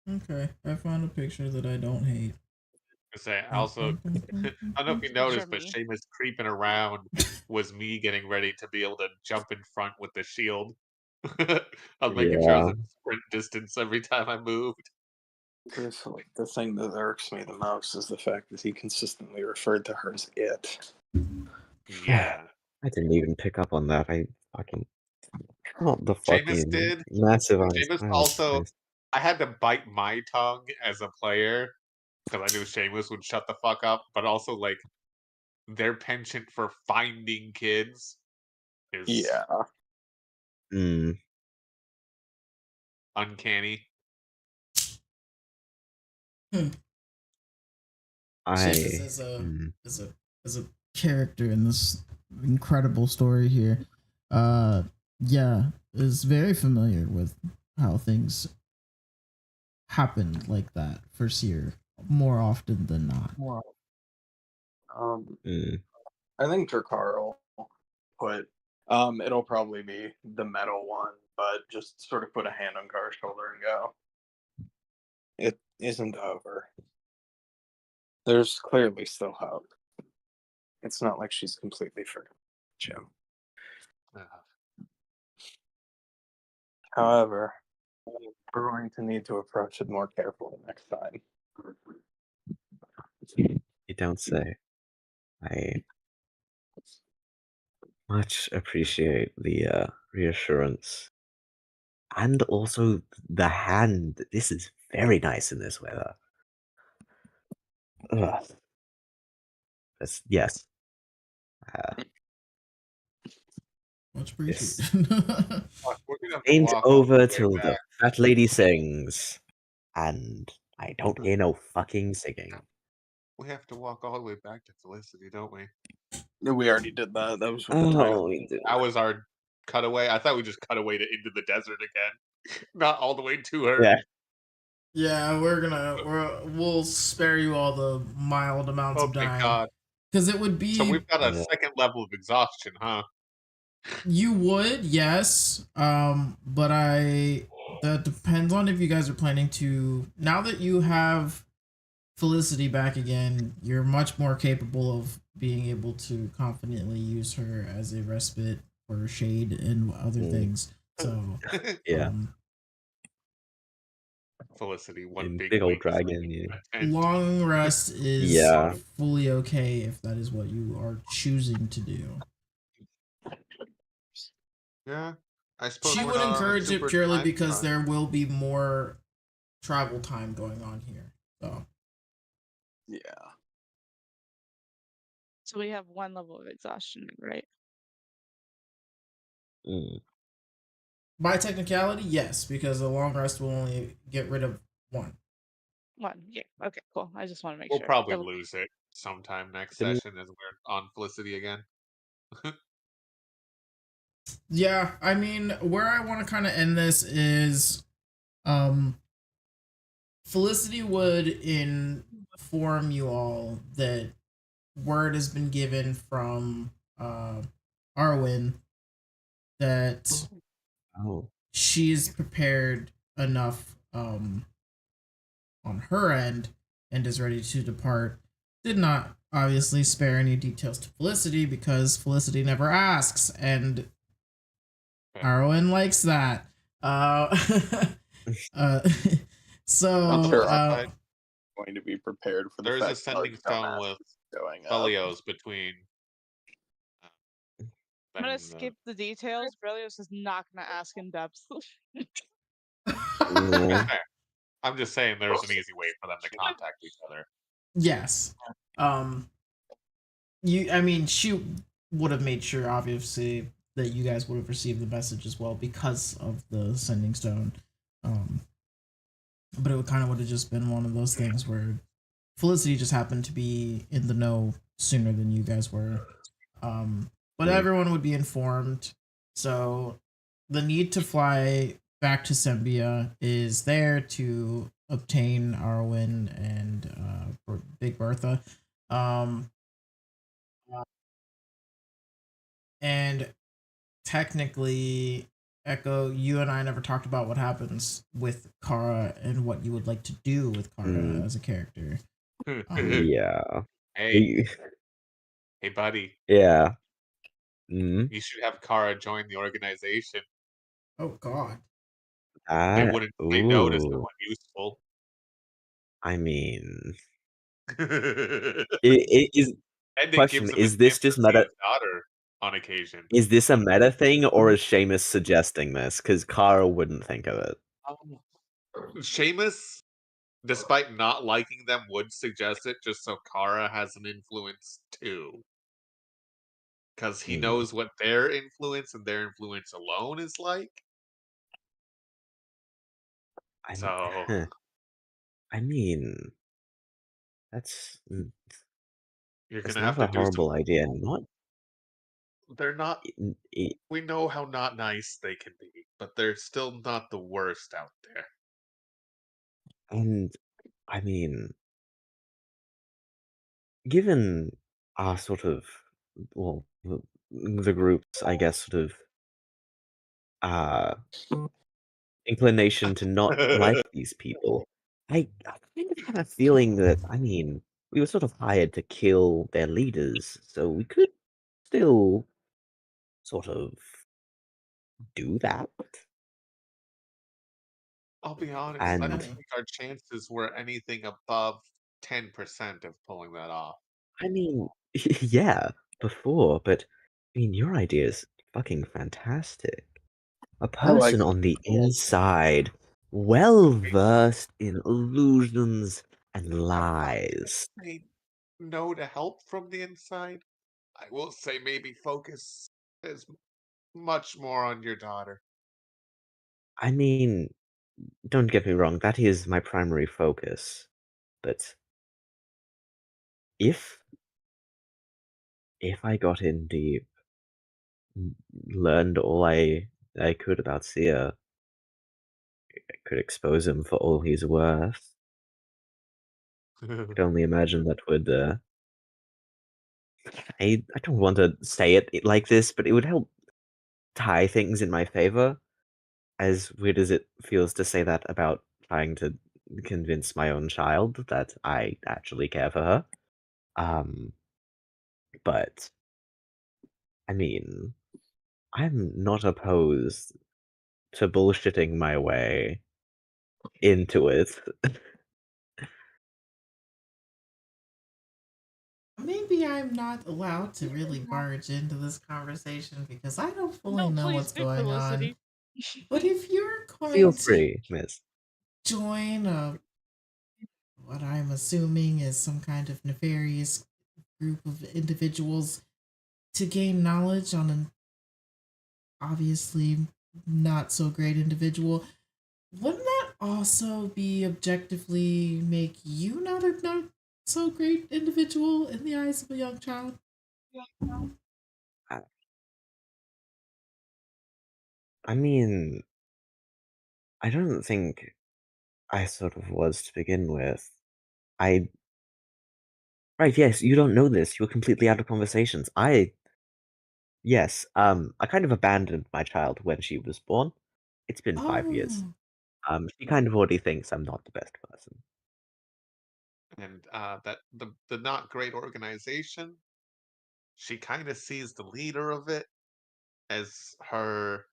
Okay, I found a picture that I don't hate. Also, I don't know if you noticed, but Germany. Seamus creeping around was me getting ready to be able to jump in front with the shield. I was making sure I was Yeah. at sprint distance every time I moved. Truthfully, the thing that irks me the most is the fact that he consistently referred to her as it. Yeah. I didn't even pick up on that. I fucking... Not the Seamus fucking did. massive eyes. Seamus Oh, also, Christ. I had to bite my tongue as a player because I knew Seamus would shut the fuck up, but also, like, their penchant for finding kids is Yeah. uncanny. Seamus as a character in this incredible story here, yeah, is very familiar with how things happened like that for Seer more often than not. I think Jerkar will put it'll probably be the metal one, but just sort of put a hand on Gar's shoulder and go. It isn't over. There's clearly still hope. It's not like she's completely forgotten Jim. However, we're going to need to approach it more carefully next time. You don't say. I much appreciate the reassurance. And also the hand. This is very nice in this weather. Ugh. Yes. Much Yes. appreciated. Fuck, we're gonna have to Ain't walk all the over way till the back. fat lady sings, and I don't hear no fucking singing. We have to walk all the way back to Felicity, don't we? We already did that. That was with the title. Oh, we do. That was our cutaway. I thought we just cut away into the desert again, not all the way to her. Yeah. Yeah, we'll spare you all the mild amounts Oh of my dying. god. Because it would be So we've got a Yeah. second level of exhaustion, huh? you would, yes. But that depends on if you guys are planning to, now that you have Felicity back again, you're much more capable of being able to confidently use her as a respite for shade and other things. So Yeah. Felicity, one And big big old wing dragon, sleeping yeah. in a tent. long rest is Yeah. fully okay if that is what you are choosing to do. Yeah. I suppose She we're would not on a encourage it super purely time because crunch. there will be more travel time going on here. So Yeah. So we have one level of exhaustion, right? Mm. by technicality, yes, because the long rest will only get rid of one. One. Yeah. Okay. Cool. I just want to make We'll sure. probably Double- lose it sometime next Didn't- session as we're on Felicity again. Yeah, I mean, where I want to kind of end this is, Felicity would inform you all that word has been given from Arwen that Oh. she is prepared enough on her end and is ready to depart. Did not obviously spare any details to Felicity because Felicity never asks, and Arwen likes that. Uh, so I'm sure I'm going to be prepared for the There's a fact that sending our stone dumbass with is going up. Felios between. I'm gonna skip the details. Berlioz is not gonna ask in depth. Yeah. I'm just saying there's an easy way for them to contact each other. yes. She would have made sure, obviously, that you guys would have received the message as well because of the sending stone. But it kind of would have just been one of those things where Felicity just happened to be in the know sooner than you guys were. But everyone would be informed. So the need to fly back to Sembia is there to obtain Arwen and Big Bertha. And technically, Echo, you and I never talked about what happens with Kara and what you would like to do with Kara as a character. Yeah. Hey, buddy. Yeah. Mm. You should have Kara join the organization. Oh God. They wouldn't say no to someone useful. I mean, And is it question: gives him is a this chance to just see meta? his daughter on occasion. Is this a meta thing, or is Seamus suggesting this? Because Kara wouldn't think of it. Seamus, despite not liking them, would suggest it just so Kara has an influence too. Because he knows what their influence and their influence alone is like. I mean, that's You're it's gonna not have to a do some. horrible idea. Not They're not. it, We know how not nice they can be, but they're still not the worst out there. and I mean, given our sort of the group's, I guess, sort of inclination to not like these people, I kind of have a feeling that we were sort of hired to kill their leaders, so we could still sort of do that. I'll be honest, I don't And think our chances were anything above 10% of pulling that off. I mean, yeah, before, but your idea is fucking fantastic. A I like person on the inside, well versed in illusions and lies. Say no to help from the inside. I will say maybe focus as much more on your daughter. I mean, don't get me wrong, that is my primary focus. But if I got in deep, learned all I could about Sia, I could expose him for all he's worth. I could only imagine that would I don't want to say it like this, but it would help tie things in my favor. As weird as it feels to say that about trying to convince my own child that I actually care for her. But I mean, I'm not opposed to bullshitting my way into it. Maybe I'm not allowed to really barge into this conversation because I don't fully No, know please what's do, going on. Felicity. But if you're Feel going to free, miss. join what I'm assuming is some kind of nefarious group of individuals to gain knowledge on an obviously not so great individual, wouldn't that also be objectively make you not a not so great individual in the eyes of a young child? I mean, I don't think I sort of was to begin with. I Right, yes, you don't know this. You were completely out of conversations. Yes, I kind of abandoned my child when she was born. It's been 5 years. Oh, She kind of already thinks I'm not the best person. And that the not great organization, she kind of sees the leader of it as her.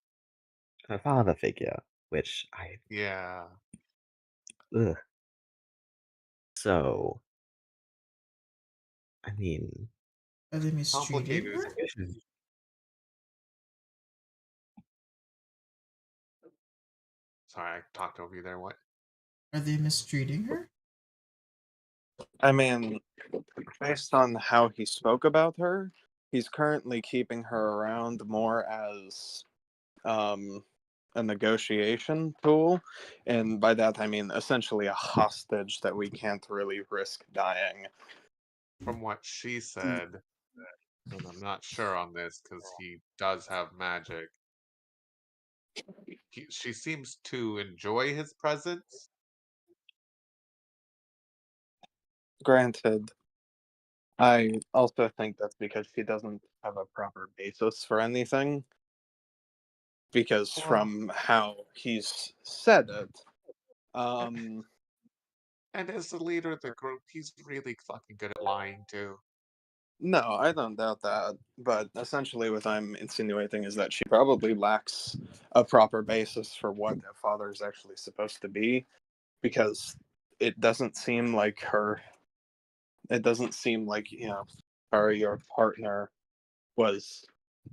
Her father figure, which Yeah. ugh. So, I mean, are they mistreating Complicated. her? Sorry, I talked over you there. What? Are they mistreating her? I mean, based on how he spoke about her, he's currently keeping her around more as a negotiation tool, and by that I mean essentially a hostage that we can't really risk dying. From what she said, and I'm not sure on this because he does have magic. She seems to enjoy his presence. Granted, I also think that's because she doesn't have a proper basis for anything. Because Well, from how he's said it, um, and as the leader of the group, he's really fucking good at lying too. no, I don't doubt that. But essentially, what I'm insinuating is that she probably lacks a proper basis for what a father is actually supposed to be, because it doesn't seem like her. It doesn't seem like her, your partner, was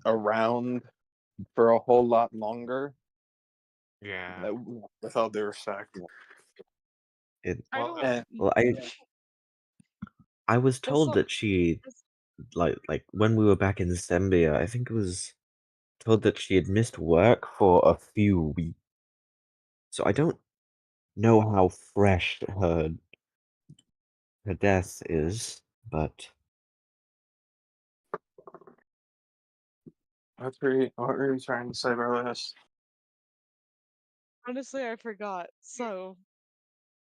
around for a whole lot longer. Yeah. With all due respect. I Well, don't. well, I was told Also, that she like when we were back in Zambia, I think it was told that she had missed work for a few weeks. So I don't know how fresh her death is, but What were you trying to say about this? honestly, I forgot. So,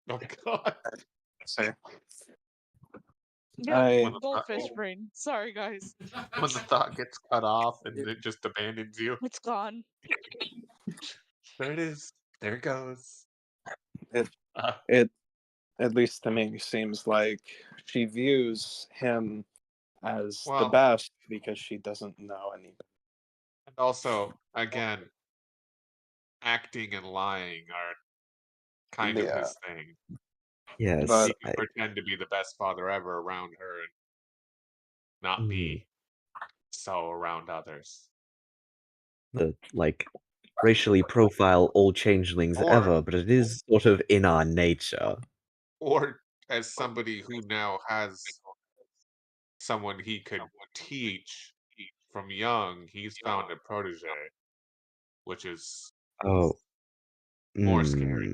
oh god. Say, yeah, I When the, goldfish brain. Sorry, guys. when the thought gets cut off and it just abandons you. It's gone. There it is. There it goes. it Uh, it at least to me seems like she views him as the well, best because she doesn't know anything. and also, again, acting and lying are kind of Yeah, his thing. yes, He but can pretend to be the best father ever around her and not mm, be so around others. the like racially profile all changelings Or ever, but it is sort of in our nature. or as somebody who now has someone he could teach from young, he's found a protege, which is Oh, more scary.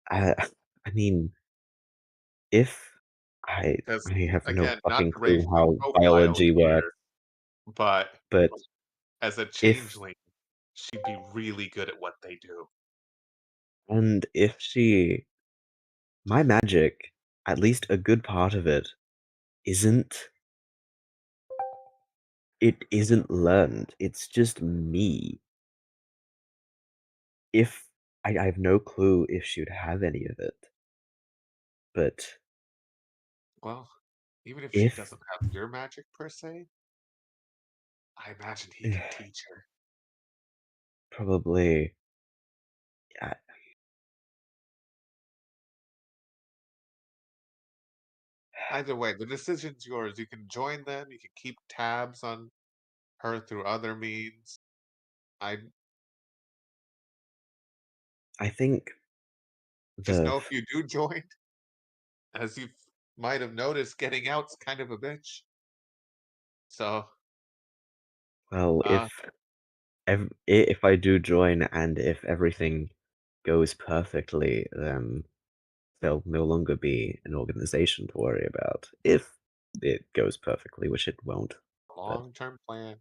I, I mean, if I Because, have no again, not fucking to raise clue the how profile biology works, here, but but as a if changeling, she'd be really good at what they do. my magic, at least a good part of it, isn't learned. It's just me. If I have no clue if she would have any of it, but Well, even if she if doesn't have your magic per se, I imagine he can teach her. probably, I, Either way, the decision's yours. You can join them. You can keep tabs on her through other means. I think Just the know if you do join, as you might have noticed, getting out's kind of a bitch. So, well, uh, if I do join and if everything goes perfectly, then there'll no longer be an organization to worry about. If it goes perfectly, which it won't. But long-term plan.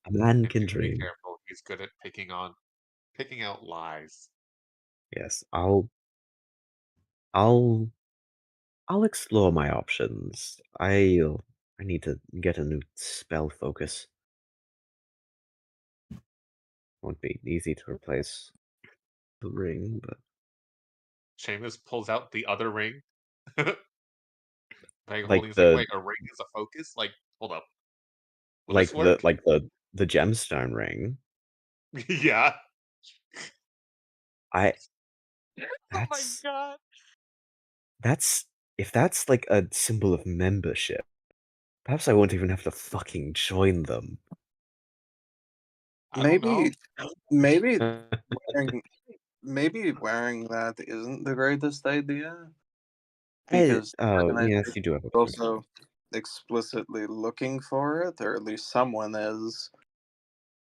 a man And can do be dream. careful. He's good at picking out lies. Yes, I'll explore my options. I need to get a new spell focus. Won't be easy to replace the ring, but Seamus pulls out the other ring. Bag like holding is like, the wait, a ring is a focus? Like, hold up. Will this work? the gemstone ring. Yeah. I Oh my that's god. that's if that's like a symbol of membership, perhaps I won't even have to fucking join them. I don't know. Maybe wearing, maybe wearing that isn't the greatest idea because the Oh yes, organization you do have a is point. also explicitly looking for it, or at least someone is.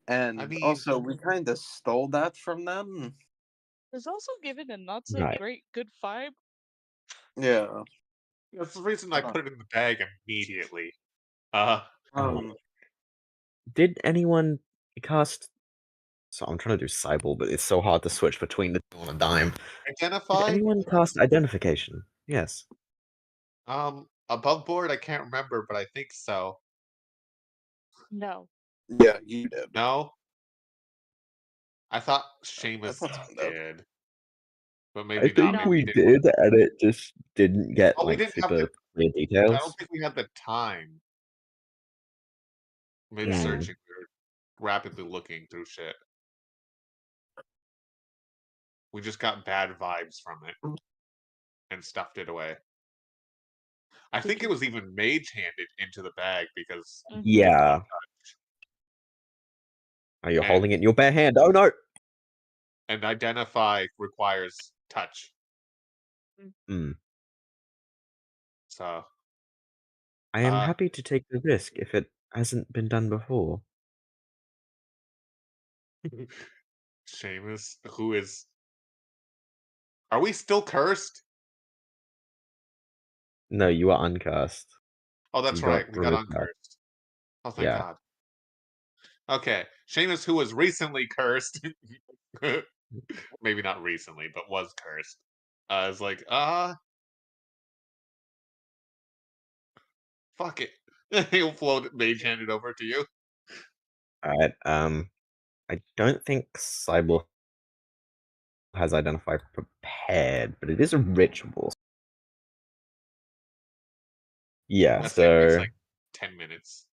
I And mean, also, we kind of stole that from them. It's also given a not so Right. great good vibe. Yeah. that's the reason I Uh, put it in the bag immediately. Oh, did anyone cast? So I'm trying to do Cybele, but it's so hard to switch between the two on a dime. Did Identify? anyone cast identification? Yes. Above board, I can't remember, but I think so. No. yeah, you did. No? I thought I Seamus thought someone did. did. But I maybe not. think Maybe No. he we didn't. did, and it just didn't get Oh, we like didn't have the. super clear I details. don't think we had the time. Mid Yeah. searching, we were rapidly looking through shit. We just got bad vibes from it and stuffed it away. I think it was even mage handed into the bag because Mhm. Yeah. Are you holding it in your bare hand? Oh no! and identify requires touch. Hmm. So I am happy to take the risk if it hasn't been done before. Seamus, who is. Are we still cursed? No, you are uncast. Oh, that's You got right. We got removed that. uncursed. Oh, thank Yeah. God. Okay. Seamus, who was recently cursed. Maybe not recently, but was cursed. Is like, fuck it. He'll float it, mage hand it over to you. Alright, I don't think Cybele has identified prepared, but it is a ritual. Yeah, Let's say it takes so like 10 minutes.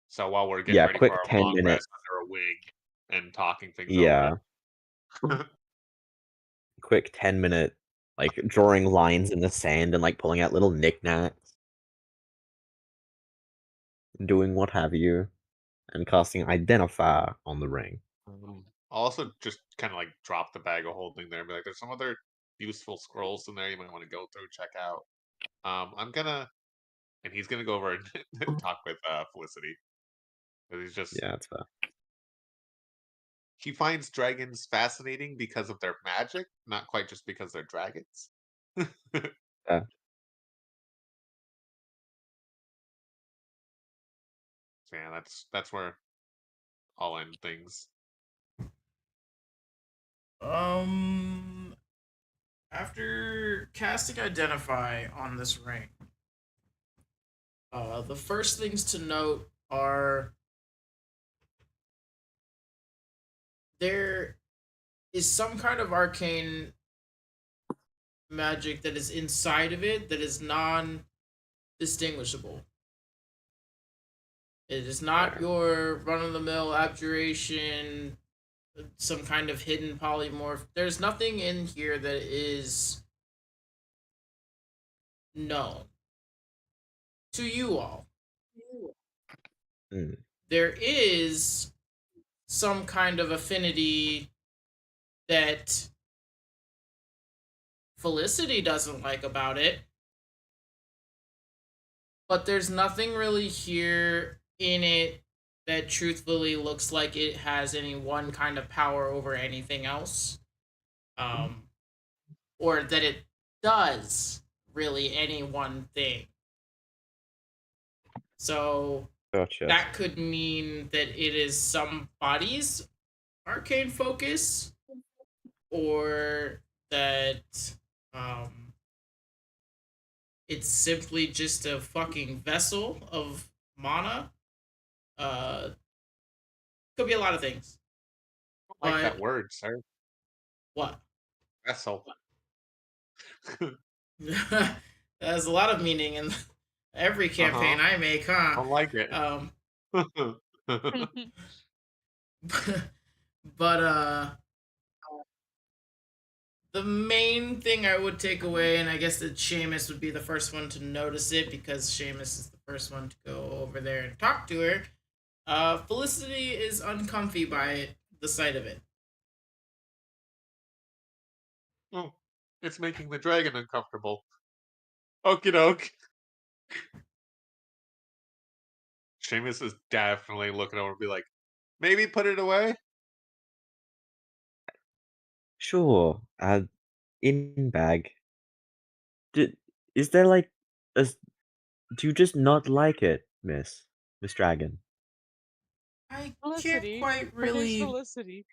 So while we're getting yeah, ready for quick our 10 long minute. rest under a wing and talking things Yeah, over. quick 10-minute, like drawing lines in the sand and like pulling out little knickknacks, doing what have you, and casting Identify on the ring. I'll also just kind of like drop the bag of holding there and be like, there's some other useful scrolls in there you might want to go through, check out. I'm gonna and he's gonna go over and talk with Felicity. 'Cause he's just Yeah, that's fair. he finds dragons fascinating because of their magic, not quite just because they're dragons. Yeah. So yeah, that's where I'll end things. After casting Identify on this ring, the first things to note are there is some kind of arcane magic that is inside of it that is non-distinguishable. It is not your run-of-the-mill abjuration, some kind of hidden polymorph. There's nothing in here that is known to you all. Mm. There is some kind of affinity that Felicity doesn't like about it, but there's nothing really here in it that truthfully looks like it has any one kind of power over anything else, or that it does really any one thing. So Gotcha. that could mean that it is somebody's arcane focus, or that it's simply just a fucking vessel of mana. Could be a lot of things. I like that But word, sir. what? Vessel. That has a lot of meaning in every campaign I make, huh? I like it. But the main thing I would take away, and I guess that Seamus would be the first one to notice it because Seamus is the first one to go over there and talk to her. Felicity is uncomfy by it, the sight of it. Oh, it's making the dragon uncomfortable. Okie doke. Seamus is definitely looking over and be like, maybe put it away? Sure. In bag. Is there like a? Do you just not like it, Miss Dragon? I can't Felicity. quite Her name's really Felicity.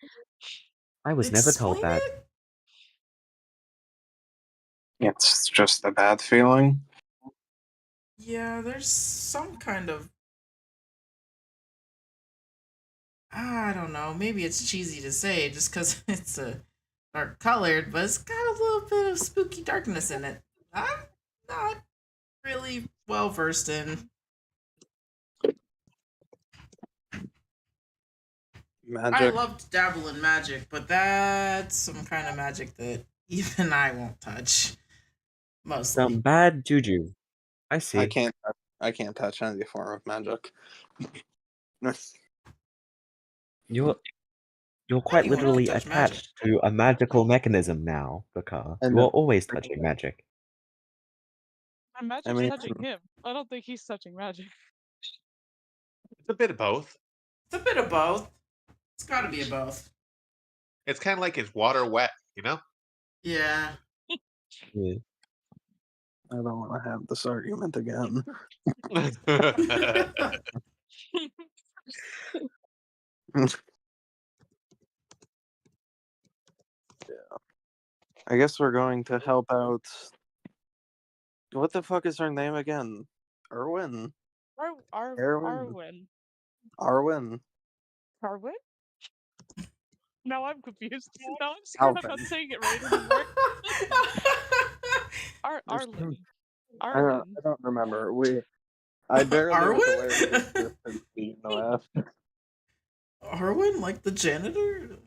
I was never told explain that. it. It's just a bad feeling. Yeah, there's some kind of, I don't know, maybe it's cheesy to say just because it's a dark colored, but it's got a little bit of spooky darkness in it. I'm not really well versed in. I Magic. love to dabble in magic, but that's some kind of magic that even I won't touch. Mostly. Some bad juju. I see. I can't touch any form of magic. You're quite Anyone can literally touch attached to a magical mechanism now, Bakar. And You are always touching magic. My magic's I mean, touching him. I don't think he's touching magic. It's a bit of both. It's a bit of both. It's got to be a both. It's kind of like it's water wet, you know? Yeah. Yeah. I don't want to have this argument again. Yeah. I guess we're going to help out. What the fuck is her name again? Erwin? Arwen. Arwen. Arwen? Now I'm confused. Now I'm scared I'm not saying it right anymore. Arlen. I don't remember. I barely was aware of this since the left. Arwen, like the janitor?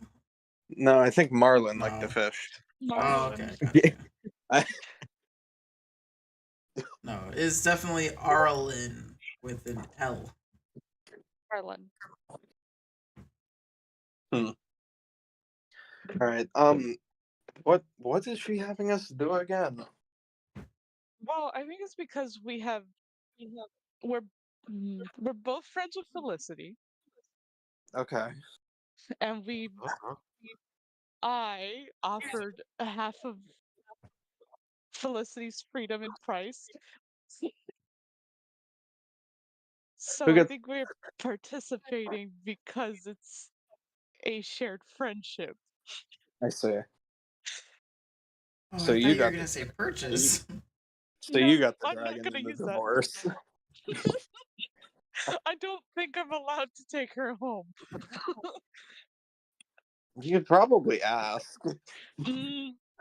No, I think Marlin, like the No. fish. Oh, okay. I- No, it's definitely Arlen with an L. Arlen. All right. What is she having us do again? Well, I think it's because we have we're we're both friends with Felicity, Okay. and Uh-huh. I offered a half of Felicity's freedom and price. So Who I gets? think we're participating because it's a shared friendship. I see. Oh, So I thought you you were got gonna the. say purchase. So No, you got the I'm not dragon gonna in the use that. divorce. I don't think I'm allowed to take her home. You could probably ask.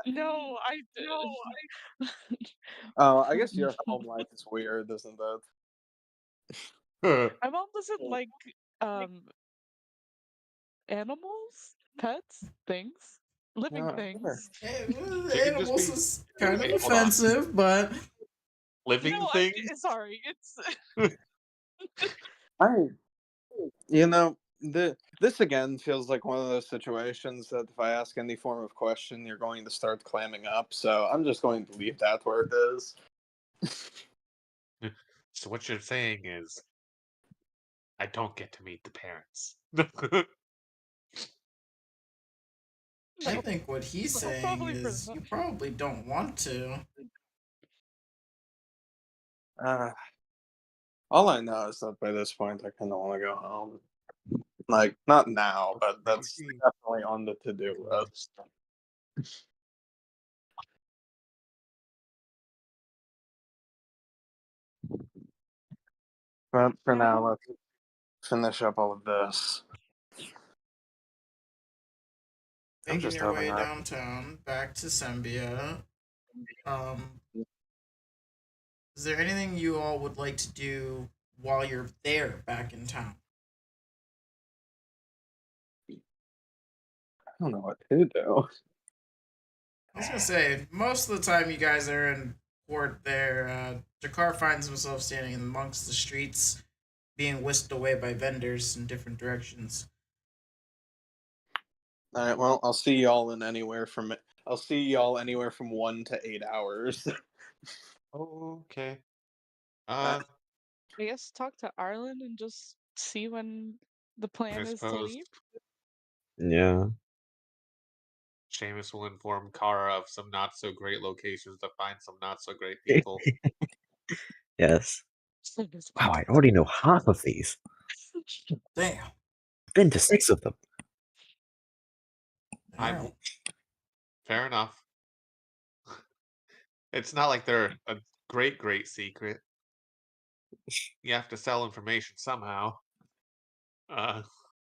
No, I Oh, I guess your home life is weird, isn't it? My mom doesn't like animals, pets, things, living Sure. things. She can just Animals be. is kind of Wait, hold on. offensive, but Living No, things. sorry. It's I, this again feels like one of those situations that if I ask any form of question, you're going to start clamming up. So I'm just going to leave that where it is. So what you're saying is, I don't get to meet the parents. I no, think what he's saying probably for is the you probably don't want to. Uh, all I know is that by this point, I kind of want to go home. Like, not now, but that's definitely on the to-do list. But for now, let's finish up all of this. I'm Making just your hoping way that. downtown back to Sembia. Is there anything you all would like to do while you're there back in town? I don't know what to do. I was gonna say, most of the time you guys are in port there, Jakar finds himself standing amongst the streets, being whisked away by vendors in different directions. All right, well, I'll see y'all anywhere from 1 to 8 hours. Okay. Uh, I guess talk to Arlen and just see when the I plan is to suppose leave. Yeah. Seamus will inform Kara of some not so great locations to find some not so great people. Yes. Wow, I already know half of these. Damn. I've been to 6 of them. I'm fair enough. It's not like they're a great secret. You have to sell information somehow.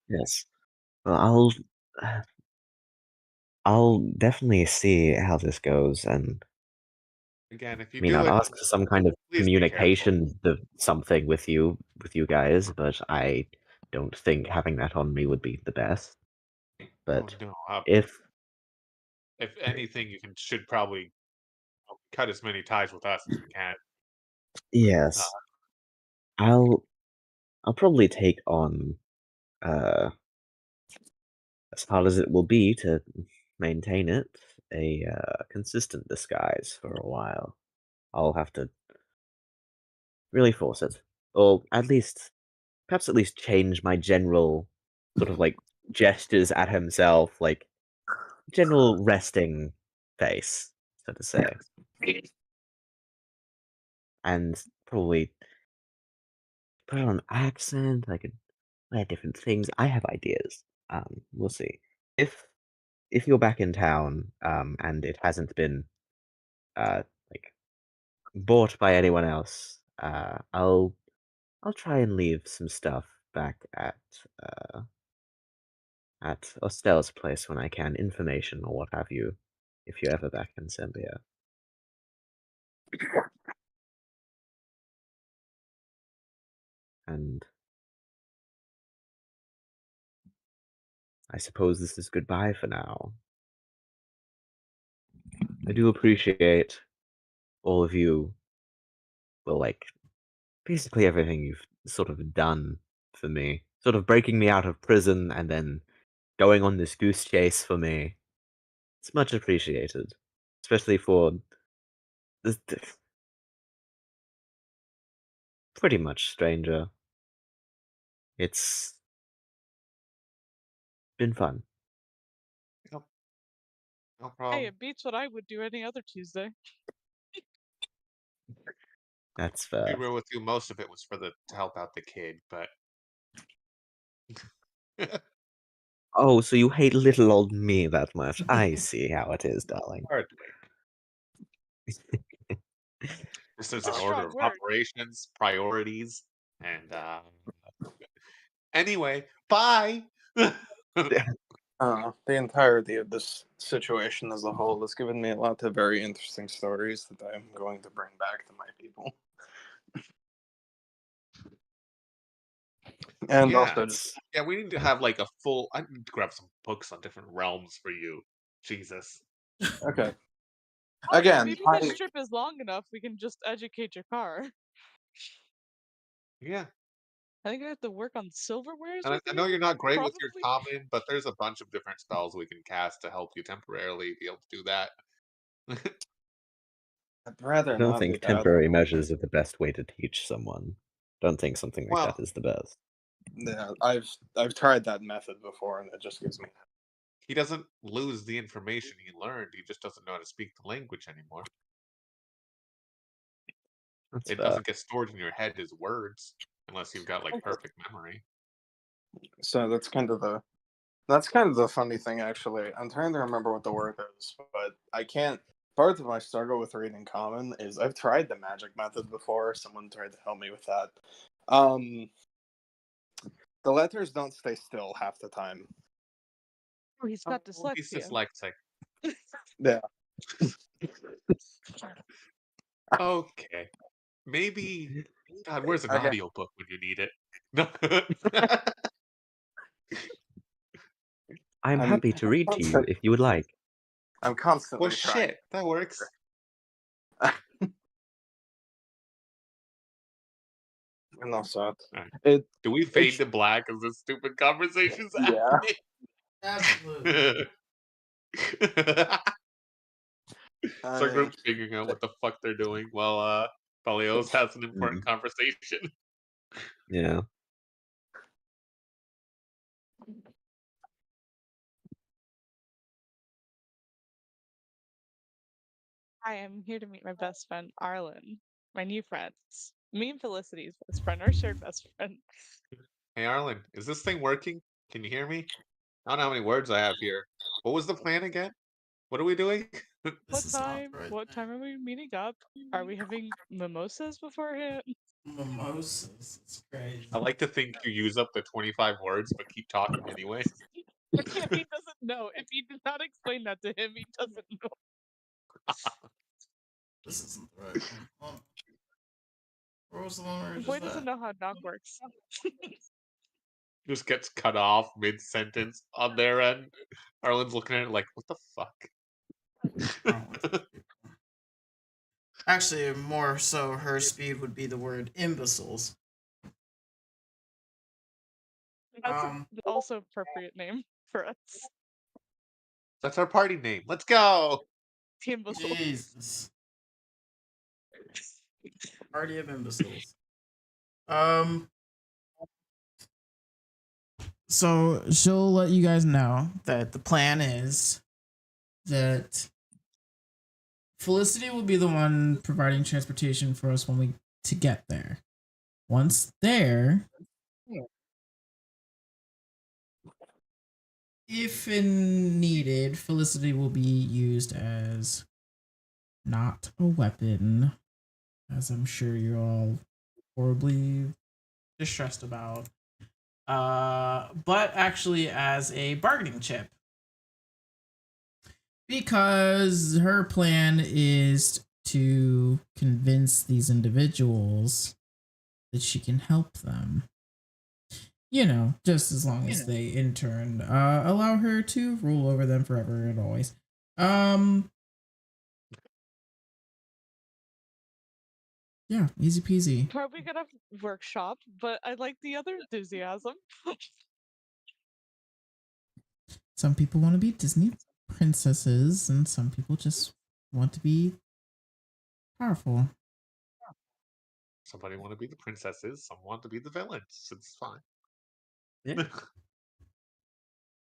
Yes. Well, I'll definitely see how this goes, and Again, if you I mean, do I'd it, ask for some kind of please be careful. communication, something with you guys, but I don't think having that on me would be the best. But Oh no. if If anything, should probably cut as many ties with us as we can. yes, I'll probably take on as hard as it will be to maintain it, a consistent disguise for a while. I'll have to really force it, or perhaps at least change my general sort of like gestures at himself, like general resting face, so to say, and probably put on an accent. I could wear different things. I have ideas. We'll see. If you're back in town, and it hasn't been like bought by anyone else, I'll try and leave some stuff back uh at Ostel's place when I can, information or what have you, if you're ever back in Zambia. And I suppose this is goodbye for now. I do appreciate all of you, well, like, basically everything you've sort of done for me. Sort of breaking me out of prison and then going on this goose chase for me. It's much appreciated. Especially for this, Pretty much, stranger. It's been fun. Yep. No Hey, problem. it beats what I would do any other Tuesday. That's To be fair. real with you, most of it was to help out the kid, but Oh, so you hate little old me that much. I see how it is, darling. hardly. This is an It's a order strong of word. operations, priorities, and anyway, bye. The entirety of this situation as a whole has given me a lot of very interesting stories that I'm going to bring back to my people. And Yeah. also just Yeah, we need to have like a full. I need to grab some books on different realms for you. Jesus. okay. Oh, Again, maybe this trip is long enough. We can just educate your car. Yeah. I think I have to work on silverwares And with I know you. you're not great with your Probably. common, but there's a bunch of different spells we can cast to help you temporarily be able to do that. I'd rather I don't not do think that. temporary measures are the best way to teach someone. Don't think something like Well- that is the best. Yeah, I've tried that method before, and it just gives me. He doesn't lose the information he learned. He just doesn't know how to speak the language anymore. That's It fair. doesn't get stored in your head as words unless you've got like perfect memory. So that's kind of the funny thing, actually. I'm trying to remember what the word is, but I can't. Part of my struggle with reading common is I've tried the magic method before. Someone tried to help me with that. The letters don't stay still half the time. Oh, he's got Oh, he's dyslexia. dyslexic. Yeah. Okay. Maybe. God, where's an Okay. audiobook when you need it? I'm I'm happy to read to you if you would like. I'm constantly Well, trying. shit, that works. And also, Alright. it Do we fade to black as this stupid conversation's Yeah. Absolutely. happening? So I- group's figuring out what the fuck they're doing while Balios has an important Mm. conversation. Yeah. I am here to meet my best friend, Arlen. My new friends. Me and Felicity's best friend, our shared best friend. Hey Arlen, is this thing working? Can you hear me? I don't know how many words I have here. What was the plan again? What are we doing? This is not the right What thing. time are we meeting up? Are we having mimosas beforehand? Mimosas. It's crazy. I like to think you use up the 25 words, but keep talking anyway. He doesn't know. If you did not explain that to him, he doesn't know. This isn't the right one. Hold on. Where was the one where it The was boy just doesn't that? know how knock works. Just gets cut off mid sentence on their end. Arlen's looking at it like, what the fuck? Wrong with these people. Actually, more so, her speed would be the word imbeciles. That's also appropriate name for us. That's our party name. Let's go. The imbecile. Jesus. Party of imbeciles. So she'll let you guys know that the plan is that Felicity will be the one providing transportation for us when we to get there. Once there, if needed, Felicity will be used as not a weapon, as I'm sure you're all horribly distressed about, but actually as a bargaining chip. Because her plan is to convince these individuals that she can help them. You know, just as long as they in turn allow her to rule over them forever and always. Yeah, easy peasy. Probably gonna workshop, but I like the other enthusiasm. Some people want to be Disney princesses, and some people just want to be powerful. Somebody want to be the princesses, some want to be the villains. It's fine. Yeah.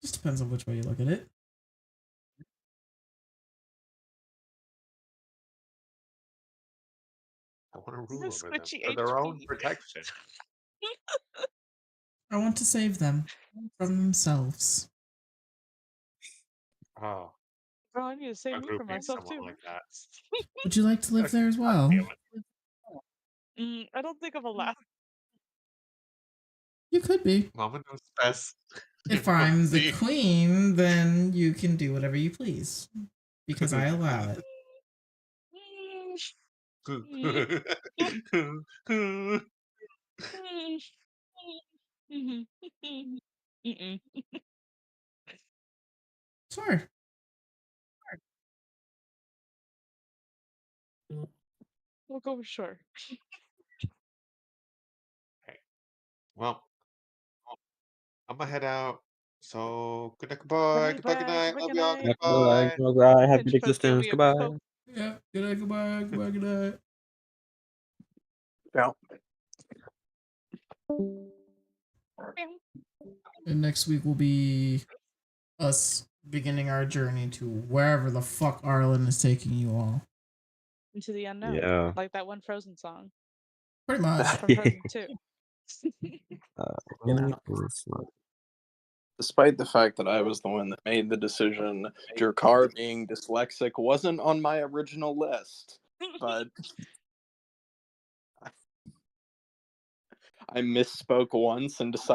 Just depends on which way you look at it. I want to The rule over them squishy for their own HP. protection. I want to save them from themselves. Oh, Bro, I need to save a me from grouping myself someone too. like that. Would you like to live there as well? I don't think I'm allowed. You could be. Mama knows best. If I'm the See? queen, then you can do whatever you please. Because I allow it. Mm-mm. Sure. We'll go with sure. Well, I'm gonna head out. So good night, goodbye, goodbye, good night. Love y'all. Good night. Goodbye. Goodbye. Have Pinch good poke, existence. Gilby, Goodbye. poke. Yeah. Good night, goodbye, goodbye, good night. Yeah. And next week will be us beginning our journey to wherever the fuck Arlen is taking you all. Into the unknown. Yeah. Like that one Frozen song Pretty much. from Frozen 2. Despite the fact that I was the one that made the decision, Jerkar being dyslexic wasn't on my original list. But I misspoke once and decided